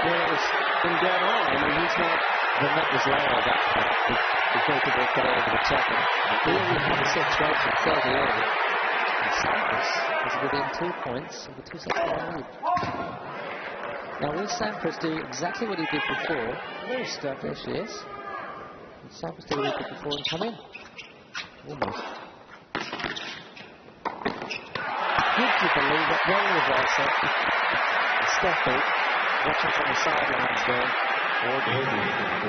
Whereas from dead on, I mean, he's not. The net was lower at that point. He thought he would get over the top. Here we have a situation 30-over. Sampras is within 2 points of the 2-set lead. Now will Sampras do exactly what he did before? There's Steph. There she is. Will Sampras do what he did before and come in? Almost. Would you believe it? One reversal. Steffi watching from the sidelines there.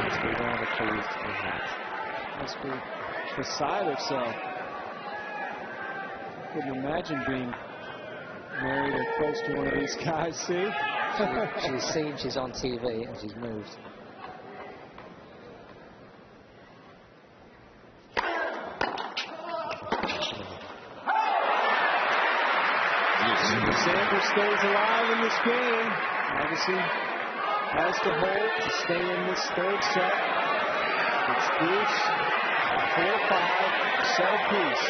Must be rather pleased with that. Must be beside herself. Couldn't imagine being married or close to one of these guys, see? She's seen she's on TV and she's moved. Sampras stays alive in this game. Agassi has to hold to stay in this third set. It's Bruce, 4-5, set apiece.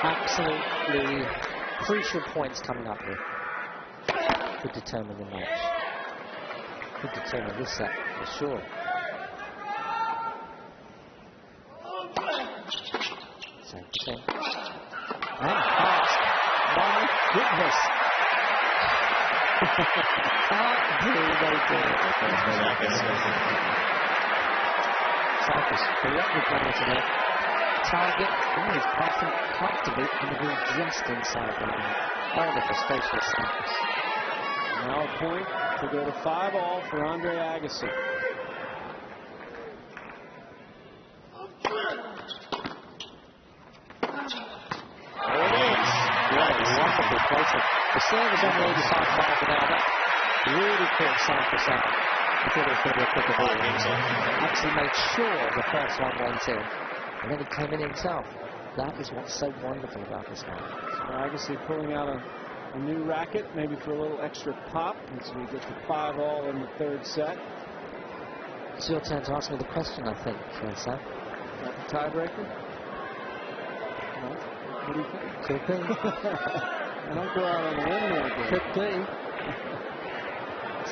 Absolutely crucial points coming up here. Could determine the match. could determine this set for sure. Same thing. And fast. My goodness. How do they do it? Sampras correctly going to the target. He is passing comfortably and will just inside the line. Oh, the frustration of Sampras. Now a point to go to 5-all for Andre Agassi. Wonderful placement. The serve is on the 85 miles an hour. That really caught Sampras out. I thought it was going to be a quicker ball. Actually made sure the first one went in, and then he came in himself. That is what's so wonderful about this guy. So Agassi pulling out a new racket, maybe for a little extra pop, as we get to 5-all in the third set. It's your turn to ask me the question, I think, Sam. The tiebreaker? No? What do you think? Could be. I don't go out on a limb there, Dave. Could be.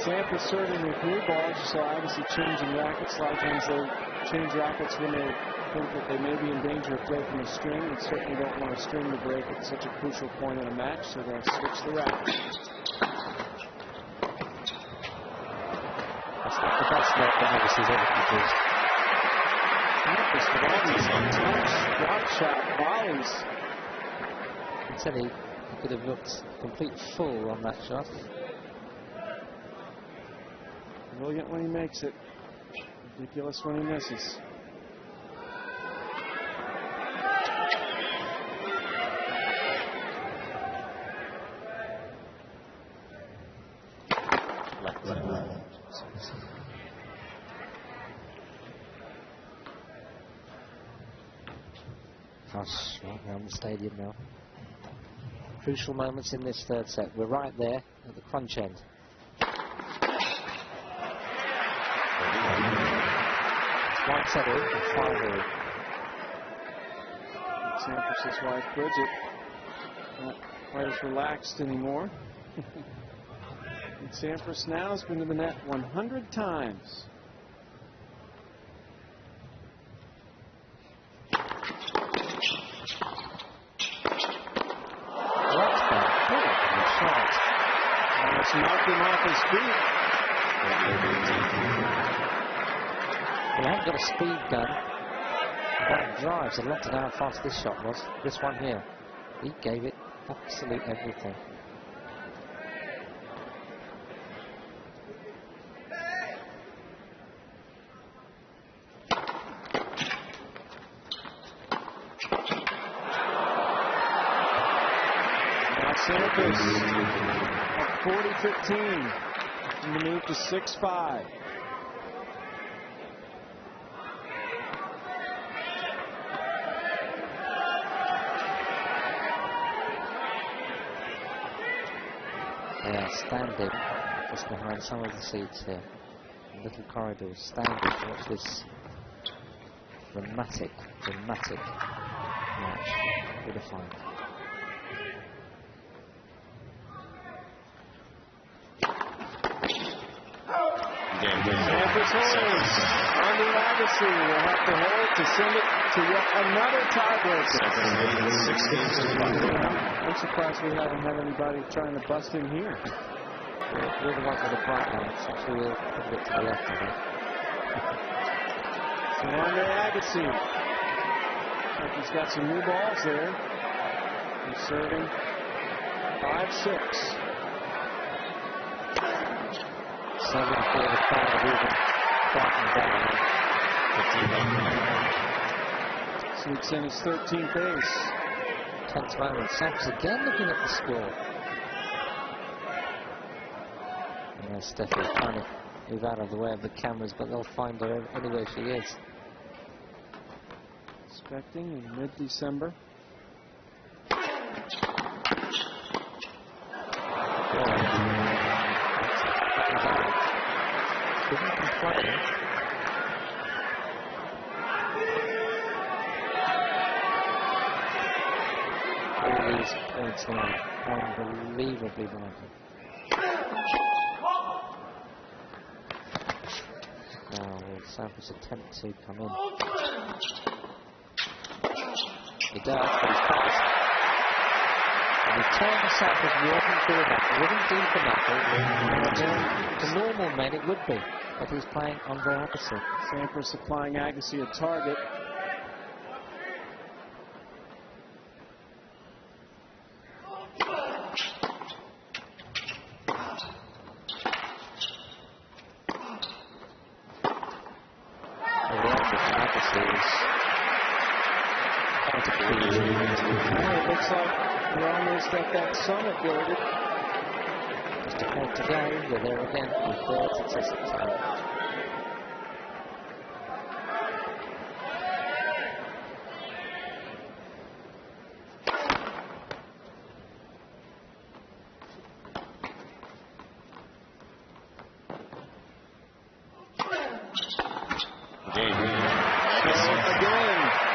Sampras serving with new balls, so obviously changing rackets. A lot of times they'll change rackets when they think that they may be in danger of breaking a string, and certainly don't want a string to break at such a crucial point in a match, so they'll switch the racket. That's not the best work that Agassi's ever produced. Sampras with all these untouched drop shot volleys. Instead he could have looked complete fool on that shot. Brilliant when he makes it. Ridiculous when he misses. Hush, right around the stadium now. Crucial moments in this third set. We're right there at the crunch end. One set in and 5-all. Sampras' wife, Bridget, not quite as relaxed anymore. And Sampras now has been to the net 100 times. Almost knocked him off his feet. Well, I haven't got a speed gun. That drives a lot to know how fast this shot was. This one here. He gave it absolute everything. Now Sampras at 40-15 in the move to 6-5. Yeah, standing just behind some of the seats here. Little corridors, standing to watch this dramatic match. What a fight. Sampras holds. Andre Agassi will have to hold to send it to yet another tiebreaker. 6 games to 5. I'm surprised we haven't had anybody trying to bust in here. We're the ones with the bright lights. Actually, we'll put a bit to the left of it. So Andre Agassi. Like he's got some new balls there. He's serving 5-6. 7 for the crowd of even quieten down. 15. Sneaks in his 13th ace. Tense moment. Sampras again looking at the score. Yeah, Steffi's trying to move out of the way of the cameras, but they'll find her anywhere she is. Expecting in mid-December. Didn't complain. All these points now, unbelievably vital. Now will Sampras attempt to come in? He does, but he's passed. And the turn of Sampras wasn't good enough, wasn't deep enough. To normal men it would be, but he's playing Andre Agassi. Sampras supplying Agassi a target. It looks like we're almost at that summit building. Just a point to go. We're there again with third successive time.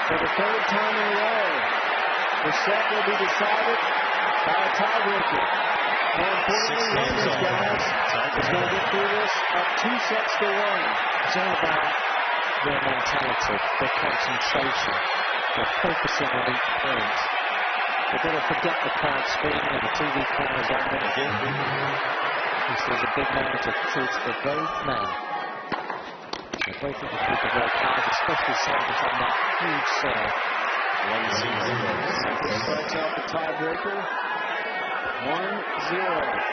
For the third time in a row, the set will be decided by a tiebreaker. And importantly, one of these guys is going to get through this up 2 sets to 1. It's all about their mentality, their concentration, their focusing on each point. They've got to forget the crowd screaming and the TV cameras on them. This is a big moment of truth for both men. They're both in the peak of their powers, especially Sampras on that huge serve. Sampras starts out the tiebreaker. 1-0.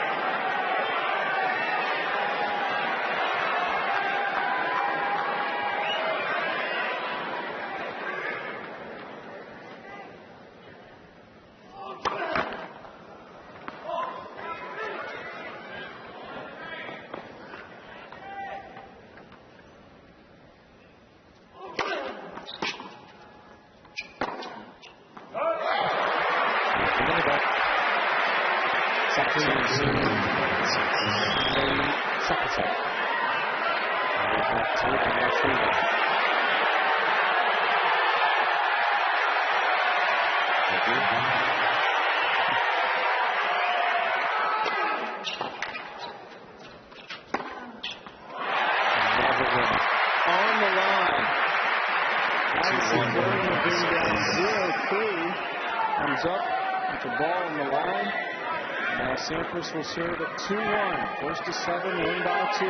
Sampras will serve at 2-1. First to 7, win by 2.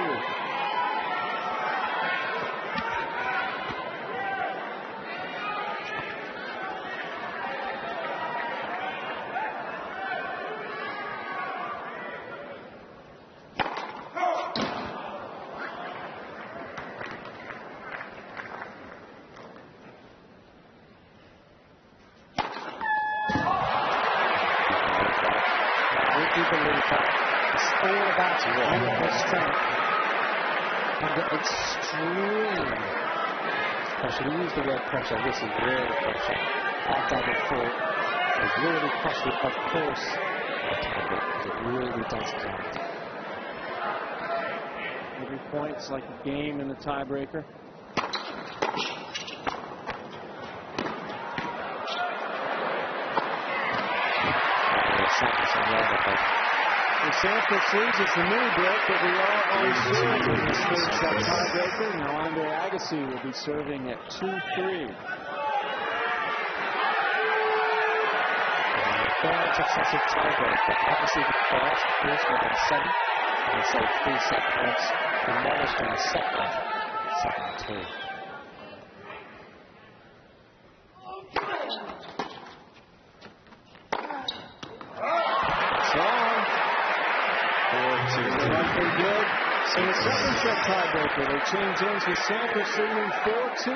We use the word pressure, this is real pressure. That double fault is really costly, of course, a target, because it really does count. Every point's like a game in the tiebreaker. Sampras loses the mini break, but we are on serve in this third set tiebreaker. Now Andre Agassi will be serving at 2-3. Third successive tiebreaker. Agassi the first, first within 7, and so 3 set points demolished in the second, 7-2. In the second set tiebreaker, they change ends with Sampras leading 4-2.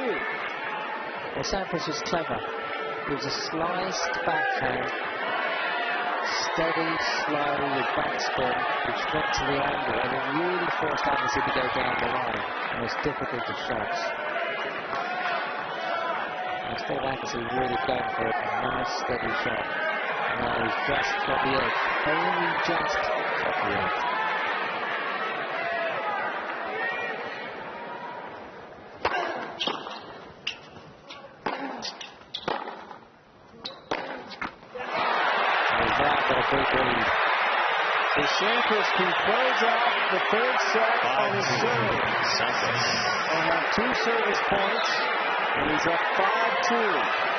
Well, Sampras was clever. It was a sliced backhand, steady, slow, with backspin, which went to the angle, and it really forced Agassi to go down the line in this difficult of shots. Instead, Agassi really going for a nice, steady shot. And now he's just got the edge, only just got the edge. Big lead. So Sampras can close out the third set on his serve. Sampras. And have 2 service points, and he's up 5-2.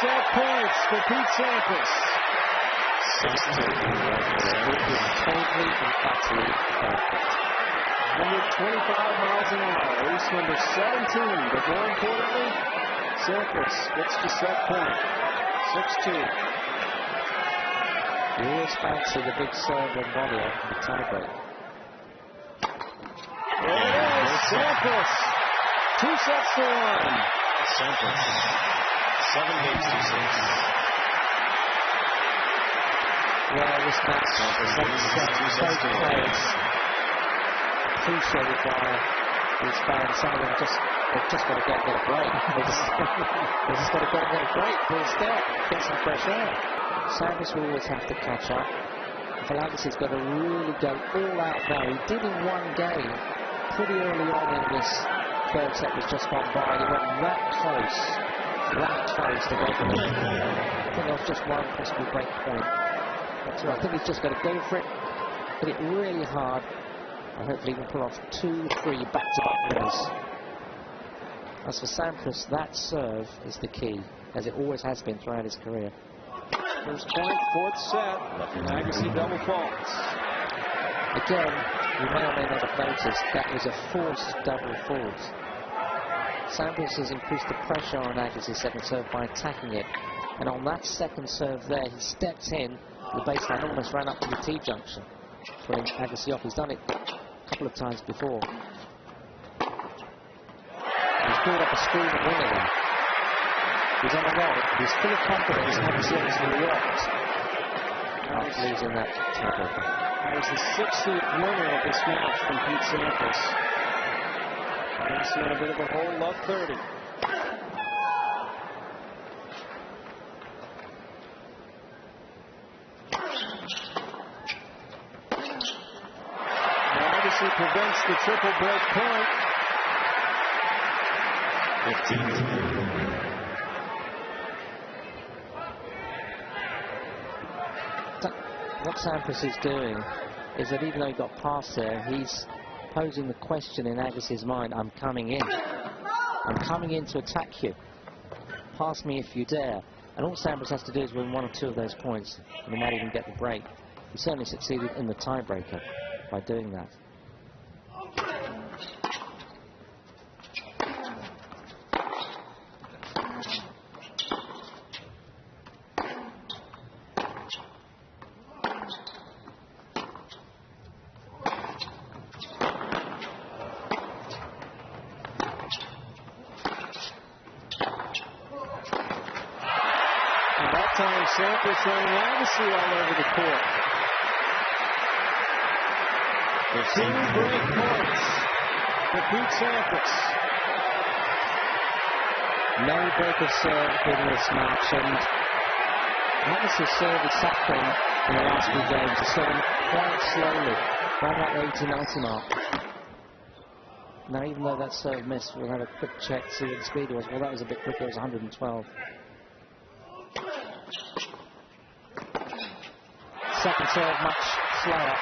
Set points for Pete Sampras. 6-2. Totally and utterly perfect. 125 miles an hour. Ace number 17. But more importantly, Sampras gets the set point. 6-2. You always fancy the big serve and volley in the tiebreak. There it is. Sampras. 2 sets to 1. Sampras. 7 games to 6. Well, this match is both players appreciated by these fans. Some of them they've just got to go and get a break. They've just got to go and get a break, full step, get some fresh air. Sampras will always have to catch up. Agassi got to really go all out now. He did in one game pretty early on in this third set was just gone by. He went that close to breaking it. I think there was just one possible break point. So I think he's just got to go for it, hit it really hard, and hopefully he can pull off 2-3 back-to-back winners. As for Sampras, that serve is the key, as it always has been throughout his career. First point, 4th set. Agassi double faults. Again, you may or may not have noticed that was a forced double fault. Sampras has increased the pressure on Agassi's second serve by attacking it. And on that second serve there, he stepped in, the baseline almost ran up to the T-junction, pulling Agassi off. He's done it a couple of times before. He's pulled up a screaming winner there. He's on the roll. He's full of confidence. Agassi obviously worked after losing that tiebreaker. That was the 60th winner of this match from Pete Sampras. Agassi in a bit of a hole, love 30. Agassi prevents the triple break point. 15. What Sampras is doing is that even though he got past there, he's posing the question in Agassi's mind, I'm coming in. I'm coming in to attack you. Pass me if you dare. And all Sampras has to do is win 1 or 2 of those points, and he might even get the break. He certainly succeeded in the tiebreaker by doing that. Sampras running Agassi all over the court. 2 break points for Pete Sampras. No break of serve in this match, and Agassi's serve is suffering in the last few games. He's serving quite slowly, around that 80-90 mark. Now, even though that serve missed, we'll have a quick check, see what the speed was. Well, that was a bit quicker, it was 112. Second serve much slower.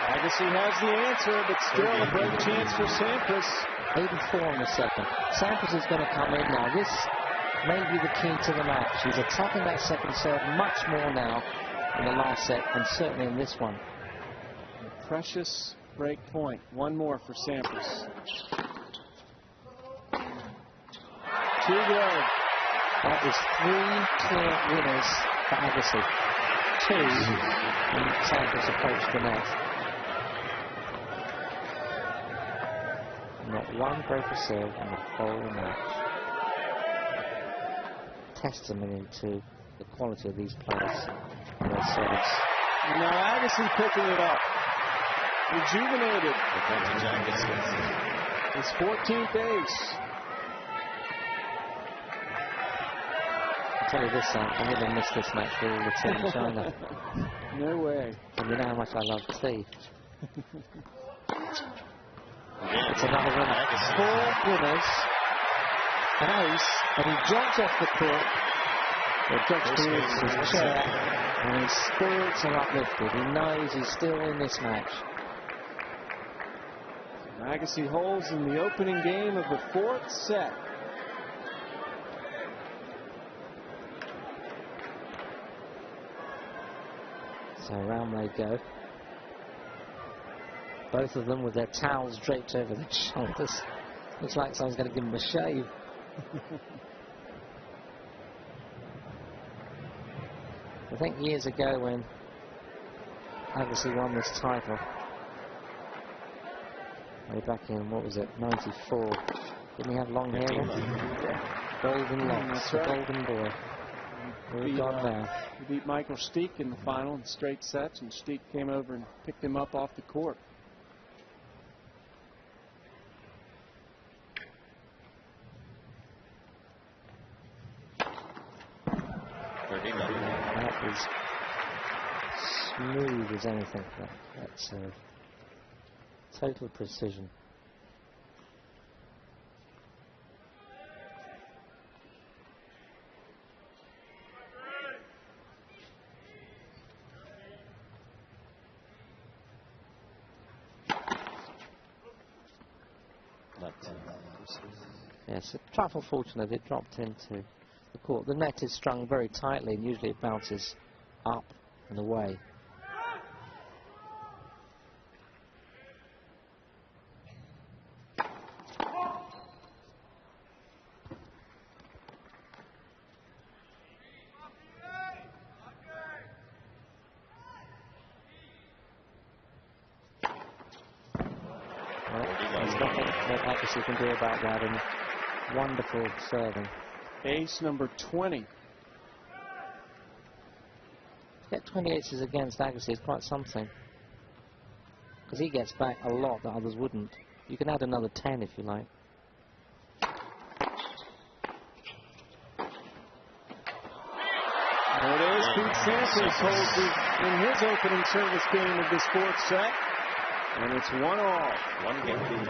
Agassi has the answer, but still a break chance for Sampras. 84 in the second. Sampras is going to come in now. This may be the key to the match. He's attacking that second serve much more now in the last set, and certainly in this one. A precious break point. 1 more for Sampras. 2 go. That is 3 clear winners for Agassi. 2 when Sampras approached the net. Not 1 break of serve in the whole match. Testimony to the quality of these players and their serves. And now Agassi picking it up. Rejuvenated. His 14th ace. I'll tell you this, Sam, I wouldn't have missed this match for all the tea in China. No way. And you know how much I love tea. It's another winner. 4 winners. An ace, and he jumps off the court. The judge moves his chair, and his spirits are uplifted. He knows he's still in this match. Agassi holds in the opening game of the 4th set. So around they go. Both of them with their towels draped over their shoulders. Looks like someone's going to give them a shave. I think years ago when Agassi won this title, way back in, what was it, 94, didn't he have long hair then? Golden locks, a golden boy. We've gone now. He beat Michael Steek in the final in straight sets, and Steek came over and picked him up off the court. That is smooth as anything. That's total precision. Yes, a trifle fortunate it dropped into the court. The net is strung very tightly, and usually it bounces up and away. There's nothing that Agassi can do about that, and wonderful serving. Ace number 20. To get 20 aces against Agassi is quite something, because he gets back a lot that others wouldn't. You can add another 10 if you like. There it is. Pete Sampras holds it in his opening service game of this 4th set. And it's 1-all. 1 game.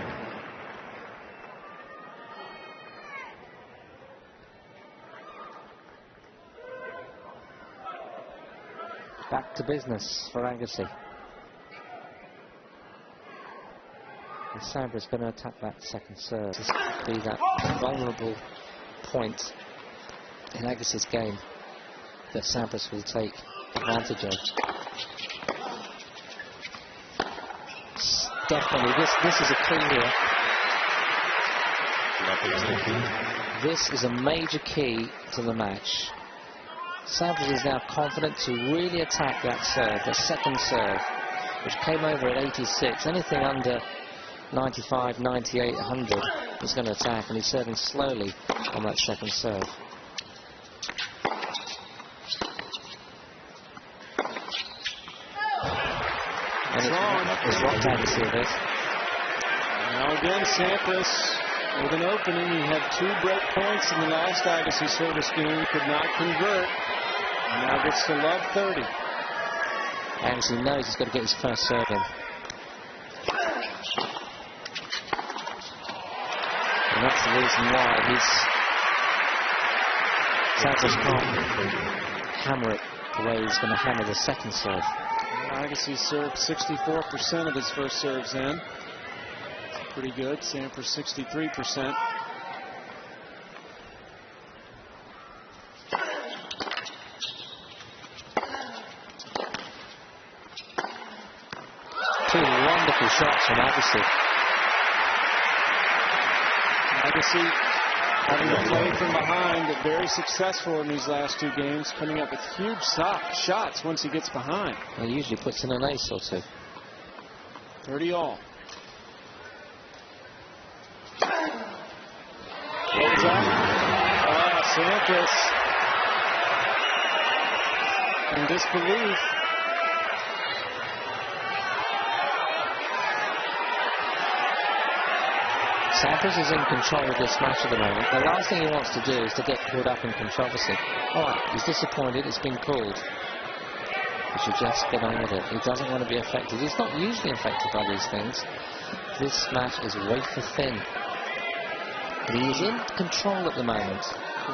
Back to business for Agassi. And Sampras going to attack that second serve. Just be that vulnerable point in Agassi's game that Sampras will take advantage of. Definitely, this is a key here. This is a major key to the match. Sampras is now confident to really attack that serve, the second serve, which came over at 86. Anything under 95, 98, 100 is going to attack, and he's serving slowly on that second serve. It's rocked Agassi a bit. Now again, Sampras with an opening. He had 2 break points in the last Agassi service game. Could not convert. And now gets to love 30. Agassi knows he's got to get his first serve in. And that's the reason why Sampras can't hammer it the way he's going to hammer the second serve. Agassi served 64% of his first serves in. Pretty good. Sampras 63%. Two wonderful shots from Agassi. Agassi having to play from behind, but very successful in these last 2 games, coming up with huge shots once he gets behind. He usually puts in an ace or 2. 30 all. Sampras in disbelief. Sampras is in control of this match at the moment. The last thing he wants to do is to get caught up in controversy. All right, he's disappointed. It's been called. He should just get on with it. He doesn't want to be affected. He's not usually affected by these things. This match is wafer thin. But he is in control at the moment.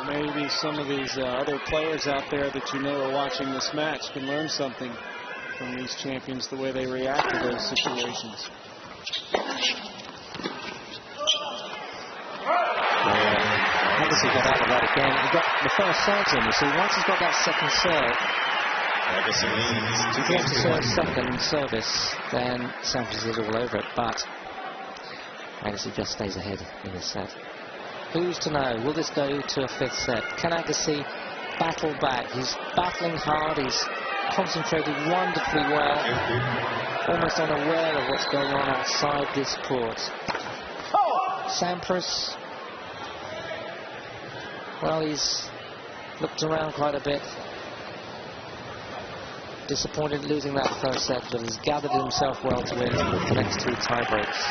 Maybe some of these other players out there that you know are watching this match can learn something from these champions, the way they react to those situations. Agassi got out of that again. He got the first serves in. You see, once he's got that second serve, if he gets to serve second service, then Sampras is all over it. But Agassi just stays ahead in this set. Who's to know? Will this go to a fifth set? Can Agassi battle back? He's battling hard. He's concentrated wonderfully well. Almost unaware of what's going on outside this court. Sampras, well, he's looked around quite a bit. Disappointed losing that first set, but has gathered himself well to win the next two tiebreaks.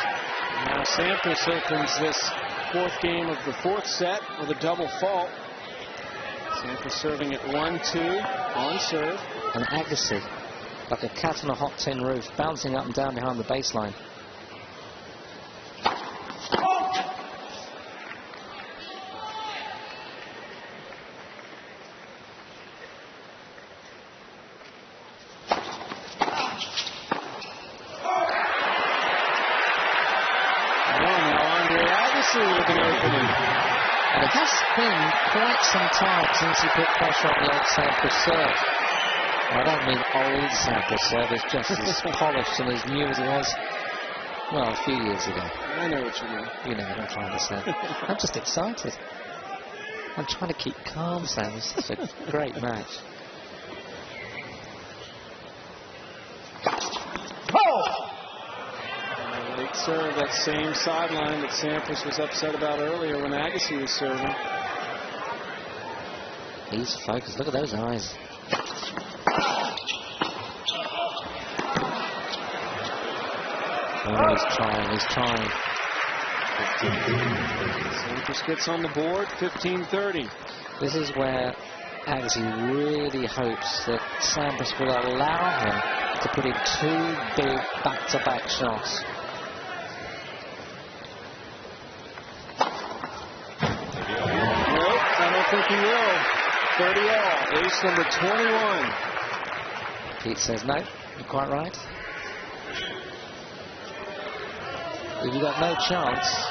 Now Sampras opens this fourth game of the fourth set with a double fault. Sampras serving at 1-2 on serve. And Agassi, like a cat on a hot tin roof, bouncing up and down behind the baseline. Andre Agassi with an opening. And it has been quite some time since he put pressure on the old Sampras serve. I don't mean old Sampras serve, it's just as polished and as new as it was, well, a few years ago. I know what you mean. You know what I'm trying to say. I'm just excited. I'm trying to keep calm, Sam. It's such a great match. Late serve, that same sideline that Sampras was upset about earlier when Agassi was serving. He's focused. Look at those eyes. Oh, he's trying. Sampras gets on the board, 15-30. This is where Agassi really hopes that Sampras will allow him to put in two big back-to-back shots. Nope, I don't think he will. 30-all, ace number 21. Pete says no, you're quite right. If you've got no chance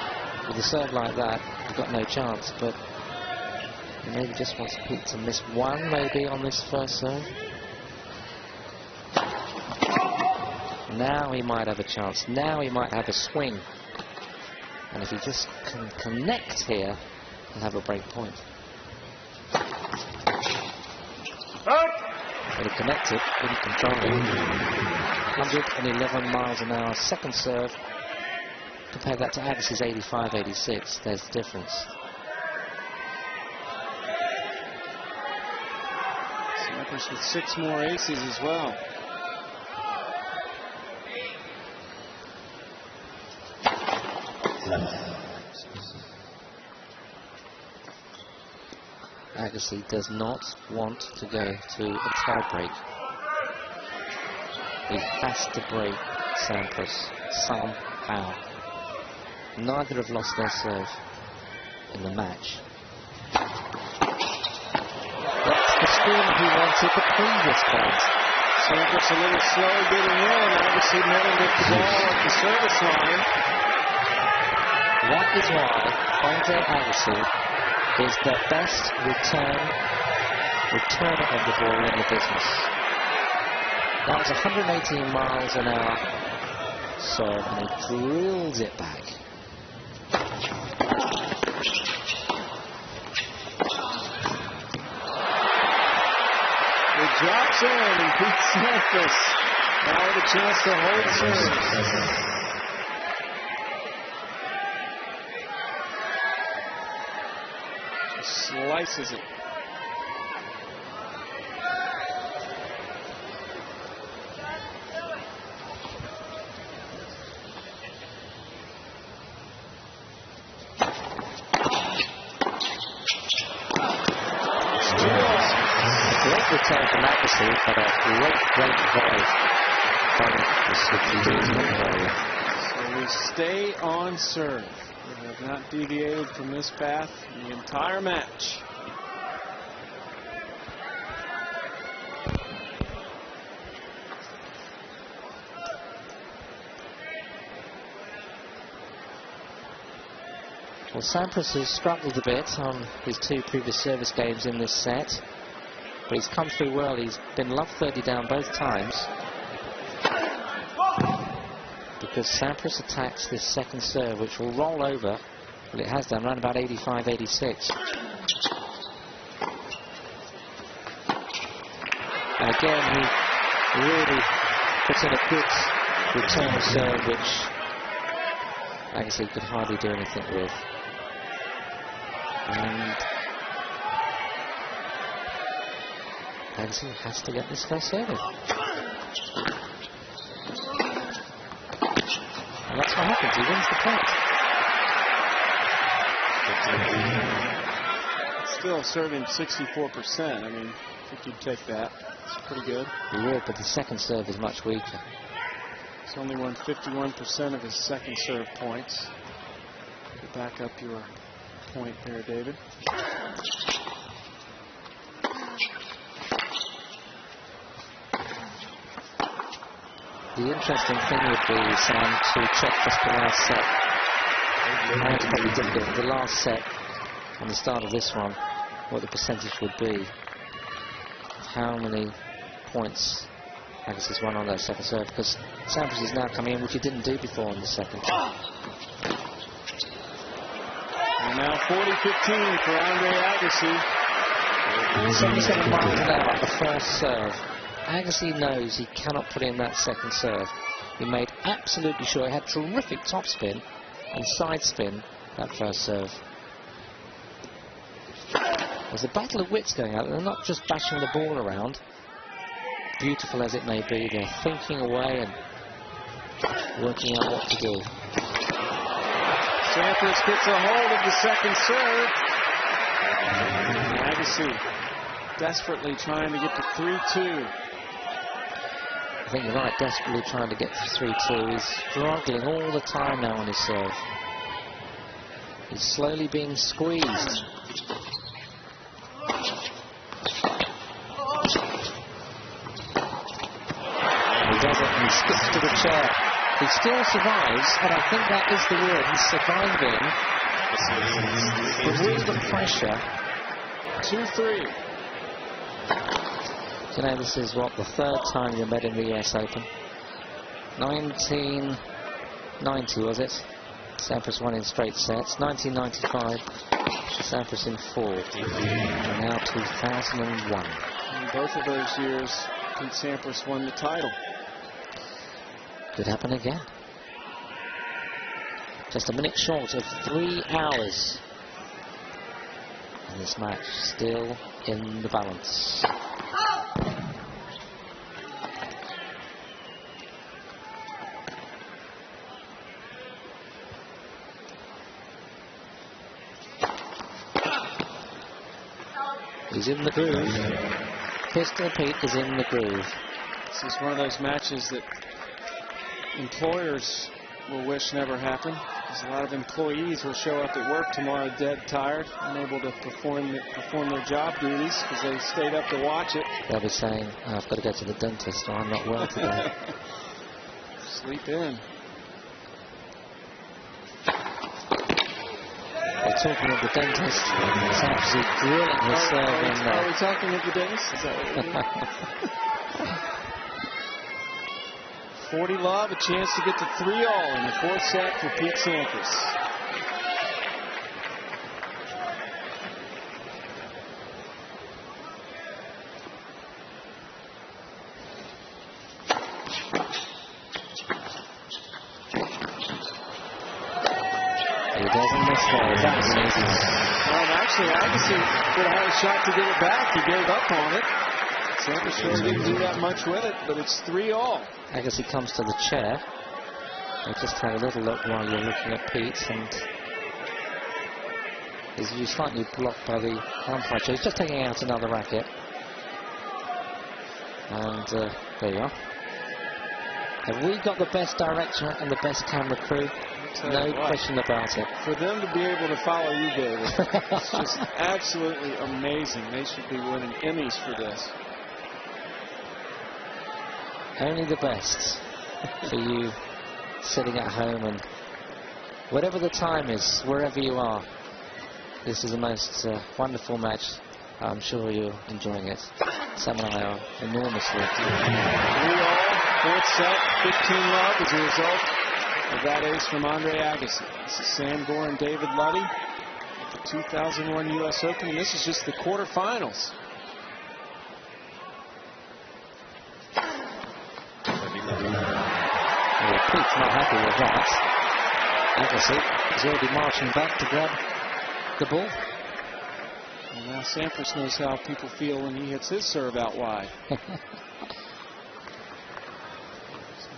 with a serve like that, you've got no chance, but he maybe just wants Pete to miss one maybe on this first serve. Now he might have a chance. Now he might have a swing. And if he just can connect here, he'll have a break point. But he connected, couldn't control it. 111 miles an hour, second serve. Compare that to Agassi's 85-86. There's the difference. Sampras with 6 more aces as well. Agassi does not want to go to a tiebreak. He has to break Sampras somehow. Neither have lost their serve in the match. That's the score he wanted the previous point. Sampras a little slow getting in. Agassi met him with the ball at the service line. That is why Andre Agassi is the best returner of the ball in the business. That was 118 miles an hour serve, and he drills it back. It drops in and Pete Sampras now with a chance to hold serve. Slices it. serve from Agassi, but a great volley from the Swifties. So we stay on serve. We have not deviated from this path the entire match. Well, Sampras has struggled a bit on his 2 previous service games in this set, but he's come through well. He's been love 30 down both times, because Sampras attacks this second serve, which will roll over. Well, it has done, around about 85, 86. And again, he really puts in a good return serve, which Agassi could hardly do anything with. And Agassi has to get this first serve in. And that's what happens, he wins the point. Still serving 64%. I mean, I think you'd take that. It's pretty good. He would, but the second serve is much weaker. He's only won 51% of his second serve points. You back up your point there, David. The interesting thing would be, Sam, to check just the last set. And it's probably difficult. The last set, on the start of this one, what the percentage would be. How many points Agassi's won on that second serve, because Sampras is now coming in, which he didn't do before in the second. And now 40-15 for Andre Agassi. 77 miles an hour at the first serve. Agassi knows he cannot put in that second serve. He made absolutely sure. He had terrific topspin and side spin that first serve. There's a battle of wits going out. They're not just bashing the ball around. Beautiful as it may be, they're thinking away and working out what to do. Sampras gets a hold of the second serve. Agassi desperately trying to get to 3-2. I think you're right, desperately trying to get to 3-2. He's struggling all the time now on his serve. He's slowly being squeezed. He does it and he skips to the chair. He still survives, and I think that is the word. He's surviving with all the pressure. 2-3. You know, this is what, the third time you met in the US Open. 1990, was it? Sampras won in straight sets. 1995, Sampras in 4. And now 2001. In both of those years, Pete Sampras won the title. Could happen again. Just a minute short of 3 hours. And this match still in the balance. He's in the groove. Pistol Pete is in the groove. This is one of those matches that employers will wish never happened, because a lot of employees will show up at work tomorrow dead tired, unable to perform their job duties because they stayed up to watch it. They'll be saying, oh, I've got to go to the dentist, or I'm not well today. Sleep in. They're talking of the dentist. It's absolutely drilling his serve in there. Are we talking of the dentist? Is that what we 40 love, a chance to get to 3-all in the fourth set for Pete Sampras. He doesn't miss those. That's easy. Well, actually, Agassi could have had a shot to get it back. He gave up on it. Sampras really didn't do that much with it, but it's 3-all. Agassi comes to the chair. I just had a little look while you're looking at Pete, and he's slightly blocked by the umpire. He's just taking out another racket. And there you are. Have we got the best director and the best camera crew? No question about it. For them to be able to follow you, David, it's just absolutely amazing. They should be winning Emmys for this. Only the best for you sitting at home, and whatever the time is, wherever you are, this is the most wonderful match. I'm sure you're enjoying it. Sam and I are enormously. 3-all, fourth set, 15-love as a result of that ace from Andre Agassi. This is Sam Gore and David Luddy at the 2001 U.S. Open, and this is just the quarterfinals. Well, Pete's not happy with that. Agassi is already marching back to grab the ball. And now Sampras knows how people feel when he hits his serve out wide. So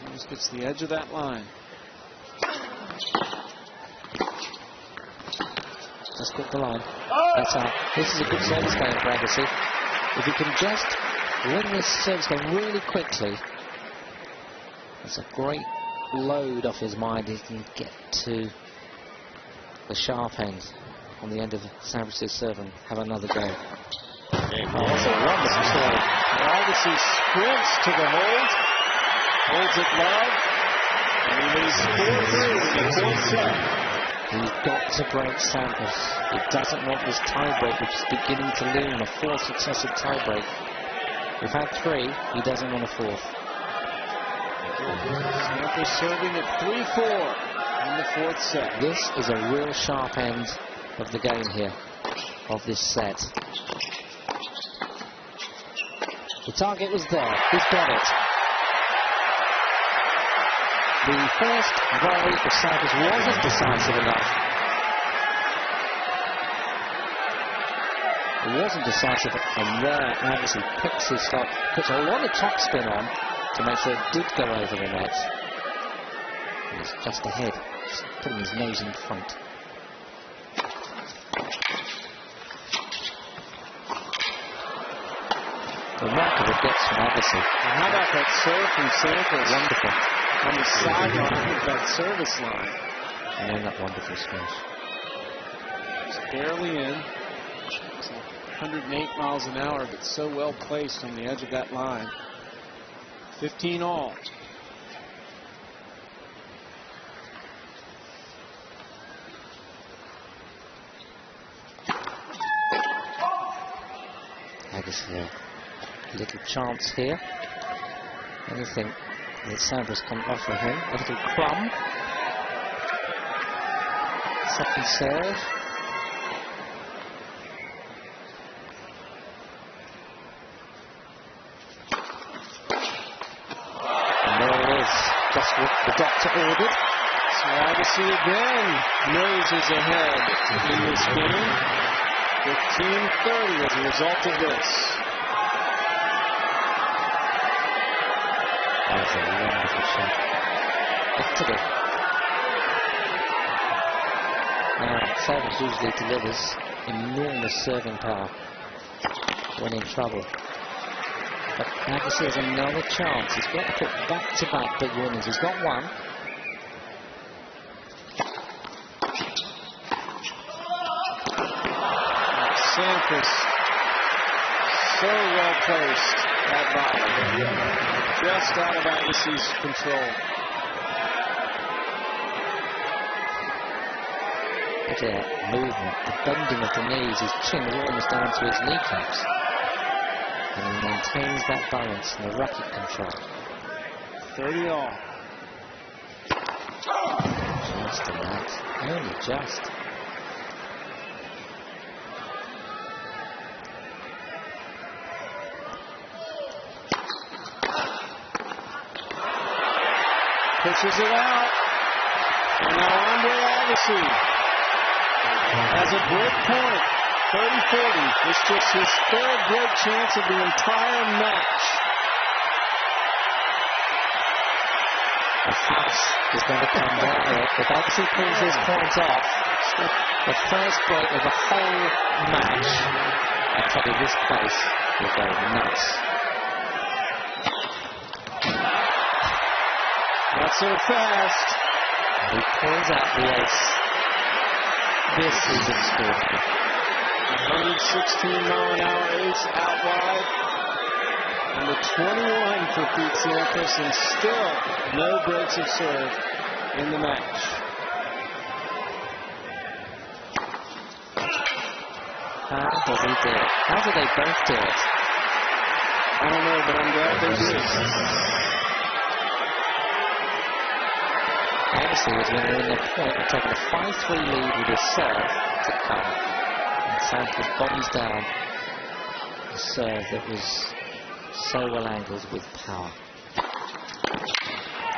he just gets the edge of that line. Just got the line. That's out. This is a good service game for Agassi. If he can just win this service game really quickly, it's a great load off his mind. He can get to the sharp end on the end of Sampras' serve and have another go. That's a wonderful serve. Agassi sprints to the hold, holds it low, and he leads 4-3 in the fourth set. He's got to break Sampras. He doesn't want this tiebreak, which is beginning to loom, a fourth successive tiebreak. We've had 3, he doesn't want a fourth. Sampras serving at 3-4 in the fourth set. This is a real sharp end of the game here, of this set. The target was there. He's got it. The first volley of Sampras wasn't decisive enough. It wasn't decisive, and there Agassi picks his stop, puts a lot of topspin on to make sure it did go over the net. And he's just ahead, just putting his nose in front. Remarkable gets from Agassi. And how about that serve from Sampras? Wonderful. On the sideline of that service line. And then that wonderful smash. It's barely in. It's 108 miles an hour, but so well placed on the edge of that line. 15-all. Agassi, a little chance here. Anything that Sampras can offer him. A little crumb. Second serve. And there it is. Just what the doctor ordered. So Agassi again noses ahead in this game. 15-30 as a result of this. That was a wonderful shot. Up to the. Now, Sampras usually delivers enormous serving power when in trouble. But Agassi has another chance. He's got to put back-to-back big winners. He's got one. Sampras so well placed that volley. Just out of Agassi's control. Look at that movement, the bending of the knees. His chin is almost down to his kneecaps. And he maintains that balance and the racket control. 30-all. Just a net. Only just. Pushes it out. And now Andre Agassi has a break point. 30-40. It's just his third break chance of the entire match. The house is going to come down here. If Agassi pulls his points off, the first break of the whole match, I tell you, this place will go nuts. Not so fast. He pulls out the ace. This is extraordinary. 116-mile-an-hour ace out wide. And a 21 for Pete Sampras, and still no breaks of serve in the match. How does he do it? How do they both do it? I don't know, but I'm glad they did. Agassi was winning their point, taking a 5-3 lead with his serve to come. And Sampras bodies down a serve that was so well angled with power.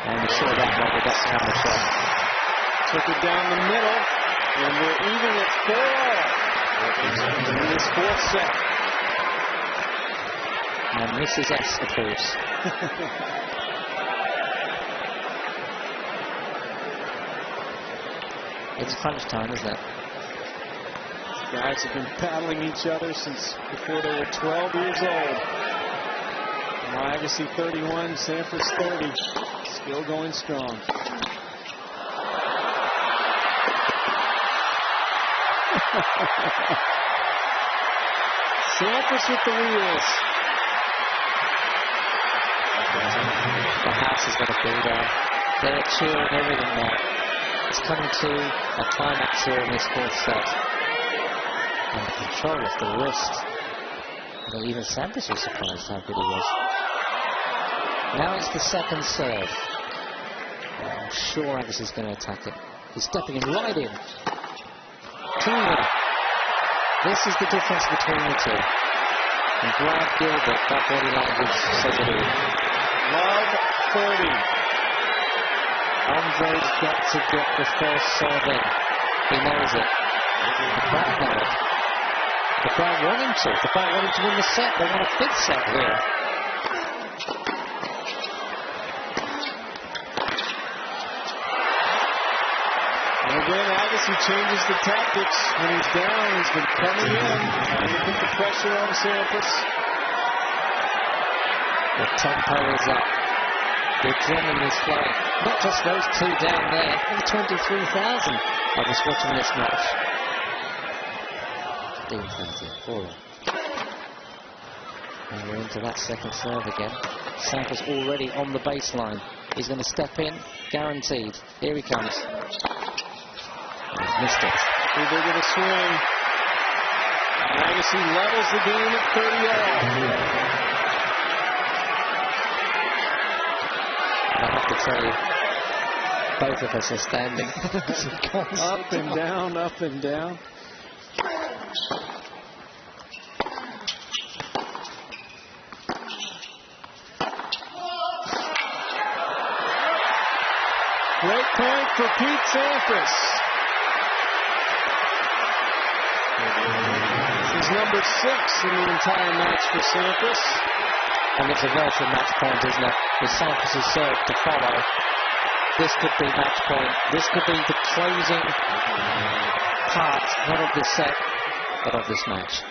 And we saw that one with that camera shot. Took it down the middle, and we're even at 4-all in this fourth set. And Mrs. S approves. It's crunch time, isn't it? These guys have been battling each other since before they were 12 years old. Agassi 31, Sampras 30. Still going strong. Sampras with the wheels. The house is going to be there. They're cheering everything now. It's coming to a climax here in this fourth set. And the control of the wrist. Well, even Sampras was surprised how good he was. Now it's the second serve. I'm sure Agassi is going to attack it. He's stepping in right in. Clean. This is the difference between the two. And Brad Gilbert, that body language says it all. Love 30. Andre's got to get the first serve in. He knows it. The crowd know it. The crowd want him to. The crowd want him to win the set. They want a fifth set here. And again, Agassi changes the tactics. When he's down, he's been coming in, trying to put the pressure on Sampras. The tempo is up. The adrenaline is flowing. Not just those two down there. All 23,000. I was watching this match. 15,000. Boy. And we're into that second serve again. Sampras already on the baseline. He's going to step in. Guaranteed. Here he comes. He's missed it. Too big of a swing. Agassi levels the game at 30-all. I have to tell you, both of us are standing. Up and down, up and down. Great point for Pete Sampras. This is number 6 in the entire match for Sampras. And it's a virtual match point, isn't it? With Sampras' serve to follow. This could be match point. This could be the closing part, not of this set, but of this match.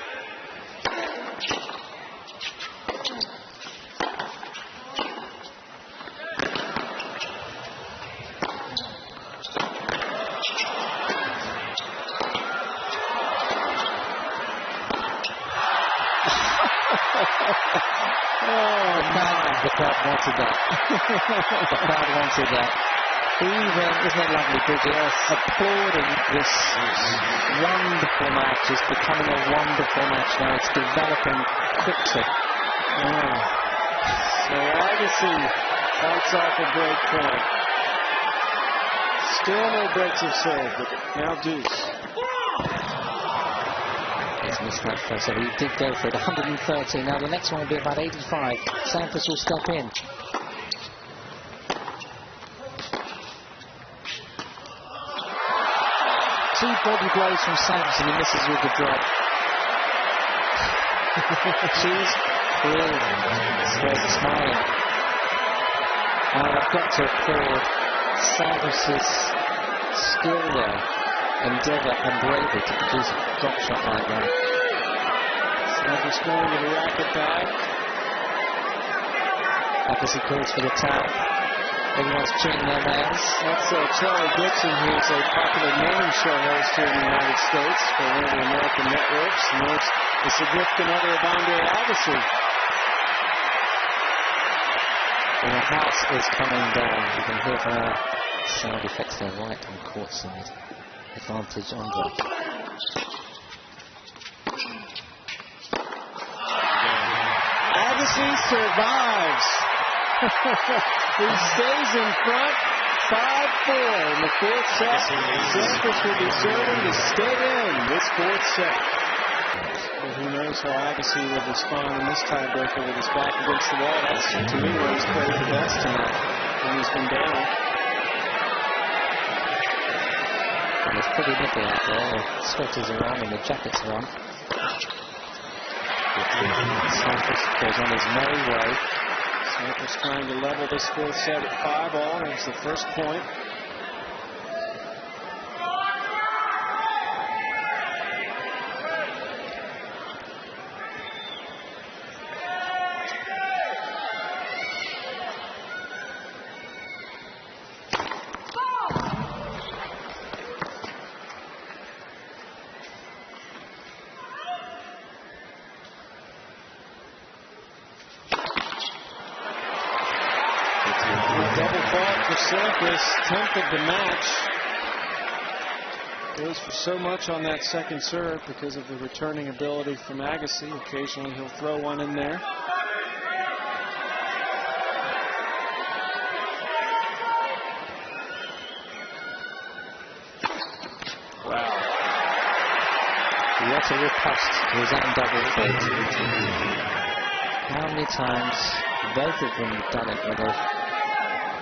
The crowd wanted that. The crowd wanted that. Even, isn't it lovely, Bridget? Applauding this wonderful match. It's becoming a wonderful match now. It's developing quickly. So Agassi fights off a break point. Still no breaks of serve, but now deuce. He's missed that first, so he did go for it. 130. Now the next one will be about 85. Sampras will step in. Two body blows from Sampras and he misses with the drop. She's thrilled. Great smiling. And I've got to applaud Sampras' skill there, endeavour and bravery to produce a drop shot like that. Sampras going to the racket back. Agassi calls for the towel. Everyone's cheating their males. That's Charlie Dixon, who's a popular morning show host here in the United States for one of the American networks. And there's the significant other of Andre Agassi. And the house is coming down. You can hear from our sound effects there right on court side. Advantage Andre. Agassi survives. He stays in front, 5-4 in the fourth set. Sampras will be serving to stay in this fourth set. But who knows how Agassi will respond in this tiebreaker with his back against the wall. That's, to me, where he's played the best tonight when he's been down. And it's pretty nippy out there. The sweaters are on and the jackets are on. Sampras goes on his merry way. Sampras trying to level this fourth set at 5-all. There's the first point. Double fault for Sampras, 10th of the match. Goes for so much on that second serve because of the returning ability from Agassi. Occasionally he'll throw one in there. Wow. What a riposte to his own double fault. How many times both of them have done it when they've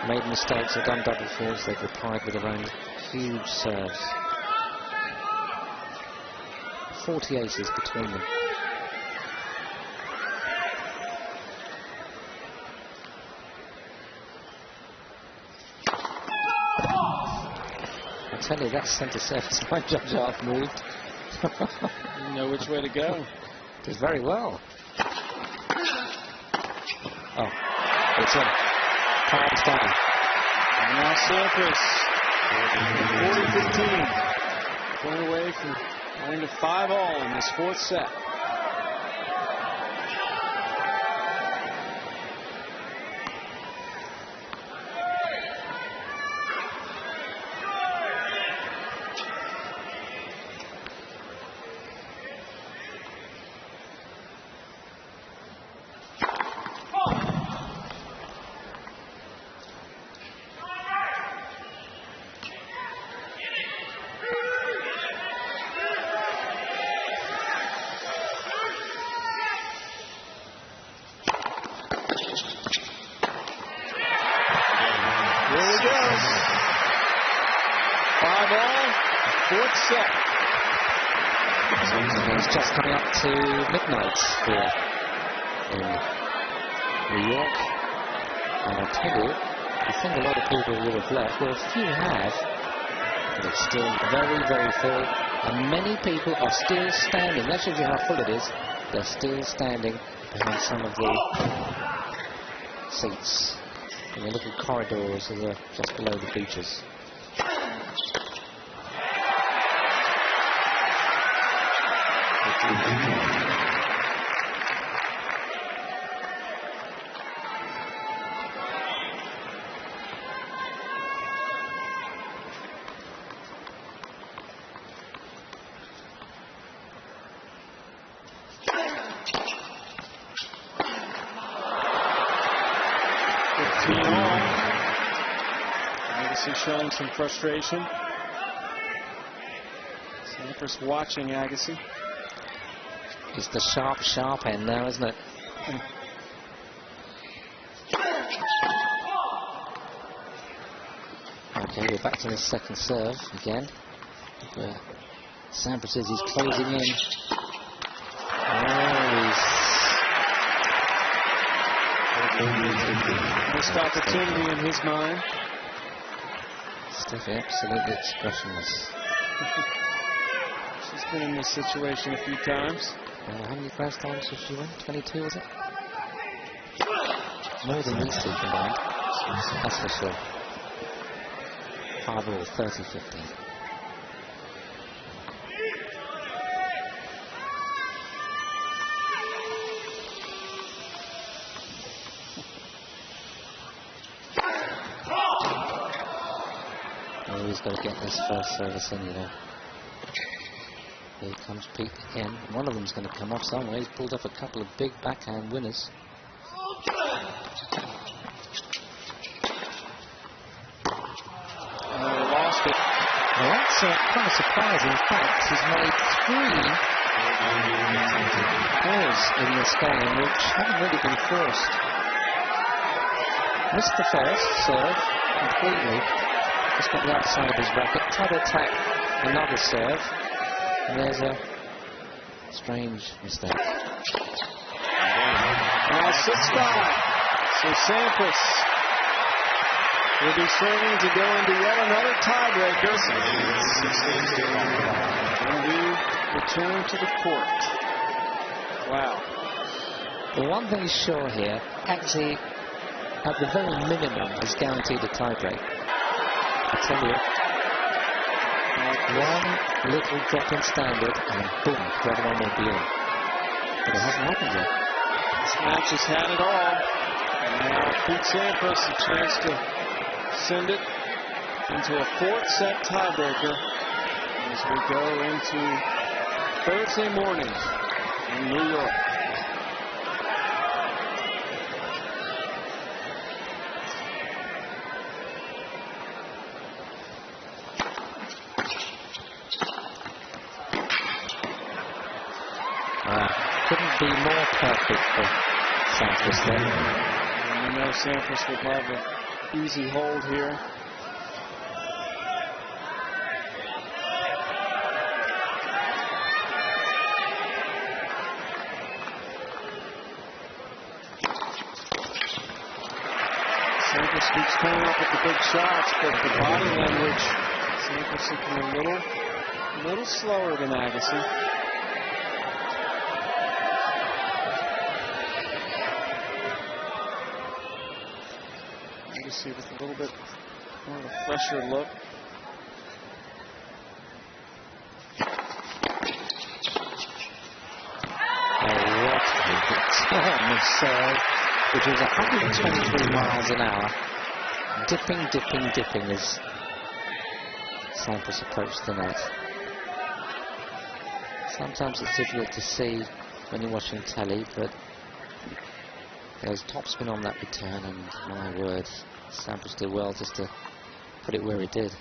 made mistakes or done double faults? They've replied with their own huge serves. 40 aces between them. I tell you, that centre surface my judge half moved. Didn't know which way to go. Did very well. Oh, it's in. Palms down. And now Sampras, 40-15. Going away from going to 5-all in this fourth set. Fourth set. It's just coming up to midnight here in New York. And I tell you, I think a lot of people would have left. Well, a few have, but it's still very, very full. And many people are still standing. That shows you how full it is. They're still standing behind some of the seats in the little corridors that are just below the bleachers. Agassi showing some frustration. Sampras watching Agassi. It's the sharp end now, isn't it? Okay, we're back to the second serve again. Sampras says he's closing in. Missed opportunity in his mind. Steffi absolutely expressionless. She's been in this situation a few times. How many first times has she won? 22, was it? More than these two combined. That's for sure. 5-all, 30-15. Oh, he's got to get this first service in, you know. Here comes Pete again. One of them's going to come off somewhere. He's pulled off a couple of big backhand winners. Lost it. Well, that's kind of surprising. In fact, he's made 3 errors in this game, which haven't really been forced. Missed the first serve completely. Just got the outside of his racket. Tried to attack another serve. And there's a strange mistake. Now 6-5. So Sampras will be serving to go into yet another tiebreaker. And we return to the court. Wow. The one thing is sure here, actually, at the very minimum, is guaranteed a tiebreak. I tell you, one little drop in standard, and boom, the other one will be in. But it hasn't happened yet. This match has had it all. And now Pete Sampras a chance to send it into a 4th set tiebreaker as we go into Thursday morning in New York. Couldn't be more perfect for Sampras there. And you know Sampras would have an easy hold here. Sampras keeps coming up with the big shots, but the body language, Sampras looking a little slower than Agassi. Agassi with a little bit more of a fresher look. What a return of serve, which was 123 miles an hour. Dipping, dipping, dipping as Sampras approached the net. Sometimes it's difficult to see when you're watching telly, but there's topspin on that return, and my word, Sampras did well just to put it where he did.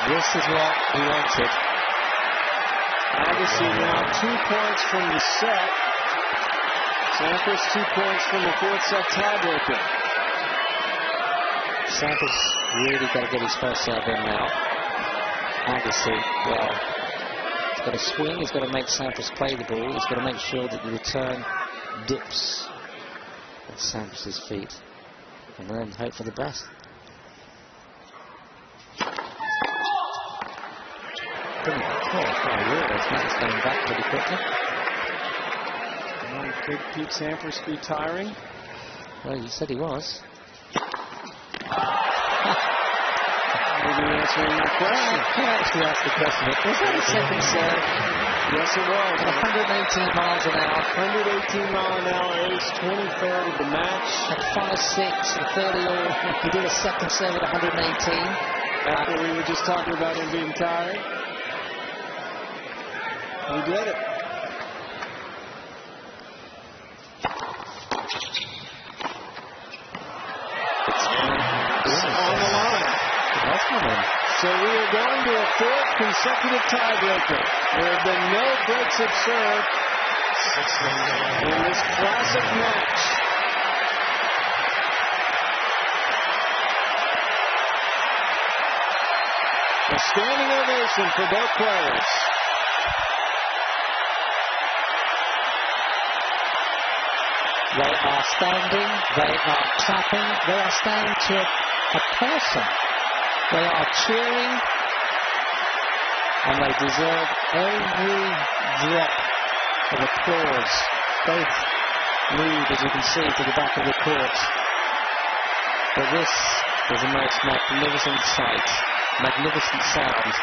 This is what he wanted. Agassi now 2 points from the set. Sampras 2 points from the 4th set tiebreaker. Sampras really got to get his first serve in now. Agassi, well, he's got to swing, he's got to make Sampras play the ball, he's got to make sure that the return dips at Sampras' feet, and then hope for the best. Brilliant. Oh, my word, that's going back pretty quickly. Could Pete Sampras be tiring? Well, you said he was. Maybe answering my question. I actually asked the question. Was that a second serve? Yes, it was. At 118 miles an hour. 118 mile an hour ace, 23rd of the match. At 5-6 and 30-all, he did a second serve at 118. After we were just talking about him being tired. He did it. So we are going to a 4th consecutive tiebreaker. There have been no breaks of serve in this classic match. A standing ovation for both players. They are standing, they are clapping, they are standing to a person. They are cheering, and they deserve every drop of applause. Both move, as you can see, to the back of the court. But this is the most magnificent sight, magnificent sound.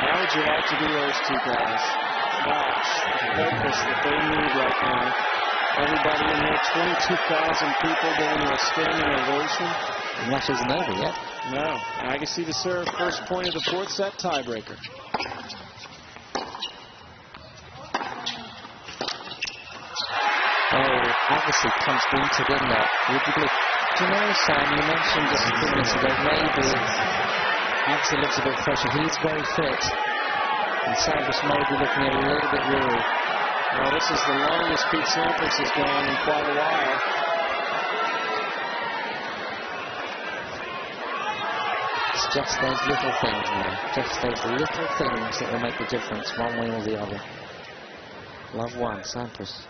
How would you like to be those two guys? Gosh, the focus that they need right now. Everybody in there, 22,000 people giving you a standing ovation. The match isn't over yet. No. Agassi to serve, first point of the fourth set, tiebreaker. Oh, Agassi punched into the net. Would you believe? Do you know, Sam, you mentioned just a few minutes ago, maybe Agassi looks a bit fresher. He's very fit. And Sampras may be looking a little bit weary. Well, this is the longest Pete Sampras has gone in quite a while. It's just those little things now. Just those little things that will make the difference one way or the other. Love one, Sampras.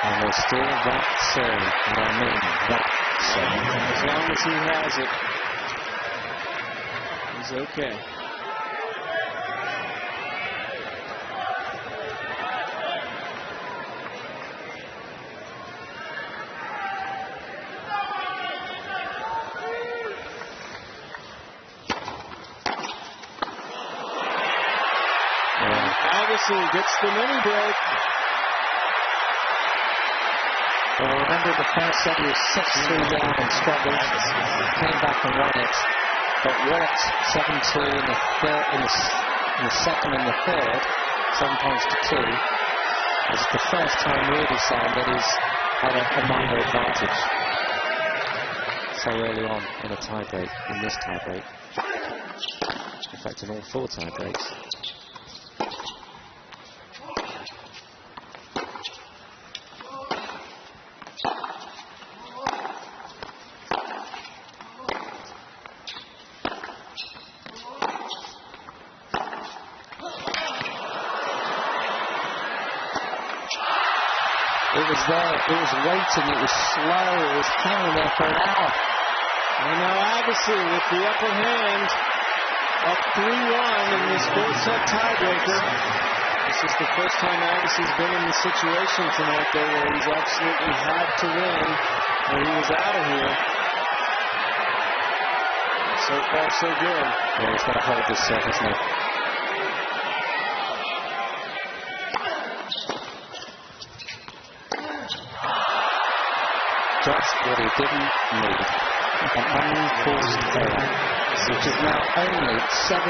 And there's still that serve, and I mean that serve. As long as he has it, he's okay. Agassi gets the mini break. Well, remember the first set he was 6-3 down and struggled. Came back and won it, but worked 7-2 in the third, in the second and the third, 7 points to 2. It's the first time really, Sam, that he's had a minor advantage so early on in a tiebreak, in this tiebreak. In fact, in all 4 tiebreaks. It was there, it was waiting, it was slow, it was hanging there for an hour. And now Agassi with the upper hand, up 3-1 in this 4-set tiebreaker. This is the first time Agassi's been in this situation tonight, though, where he's absolutely had to win, or he was out of here. So far, so good. Yeah, he's got to hold this set, hasn't he? Just what he didn't need. An unforced error, which is now only 17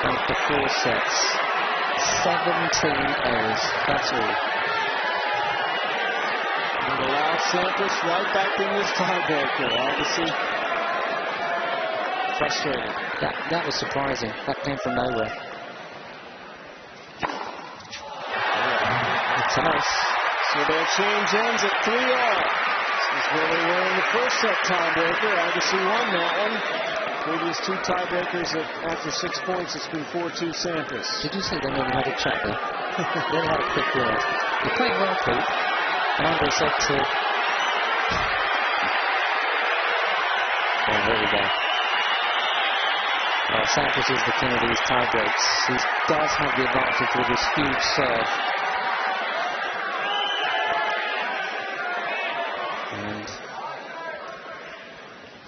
after 4 sets. 17 errors, that's all. And allow Sampras right back in this tiebreaker. Agassi frustrated. That was surprising. That came from nowhere. It's nice. So their change ends at 3-all. This is where they were in the first set tiebreaker. Agassi won that one. Previous 2 tiebreakers after 6 points, it's been 4-2 Sampras. Did you see they never had a chat there? They had a quick word. You're playing well, Pete. And Andre said to... Oh, there we go. Sampras is the king of these tiebreaks. He does have the advantage with his huge serve. And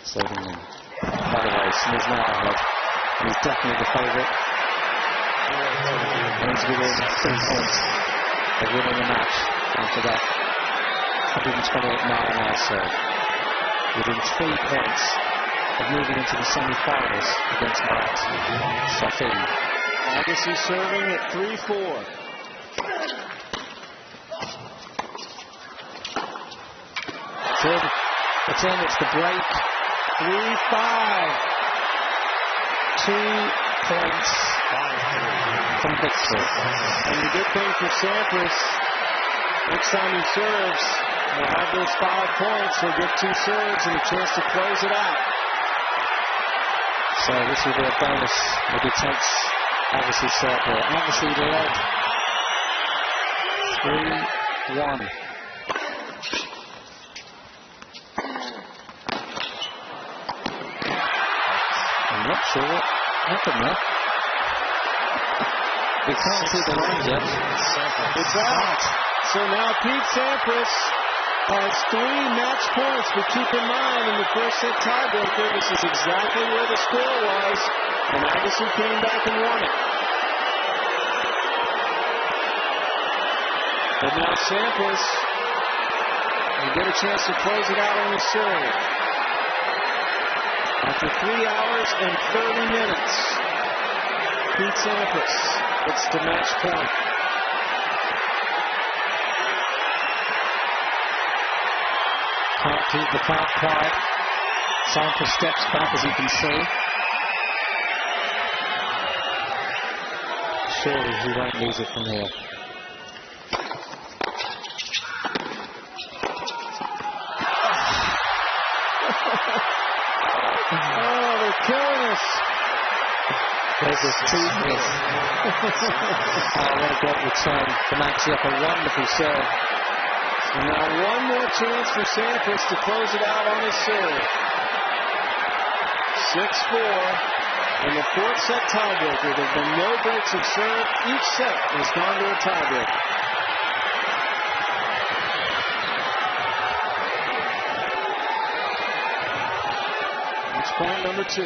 serving him. By the way, Smith's now ahead. And he's definitely the favourite. And he's within 3 points of winning the match after that 128-mile-an-hour serve. Within 3 points of moving into the semi-finals against Marat Safin. Agassi serving at 3-4. It's in, it's the break. 3-5. 2 points from victory. And the good thing for Sampras, next time he serves, he'll have those 5 points. He'll get 2 serves and a chance to close it out. So this will be a bonus if he takes Agassi's serve here. Agassi led 3-1. I'm not sure what happened there. We can't see the line yet. It's out. So now Pete Sampras has 3 match points, but keep in mind in the first set tiebreaker, this is exactly where the score was, and Agassi came back and won it. But now Sampras will get a chance to close it out on his serve. After 3 hours and 30 minutes, Pete Sampras gets the match point. Can't keep the crowd quiet. Sampras steps back, as you can see. Surely he won't lose it from here. Oh, they're killing us. There's his teeth miss. Oh, what a great return from actually up a wonderful serve. And now one more chance for Sampras to close it out on his serve. 6-4 in the 4th set tiebreaker. There have been no breaks of serve. Each set has gone to a tiebreaker. Match point number 2.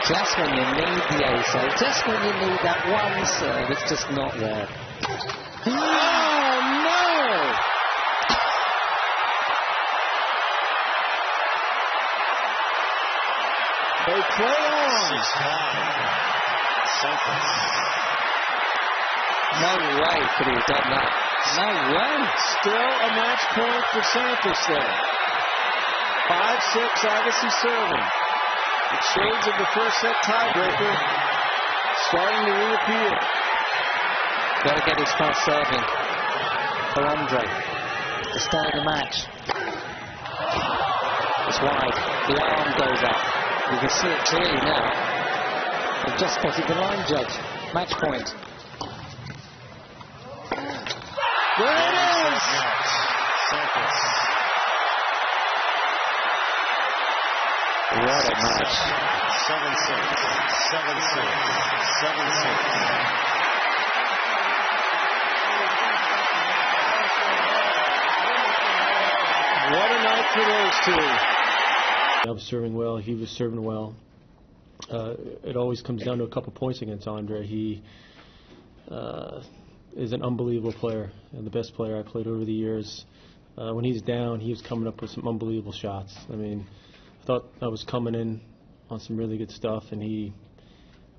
Just when you need the ace, just when you need that one serve, it's just not there. Oh, no! They play on. 6-5. No way could he have done that. No way. Still a match point for Sampras there. 5-6 Agassi serving. The shades of the first set tiebreaker starting to reappear. Got to get his fast serving for Andre to stay in the match. It's wide. The arm goes up. You can see it clearly now. They've just spotted the line judge. Match point. There it is! What a match. 7-6. 7-6. 7-6. What a night for those two. I was serving well. He was serving well. It always comes down to a couple points against Andre. He is an unbelievable player and the best player I played over the years. When he's down, he was coming up with some unbelievable shots. I mean, I thought I was coming in on some really good stuff, and he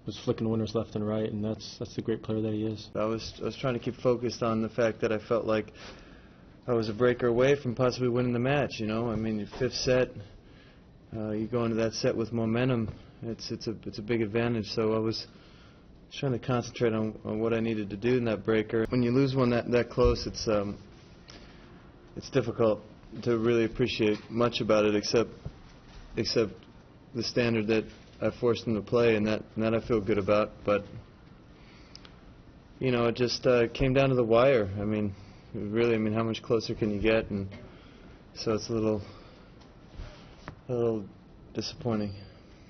was flicking winners left and right, and that's the great player that he is. I was trying to keep focused on the fact that I felt like I was a breaker away from possibly winning the match. You know, I mean, your 5th set, you go into that set with momentum. It's a big advantage. So I was trying to concentrate on what I needed to do in that breaker. When you lose one that close, it's difficult to really appreciate much about it, except the standard that I forced them to play, and that I feel good about. But you know, it just came down to the wire. I mean, really, I mean, how much closer can you get? And so it's a little disappointing.